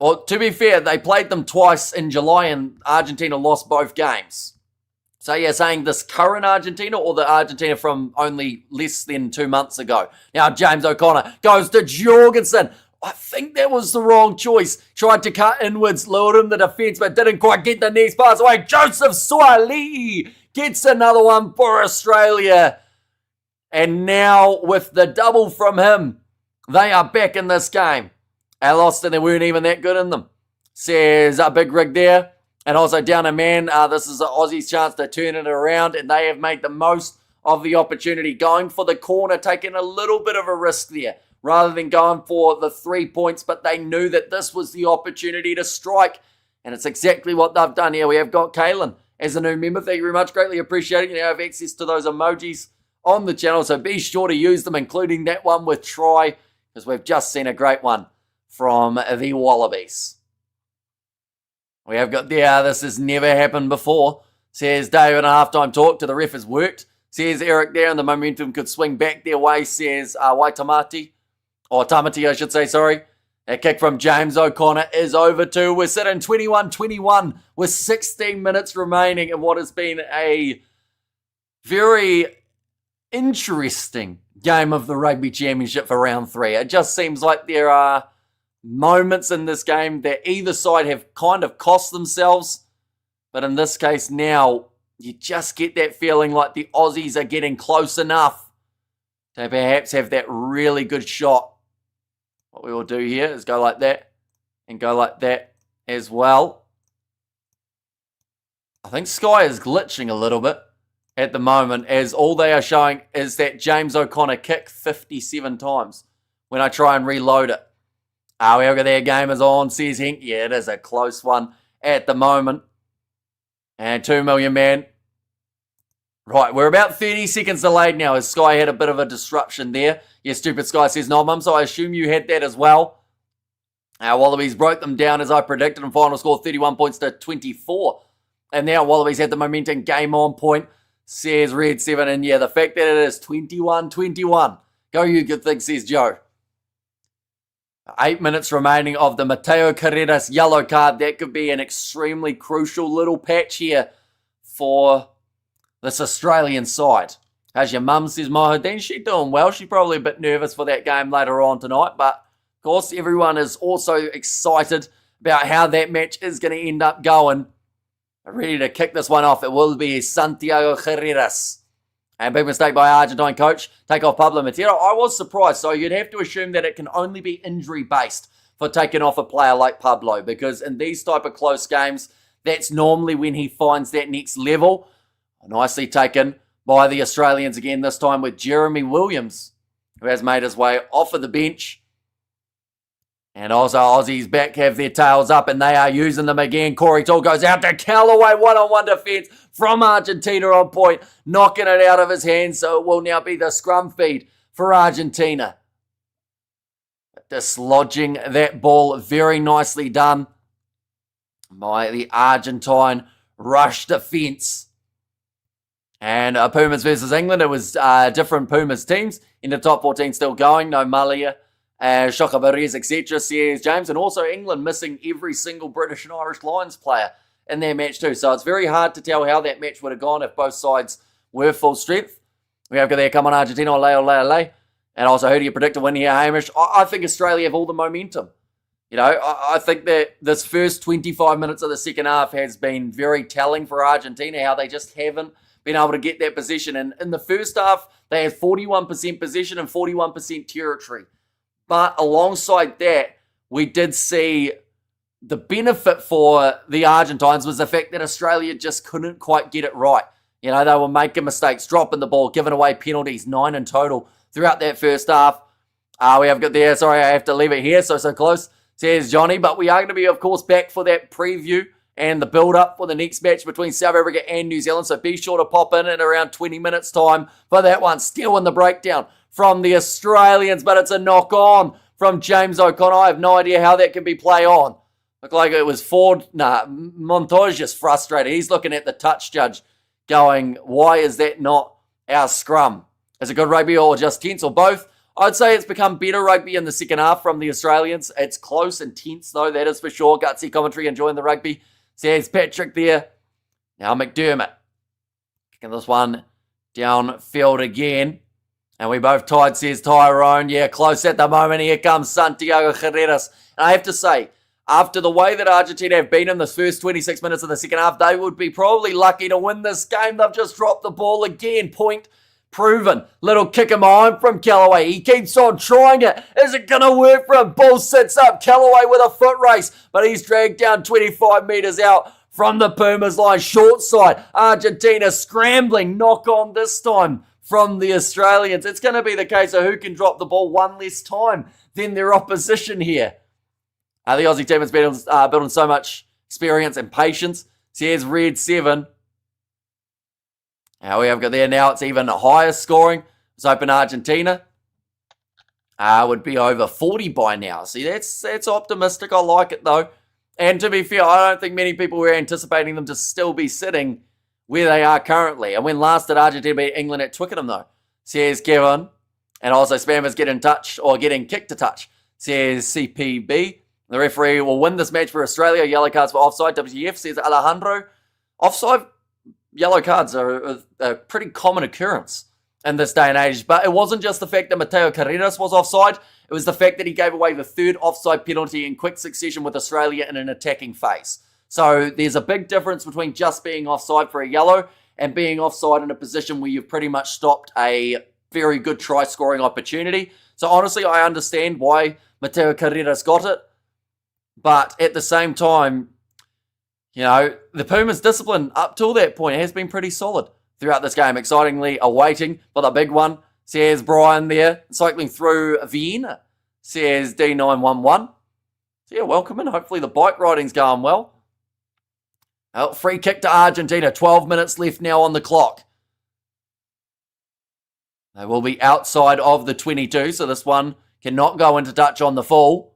Well, to be fair, they played them twice in July and Argentina lost both games. So you're saying this current Argentina or the Argentina from only less than 2 months ago? Now James O'Connor goes to Jorgensen. I think that was the wrong choice. Tried to cut inwards, lured in the defence, but didn't quite get the next pass away. Joseph Suaalii gets another one for Australia. And now with the double from him, they are back in this game. They lost and they weren't even that good in them. Says a Big Rig there. And also down a man. This is an Aussie's chance to turn it around. And they have made the most of the opportunity. Going for the corner, taking a little bit of a risk there. Rather than going for the 3 points. But they knew that this was the opportunity to strike. And it's exactly what they've done here. We have got Kaylin as a new member. Thank you very much. Greatly appreciated. You now have access to those emojis on the channel. So be sure to use them, including that one with try. Because we've just seen a great one from the Wallabies. We have got there, this has never happened before. Says David in a halftime talk to the ref has worked. Says Eric there, and the momentum could swing back their way, says Waitamati. Or Tamati, I should say, sorry. That kick from James O'Connor is over too. We're sitting 21-21 with 16 minutes remaining in what has been a very interesting game of the Rugby Championship for round 3. It just seems like there are moments in this game that either side have kind of cost themselves. But in this case now, you just get that feeling like the Aussies are getting close enough to perhaps have that really good shot. What we will do here is go like that and go like that as well. I think Sky is glitching a little bit at the moment, as all they are showing is that James O'Connor kicked 57 times when I try and reload it. We look at their game is on, says Henk. Yeah, it is a close one at the moment. And 2 million man. Right, we're about 30 seconds delayed now as Sky had a bit of a disruption there. Yeah, stupid Sky says no, Mum, so I assume you had that as well. Wallabies broke them down as I predicted and final score 31 points to 24. And now Wallabies had the momentum, game on point, says Red 7. And yeah, the fact that it is 21-21. Go you good thing, says Joe. 8 minutes remaining of the Mateo Carreras yellow card. That could be an extremely crucial little patch here for this Australian side. How's your mum, says Mohadeen? She's doing well. She's probably a bit nervous for that game later on tonight. But, of course, everyone is also excited about how that match is going to end up going. Ready to kick this one off. It will be Santiago Carreras. And big mistake by Argentine coach. Take off Pablo Matera. I was surprised. So you'd have to assume that it can only be injury-based for taking off a player like Pablo. Because in these type of close games, that's normally when he finds that next level. Nicely taken by the Australians again, this time with Jeremy Williams, who has made his way off of the bench. And also Aussies back have their tails up and they are using them again. Corey Toole goes out to Callaway, one-on-one defence from Argentina on point, knocking it out of his hands. So it will now be the scrum feed for Argentina. Dislodging that ball, very nicely done by the Argentine rush defence. And Pumas versus England, it was different Pumas teams in the top 14 still going. No Malia, Shoka Barres, etc. says James. And also England missing every single British and Irish Lions player in their match too. So it's very hard to tell how that match would have gone if both sides were full strength. We have got there, come on Argentina, ole. And also, who do you predict to win here, Hamish? I think Australia have all the momentum. You know, I think that this first 25 minutes of the second half has been very telling for Argentina, how they just haven't been able to get that possession. And in the first half, they had 41% possession and 41% territory. But alongside that, we did see the benefit for the Argentines was the fact that Australia just couldn't quite get it right. You know, they were making mistakes, dropping the ball, giving away penalties, 9 in total throughout that first half. We have got there, sorry, I have to leave it here, so close, says Johnny. But we are going to be, of course, back for that preview and the build-up for the next match between South Africa and New Zealand. So be sure to pop in around 20 minutes' time for that one. Still in the breakdown from the Australians, but it's a knock-on from James O'Connor. I have no idea how that can be play on. Looked like it was Ford. Montoya's just frustrated. He's looking at the touch judge going, why is that not our scrum? Is it good rugby or just tense or both? I'd say it's become better rugby in the second half from the Australians. It's close and tense though, that is for sure. Gutsy commentary, enjoying the rugby. Says Patrick there. Now McDermott. Kicking this one downfield again. And we both tied, says Tyrone. Yeah, close at the moment. Here comes Santiago Carreras. And I have to say, after the way that Argentina have been in the first 26 minutes of the second half, they would be probably lucky to win this game. They've just dropped the ball again. Point proven. Little kick him on from Callaway. He keeps on trying it. Is it going to work for him? Ball sits up. Callaway with a foot race, but he's dragged down 25 metres out from the Pumas line. Short side. Argentina scrambling. Knock on this time from the Australians. It's going to be the case of who can drop the ball one less time than their opposition here. The Aussie team has been building so much experience and patience. So here's Red 7. Now we have got there now. It's even higher scoring. It's open Argentina. Would be over 40 by now. See, that's optimistic. I like it though. And to be fair, I don't think many people were anticipating them to still be sitting where they are currently. And when last did Argentina beat England at Twickenham though? Says Kevin. And also Spammers get in touch or getting kicked to touch. Says CPB. The referee will win this match for Australia. Yellow cards for offside. WTF, says Alejandro. Offside yellow cards are a pretty common occurrence in this day and age. But it wasn't just the fact that Mateo Carreras was offside. It was the fact that he gave away the third offside penalty in quick succession with Australia in an attacking phase. So there's a big difference between just being offside for a yellow and being offside in a position where you've pretty much stopped a very good try-scoring opportunity. So honestly, I understand why Mateo Carreras got it. But at the same time, you know, the Pumas' discipline up till that point has been pretty solid throughout this game. Excitingly awaiting for the big one, says Brian there. Cycling through Vienna, says D911. So yeah, welcome in. Hopefully the bike riding's going well. Free kick to Argentina. 12 minutes left now on the clock. They will be outside of the 22, so this one cannot go into touch on the full.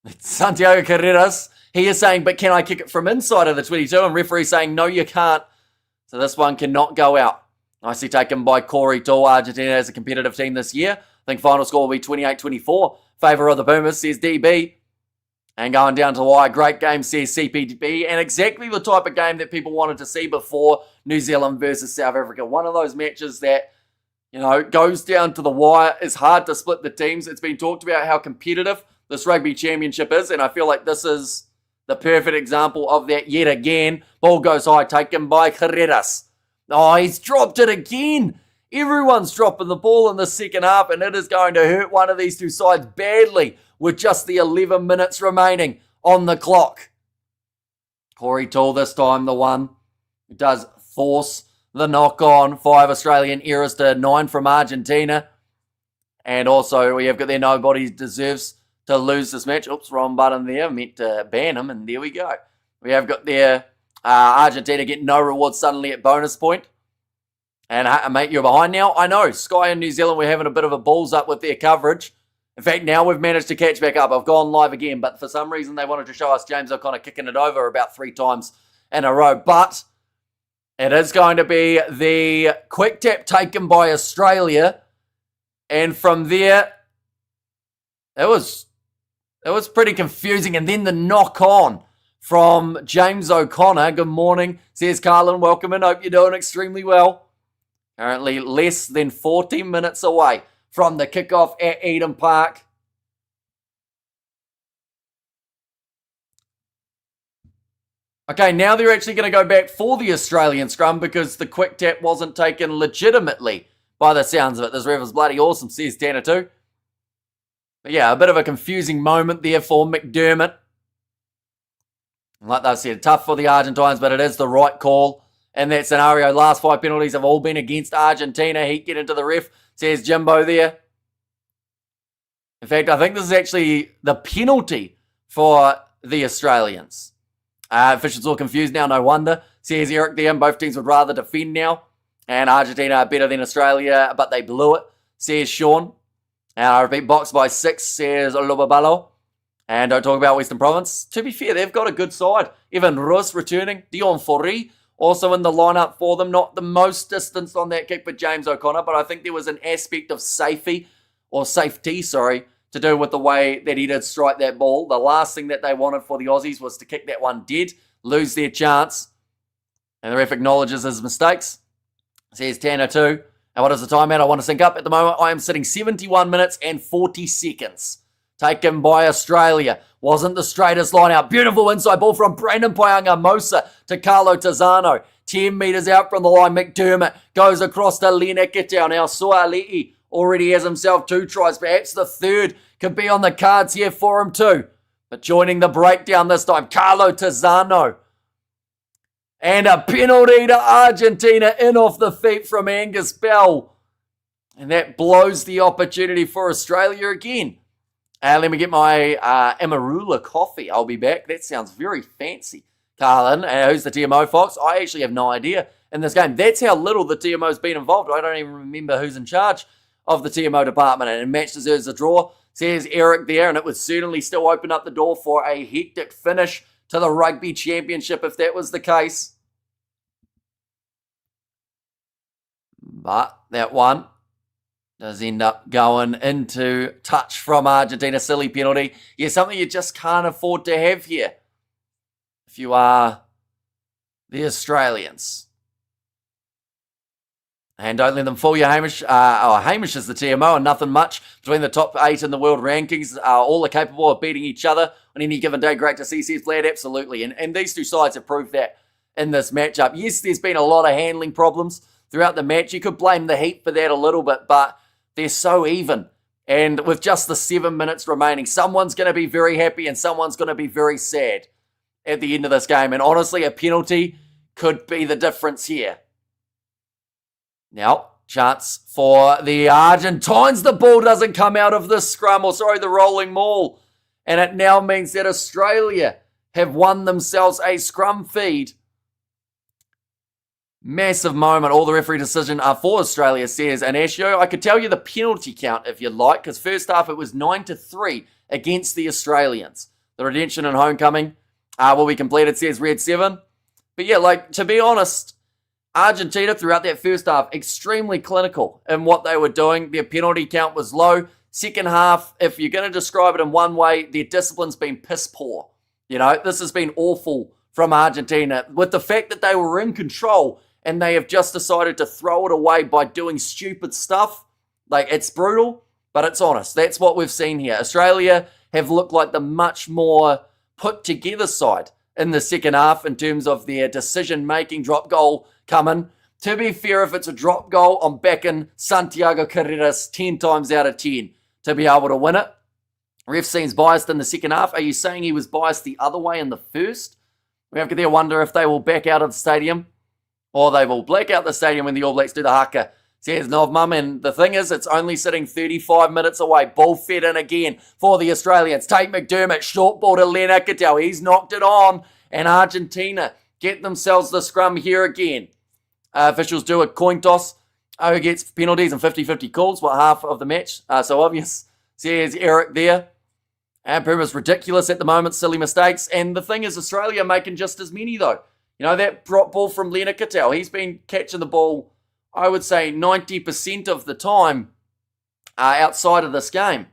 It's Santiago Carreras. He is saying, but can I kick it from inside of the 22? And referee saying, no, you can't. So this one cannot go out. Nicely taken by Corey Toole. Argentina as a competitive team this year. I think final score will be 28-24. Favour of the Pumas, says DB. And going down to the wire, great game, says CPB. And exactly the type of game that people wanted to see before New Zealand versus South Africa. One of those matches that, goes down to the wire. It's hard to split the teams. It's been talked about how competitive this rugby championship is. And I feel like this is the perfect example of that yet again. Ball goes high, taken by Carreras. Oh, he's dropped it again. Everyone's dropping the ball in the second half, and it is going to hurt one of these two sides badly with just the 11 minutes remaining on the clock. Corey Toole this time, the one who does force the knock-on. 5 Australian errors to 9 from Argentina. And also, we have got there, nobody deserves to lose this match. Oops, wrong button there. Meant to ban him, and there we go. We have got there Argentina getting no reward suddenly at bonus point. And mate, you're behind now. I know, Sky and New Zealand, we're having a bit of a balls up with their coverage. In fact, now we've managed to catch back up. I've gone live again, but for some reason they wanted to show us James O'Connor kicking it over about 3 times in a row. But it is going to be the quick tap taken by Australia. And from there, it was pretty confusing. And then the knock on from James O'Connor. Good morning, says Carlin. Welcome in. Hope you're doing extremely well. Currently less than 40 minutes away from the kickoff at Eden Park. Okay, now they're actually going to go back for the Australian scrum because the quick tap wasn't taken legitimately by the sounds of it. This ref is bloody awesome, says Tanner too. But yeah, a bit of a confusing moment there for McDermott. Like I said, tough for the Argentines, but it is the right call in that scenario. Last 5 penalties have all been against Argentina. Heat get into the ref, says Jimbo there. In fact, I think this is actually the penalty for the Australians. Officials all confused now, no wonder. Says Eric there, both teams would rather defend now. And Argentina are better than Australia, but they blew it, says Sean. And I repeat, box by 6, says Lobabalo. And don't talk about Western Province. To be fair, they've got a good side. Evan Rus returning. Dion Fori also in the lineup for them. Not the most distance on that kick for James O'Connor, but I think there was an aspect of safety, to do with the way that he did strike that ball. The last thing that they wanted for the Aussies was to kick that one dead, lose their chance. And the ref acknowledges his mistakes. Says Tanner too. And what is the timeout? I want to sync up. At the moment, I am sitting 71 minutes and 40 seconds. Taken by Australia. Wasn't the straightest line out. Beautiful inside ball from Brandon Paianga-Mosa to Carlo Tazzano. 10 metres out from the line. McDermott goes across to Lena Kitau. Now Suali'i already has himself 2 tries. Perhaps the third could be on the cards here for him too. But joining the breakdown this time, Carlo Tazzano. And a penalty to Argentina in off the feet from Angus Bell. And that blows the opportunity for Australia again. Let me get my Amarula coffee. I'll be back. That sounds very fancy. Carlin, who's the TMO, Fox? I actually have no idea in this game. That's how little the TMO's been involved. I don't even remember who's in charge of the TMO department. And match deserves a draw, says Eric there. And it would certainly still open up the door for a hectic finish to the Rugby Championship if that was the case. But that one does end up going into touch from Argentina. Silly penalty. Yeah, something you just can't afford to have here if you are the Australians. And don't let them fool you, Hamish. Hamish is the TMO and nothing much between the top 8 in the world rankings. All are capable of beating each other on any given day. Great to see, says Vlad. Absolutely. And these two sides have proved that in this matchup. Yes, there's been a lot of handling problems throughout the match. You could blame the Heat for that a little bit, but they're so even. And with just the 7 minutes remaining, someone's going to be very happy and someone's going to be very sad at the end of this game. And honestly, a penalty could be the difference here. Now, chance for the Argentines. The ball doesn't come out of the scrum, the rolling maul. And it now means that Australia have won themselves a scrum feed. Massive moment. All the referee decision for Australia, says Anasio. I could tell you the penalty count if you'd like, because first half it was 9-3 against the Australians. The redemption and homecoming will be completed, says Red 7. But yeah, like, to be honest, Argentina throughout that first half, extremely clinical in what they were doing. Their penalty count was low. Second half, if you're going to describe it in one way, their discipline's been piss poor. You know, this has been awful from Argentina. With the fact that they were in control and they have just decided to throw it away by doing stupid stuff. Like, it's brutal, but it's honest. That's what we've seen here. Australia have looked like the much more put together side in the second half in terms of their decision-making. Drop goal coming. To be fair, if it's a drop goal, I'm backing Santiago Carreras 10 times out of 10 to be able to win it. Ref seems biased in the second half. Are you saying he was biased the other way in the first? We have to wonder if they will back out of the stadium or they will black out the stadium when the All Blacks do the haka, says Novmum. And the thing is, it's only sitting 35 minutes away. Ball fed in again for the Australians. Tate McDermott, short ball to Leonard Cattell. He's knocked it on. And Argentina get themselves the scrum here again. Officials do a coin toss. Who gets penalties and 50-50 calls? What, half of the match? So obvious, says Eric there. And Pumas ridiculous at the moment. Silly mistakes. And the thing is, Australia making just as many, though. You know, that drop ball from Leonard Cattell. He's been catching the ball, I would say, 90% of the time outside of this game.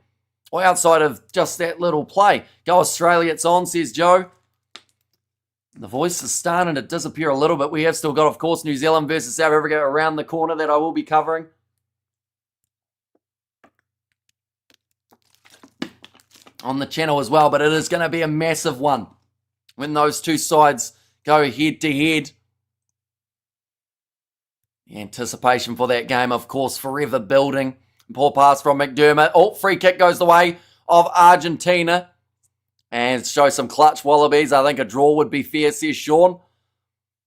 Or outside of just that little play. Go Australia, it's on, says Joe. The voice is starting to disappear a little bit. We have still got, of course, New Zealand versus South Africa around the corner that I will be covering. On the channel as well, but it is going to be a massive one when those two sides go head to head. The anticipation for that game, of course, forever building. Poor pass from McDermott. Oh, free kick goes the way of Argentina. And show some clutch Wallabies. I think a draw would be fair, says Sean.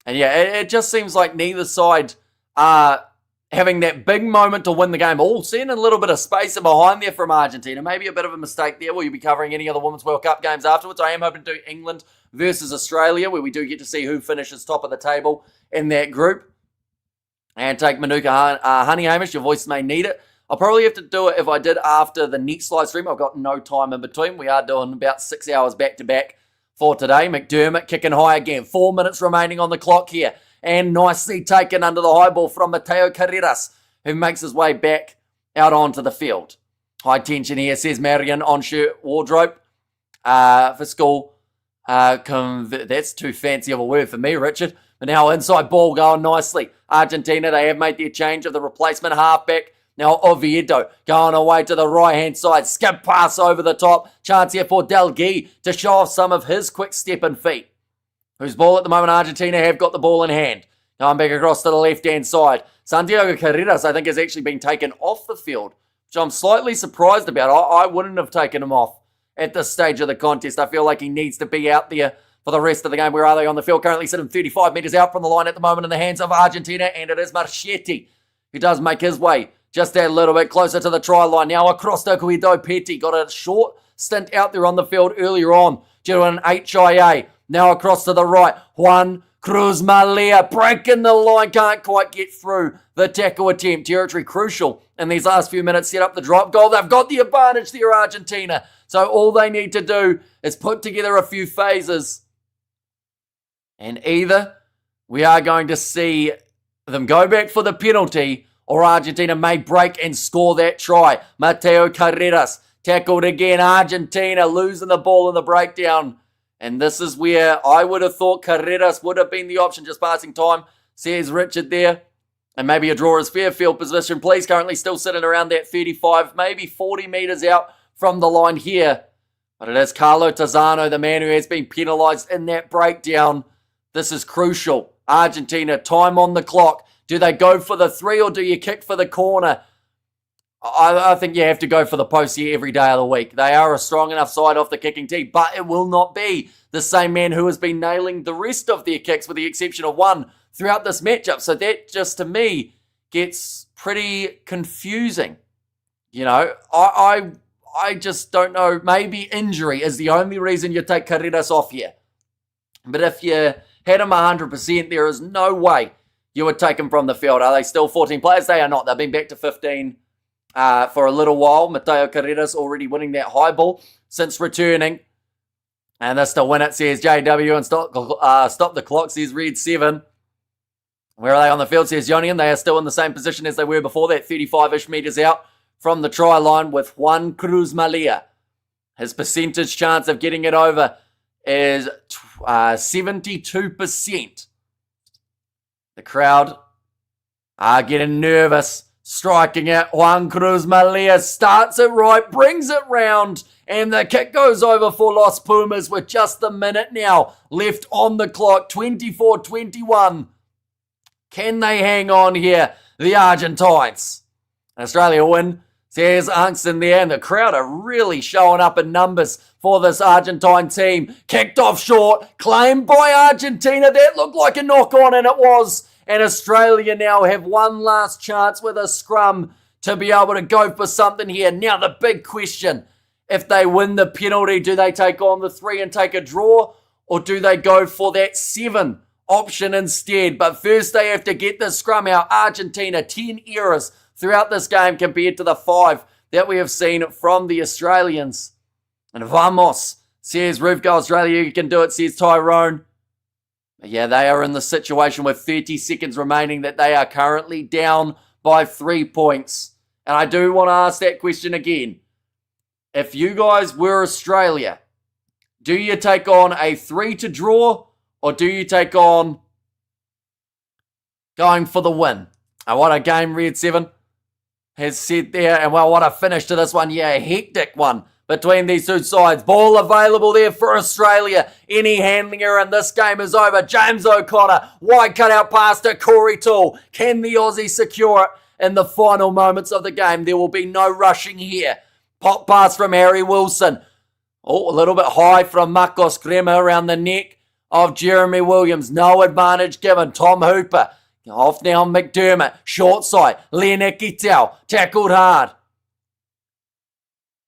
And yeah, it just seems like neither side are having that big moment to win the game. Oh, seeing a little bit of space behind there from Argentina. Maybe a bit of a mistake there. Will you be covering any of the Women's World Cup games afterwards? I am hoping to do England versus Australia, where we do get to see who finishes top of the table in that group. And take Manuka Honey Hamish. Your voice may need it. I'll probably have to do it if I did after the next live stream. I've got no time in between. We are doing about 6 hours back-to-back for today. McDermott kicking high again. 4 minutes remaining on the clock here. And nicely taken under the high ball from Mateo Carreras, who makes his way back out onto the field. High tension here, says Marion on shirt wardrobe. Fiscal, that's too fancy of a word for me, Richard. But now inside ball going nicely. Argentina, they have made their change of the replacement halfback. Now Oviedo going away to the right-hand side. Skip pass over the top. Chance here for Delgui to show off some of his quick step and feet. Whose ball at the moment, Argentina have got the ball in hand. Going back across to the left-hand side. Santiago Carreras, I think, has actually been taken off the field, which I'm slightly surprised about. I wouldn't have taken him off at this stage of the contest. I feel like he needs to be out there for the rest of the game. Where are they on the field? Currently sitting 35 metres out from the line at the moment in the hands of Argentina, and it is Marchetti who does make his way just a little bit closer to the try line. Now across to Guido Petty. Got a short stint out there on the field earlier on due to an HIA. Now across to the right. Juan Cruz Malia breaking the line. Can't quite get through the tackle attempt. Territory crucial in these last few minutes. Set up the drop goal. They've got the advantage there, Argentina. So all they need to do is put together a few phases. And either we are going to see them go back for the penalty, or Argentina may break and score that try. Mateo Carreras tackled again. Argentina losing the ball in the breakdown. And this is where I would have thought Carreras would have been the option. Just passing time, says Richard there. And maybe a draw is fair. Field position, please. Currently still sitting around that 35, maybe 40 metres out from the line here. But it is Carlo Tazzano, the man who has been penalised in that breakdown. This is crucial. Argentina, time on the clock. Do they go for the three or do you kick for the corner? I think you have to go for the post here every day of the week. They are a strong enough side off the kicking tee, but it will not be the same man who has been nailing the rest of their kicks with the exception of one throughout this matchup. So that just, to me, gets pretty confusing. You know, I I just don't know. Maybe injury is the only reason you take Carreras off here. But if you had him 100%, there is no way you would take him from the field. Are they still 14 players? They are not. They've been back to 15 for a little while. Mateo Carreras already winning that high ball since returning. And they still win it, says JW, and stop the clock, says Red 7. Where are they on the field, says Yonian? They are still in the same position as they were before that, 35-ish metres out from the try line with Juan Cruz Malia. His percentage chance of getting it over is 72%. The crowd are getting nervous. Striking it, Juan Cruz Malia starts it right, brings it round, and the kick goes over for Los Pumas with just a minute now left on the clock, 24-21. Can they hang on here, the Argentines? Australia win, says Unkston there, and the crowd are really showing up in numbers for this Argentine team. Kicked off short, claimed by Argentina. That looked like a knock-on, and it was. And Australia now have one last chance with a scrum to be able to go for something here. Now the big question, if they win the penalty, do they take on the 3 and take a draw? Or do they go for that 7 option instead? But first they have to get the scrum out. Argentina, 10 errors throughout this game compared to the 5 that we have seen from the Australians. And vamos, says Rufko Australia, you can do it, says Tyrone. Yeah, they are in the situation with 30 seconds remaining that they are currently down by 3 points. And I do want to ask that question again. If you guys were Australia, do you take on a 3 to draw, or do you take on going for the win? And what a game Red 7 has said there. And well, what a finish to this one. Yeah, a hectic one between these two sides. Ball available there for Australia. Any handling error and this game is over. James O'Connor, wide cutout pass to Corey Toole. Can the Aussie secure it in the final moments of the game? There will be no rushing here. Pop pass from Harry Wilson. Oh, a little bit high from Marcos Crema around the neck of Jeremy Williams. No advantage given. Tom Hooper. Off now McDermott. Short side. Leonard Kittel. Tackled hard.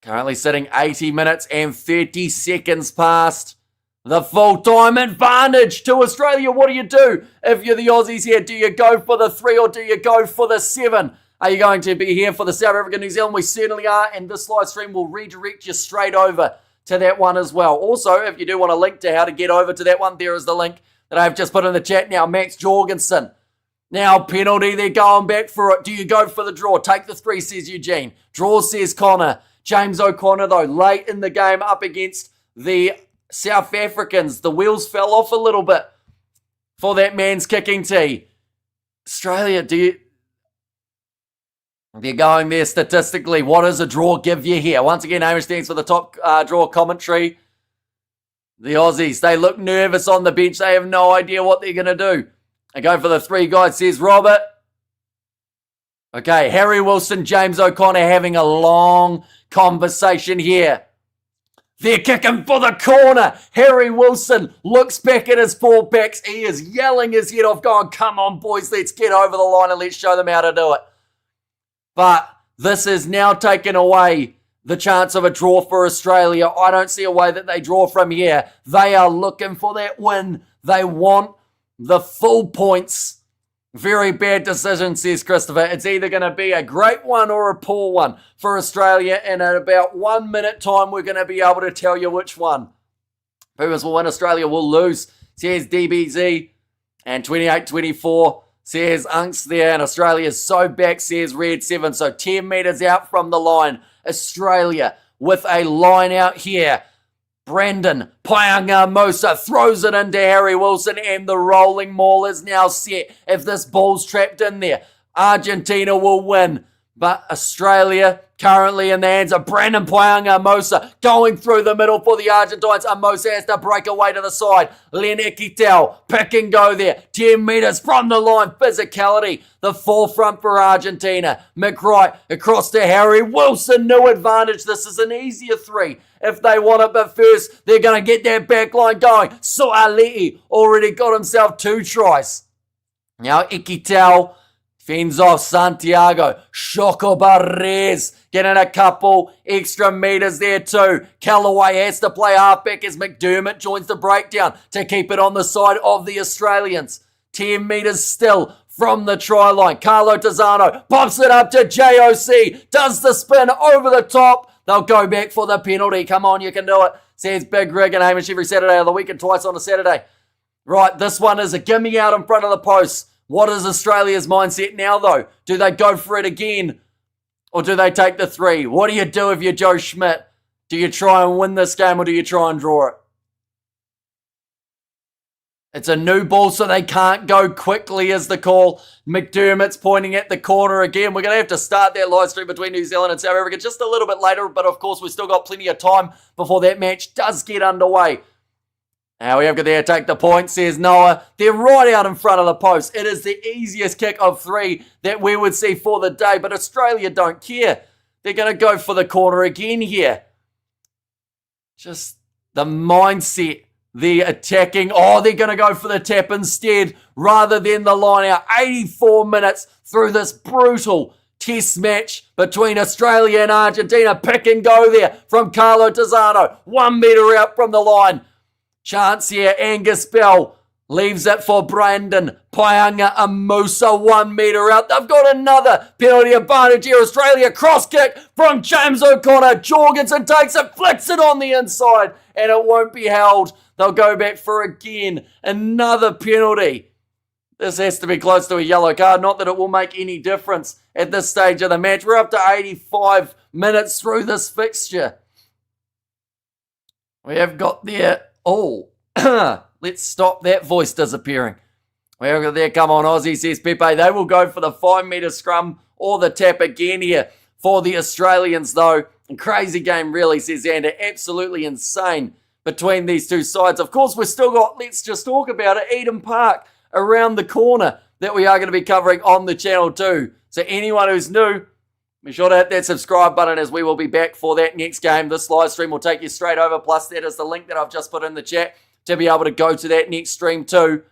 Currently sitting 80 minutes and 30 seconds past the full-time advantage to Australia. What do you do if you're the Aussies here? Do you go for the 3 or do you go for the 7? Are you going to be here for the South Africa, New Zealand? We certainly are, and this live stream will redirect you straight over to that one as well. Also, if you do want a link to how to get over to that one, there is the link that I've just put in the chat now. Max Jorgensen. Now, penalty, they're going back for it. Do you go for the draw? Take the 3, says Eugene. Draw, says Connor. James O'Connor, though, late in the game up against the South Africans. The wheels fell off a little bit for that man's kicking tee. Australia, they're going there statistically. What does a draw give you here? Once again, Hamish, thanks for the top draw commentary. The Aussies, they look nervous on the bench. They have no idea what they're going to do. They go for the 3 guys, says Robert. Okay, Harry Wilson, James O'Connor having a long conversation here. They're kicking for the corner. Harry Wilson looks back at his fullbacks. He is yelling his head off, going, come on, boys, let's get over the line and let's show them how to do it. But this is now taken away the chance of a draw for Australia. I don't see a way that they draw from here. They are looking for that win. They want the full points. Very bad decision, says Christopher. It's either going to be a great one or a poor one for Australia, and in about 1 minute time, we're going to be able to tell you which one. Pumas will win, Australia will lose, says DBZ, and 28-24, says Unks there, and Australia is so back, says Red 7, so 10 metres out from the line. Australia with a line out here. Brandon Paenga-Mosa throws it into Harry Wilson, and the rolling maul is now set. If this ball's trapped in there, Argentina will win. But Australia currently in the hands of Brandon Paenga-Mosa going through the middle for the Argentines. Mosa has to break away to the side. Leonard Kittel, pick and go there. 10 metres from the line. Physicality, the forefront for Argentina. McWright across to Harry Wilson. No advantage. This is an easier 3 if they want it. But first, they're going to get their back line going. Su'ali'i already got himself 2 tries. Now Ikitau Fends off Santiago. Choco Barres getting a couple extra meters there too. Callaway has to play halfback as McDermott joins the breakdown to keep it on the side of the Australians. 10 meters still from the try line. Carlo Tizzano pops it up to JOC. Does the spin over the top. They'll go back for the penalty. Come on, you can do it. Says Big Rig and Hamish every Saturday of the week and twice on a Saturday. Right, this one is a gimme out in front of the post. What is Australia's mindset now, though? Do they go for it again? Or do they take the 3? What do you do if you're Joe Schmidt? Do you try and win this game or do you try and draw it? It's a new ball, so they can't go quickly is the call. McDermott's pointing at the corner again. We're going to have to start that live stream between New Zealand and South Africa just a little bit later, but of course we've still got plenty of time before that match does get underway. Now we have to there take the point, says Noah. They're right out in front of the post. It is the easiest kick of 3 that we would see for the day, but Australia don't care. They're going to go for the corner again here. Just the mindset, the attacking. Oh, they're going to go for the tap instead rather than the line out. 84 minutes through this brutal test match between Australia and Argentina. Pick and go there from Carlo Tizzano. 1 meter out from the line. Chance here, Angus Bell leaves it for Brandon Paianga Amusa, 1 meter out. They've got another penalty advantage here. Australia cross kick from James O'Connor. Jorgensen takes it, flicks it on the inside, and it won't be held. They'll go back for again another penalty. This has to be close to a yellow card. Not that it will make any difference at this stage of the match. We're up to 85 minutes through this fixture. We have got there. Oh, let's stop that voice disappearing. Well, there, come on, Aussie, says Pepe. They will go for the 5 meter scrum or the tap again here for the Australians, though. And crazy game, really, says Xander. Absolutely insane between these two sides. Of course, we've still got, let's just talk about it, Eden Park around the corner that we are going to be covering on the channel too. So anyone who's new, be sure to hit that subscribe button as we will be back for that next game. This live stream will take you straight over. Plus, that is the link that I've just put in the chat to be able to go to that next stream too.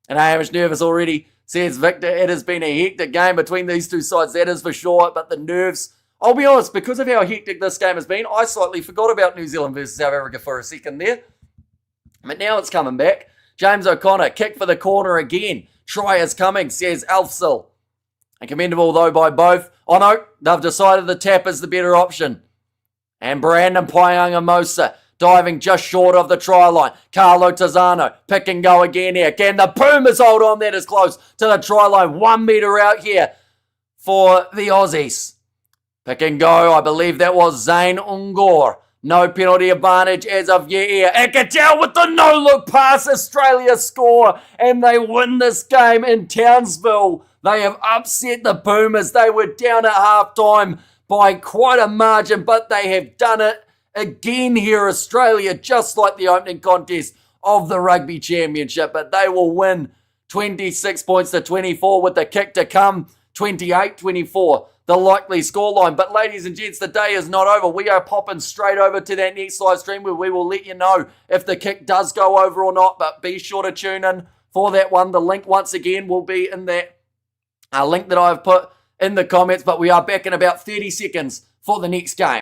And Hamish nervous already, says Victor. It has been a hectic game between these two sides, that is for sure. But the nerves, I'll be honest, because of how hectic this game has been, I slightly forgot about New Zealand versus South Africa for a second there. But now it's coming back. James O'Connor, kick for the corner again. Try is coming, says Alfsil. And commendable, though, by both. Oh, no, they've decided the tap is the better option. And Brandon Paianga Mosa diving just short of the try line. Carlo Tizzano, pick and go again here. Can the Pumas hold on? That is close to the try line. 1 meter out here for the Aussies. Pick and go, I believe that was Zane Ungor. No penalty advantage as of yet here. Akatel with the no-look pass. Australia score, and they win this game in Townsville. They have upset the Pumas. They were down at halftime by quite a margin, but they have done it again here, Australia, just like the opening contest of the Rugby Championship. But they will win 26 points to 24 with the kick to come, 28-24. The likely scoreline. But ladies and gents, the day is not over. We are popping straight over to that next live stream where we will let you know if the kick does go over or not. But be sure to tune in for that one. The link once again will be in that link that I've put in the comments. But we are back in about 30 seconds for the next game.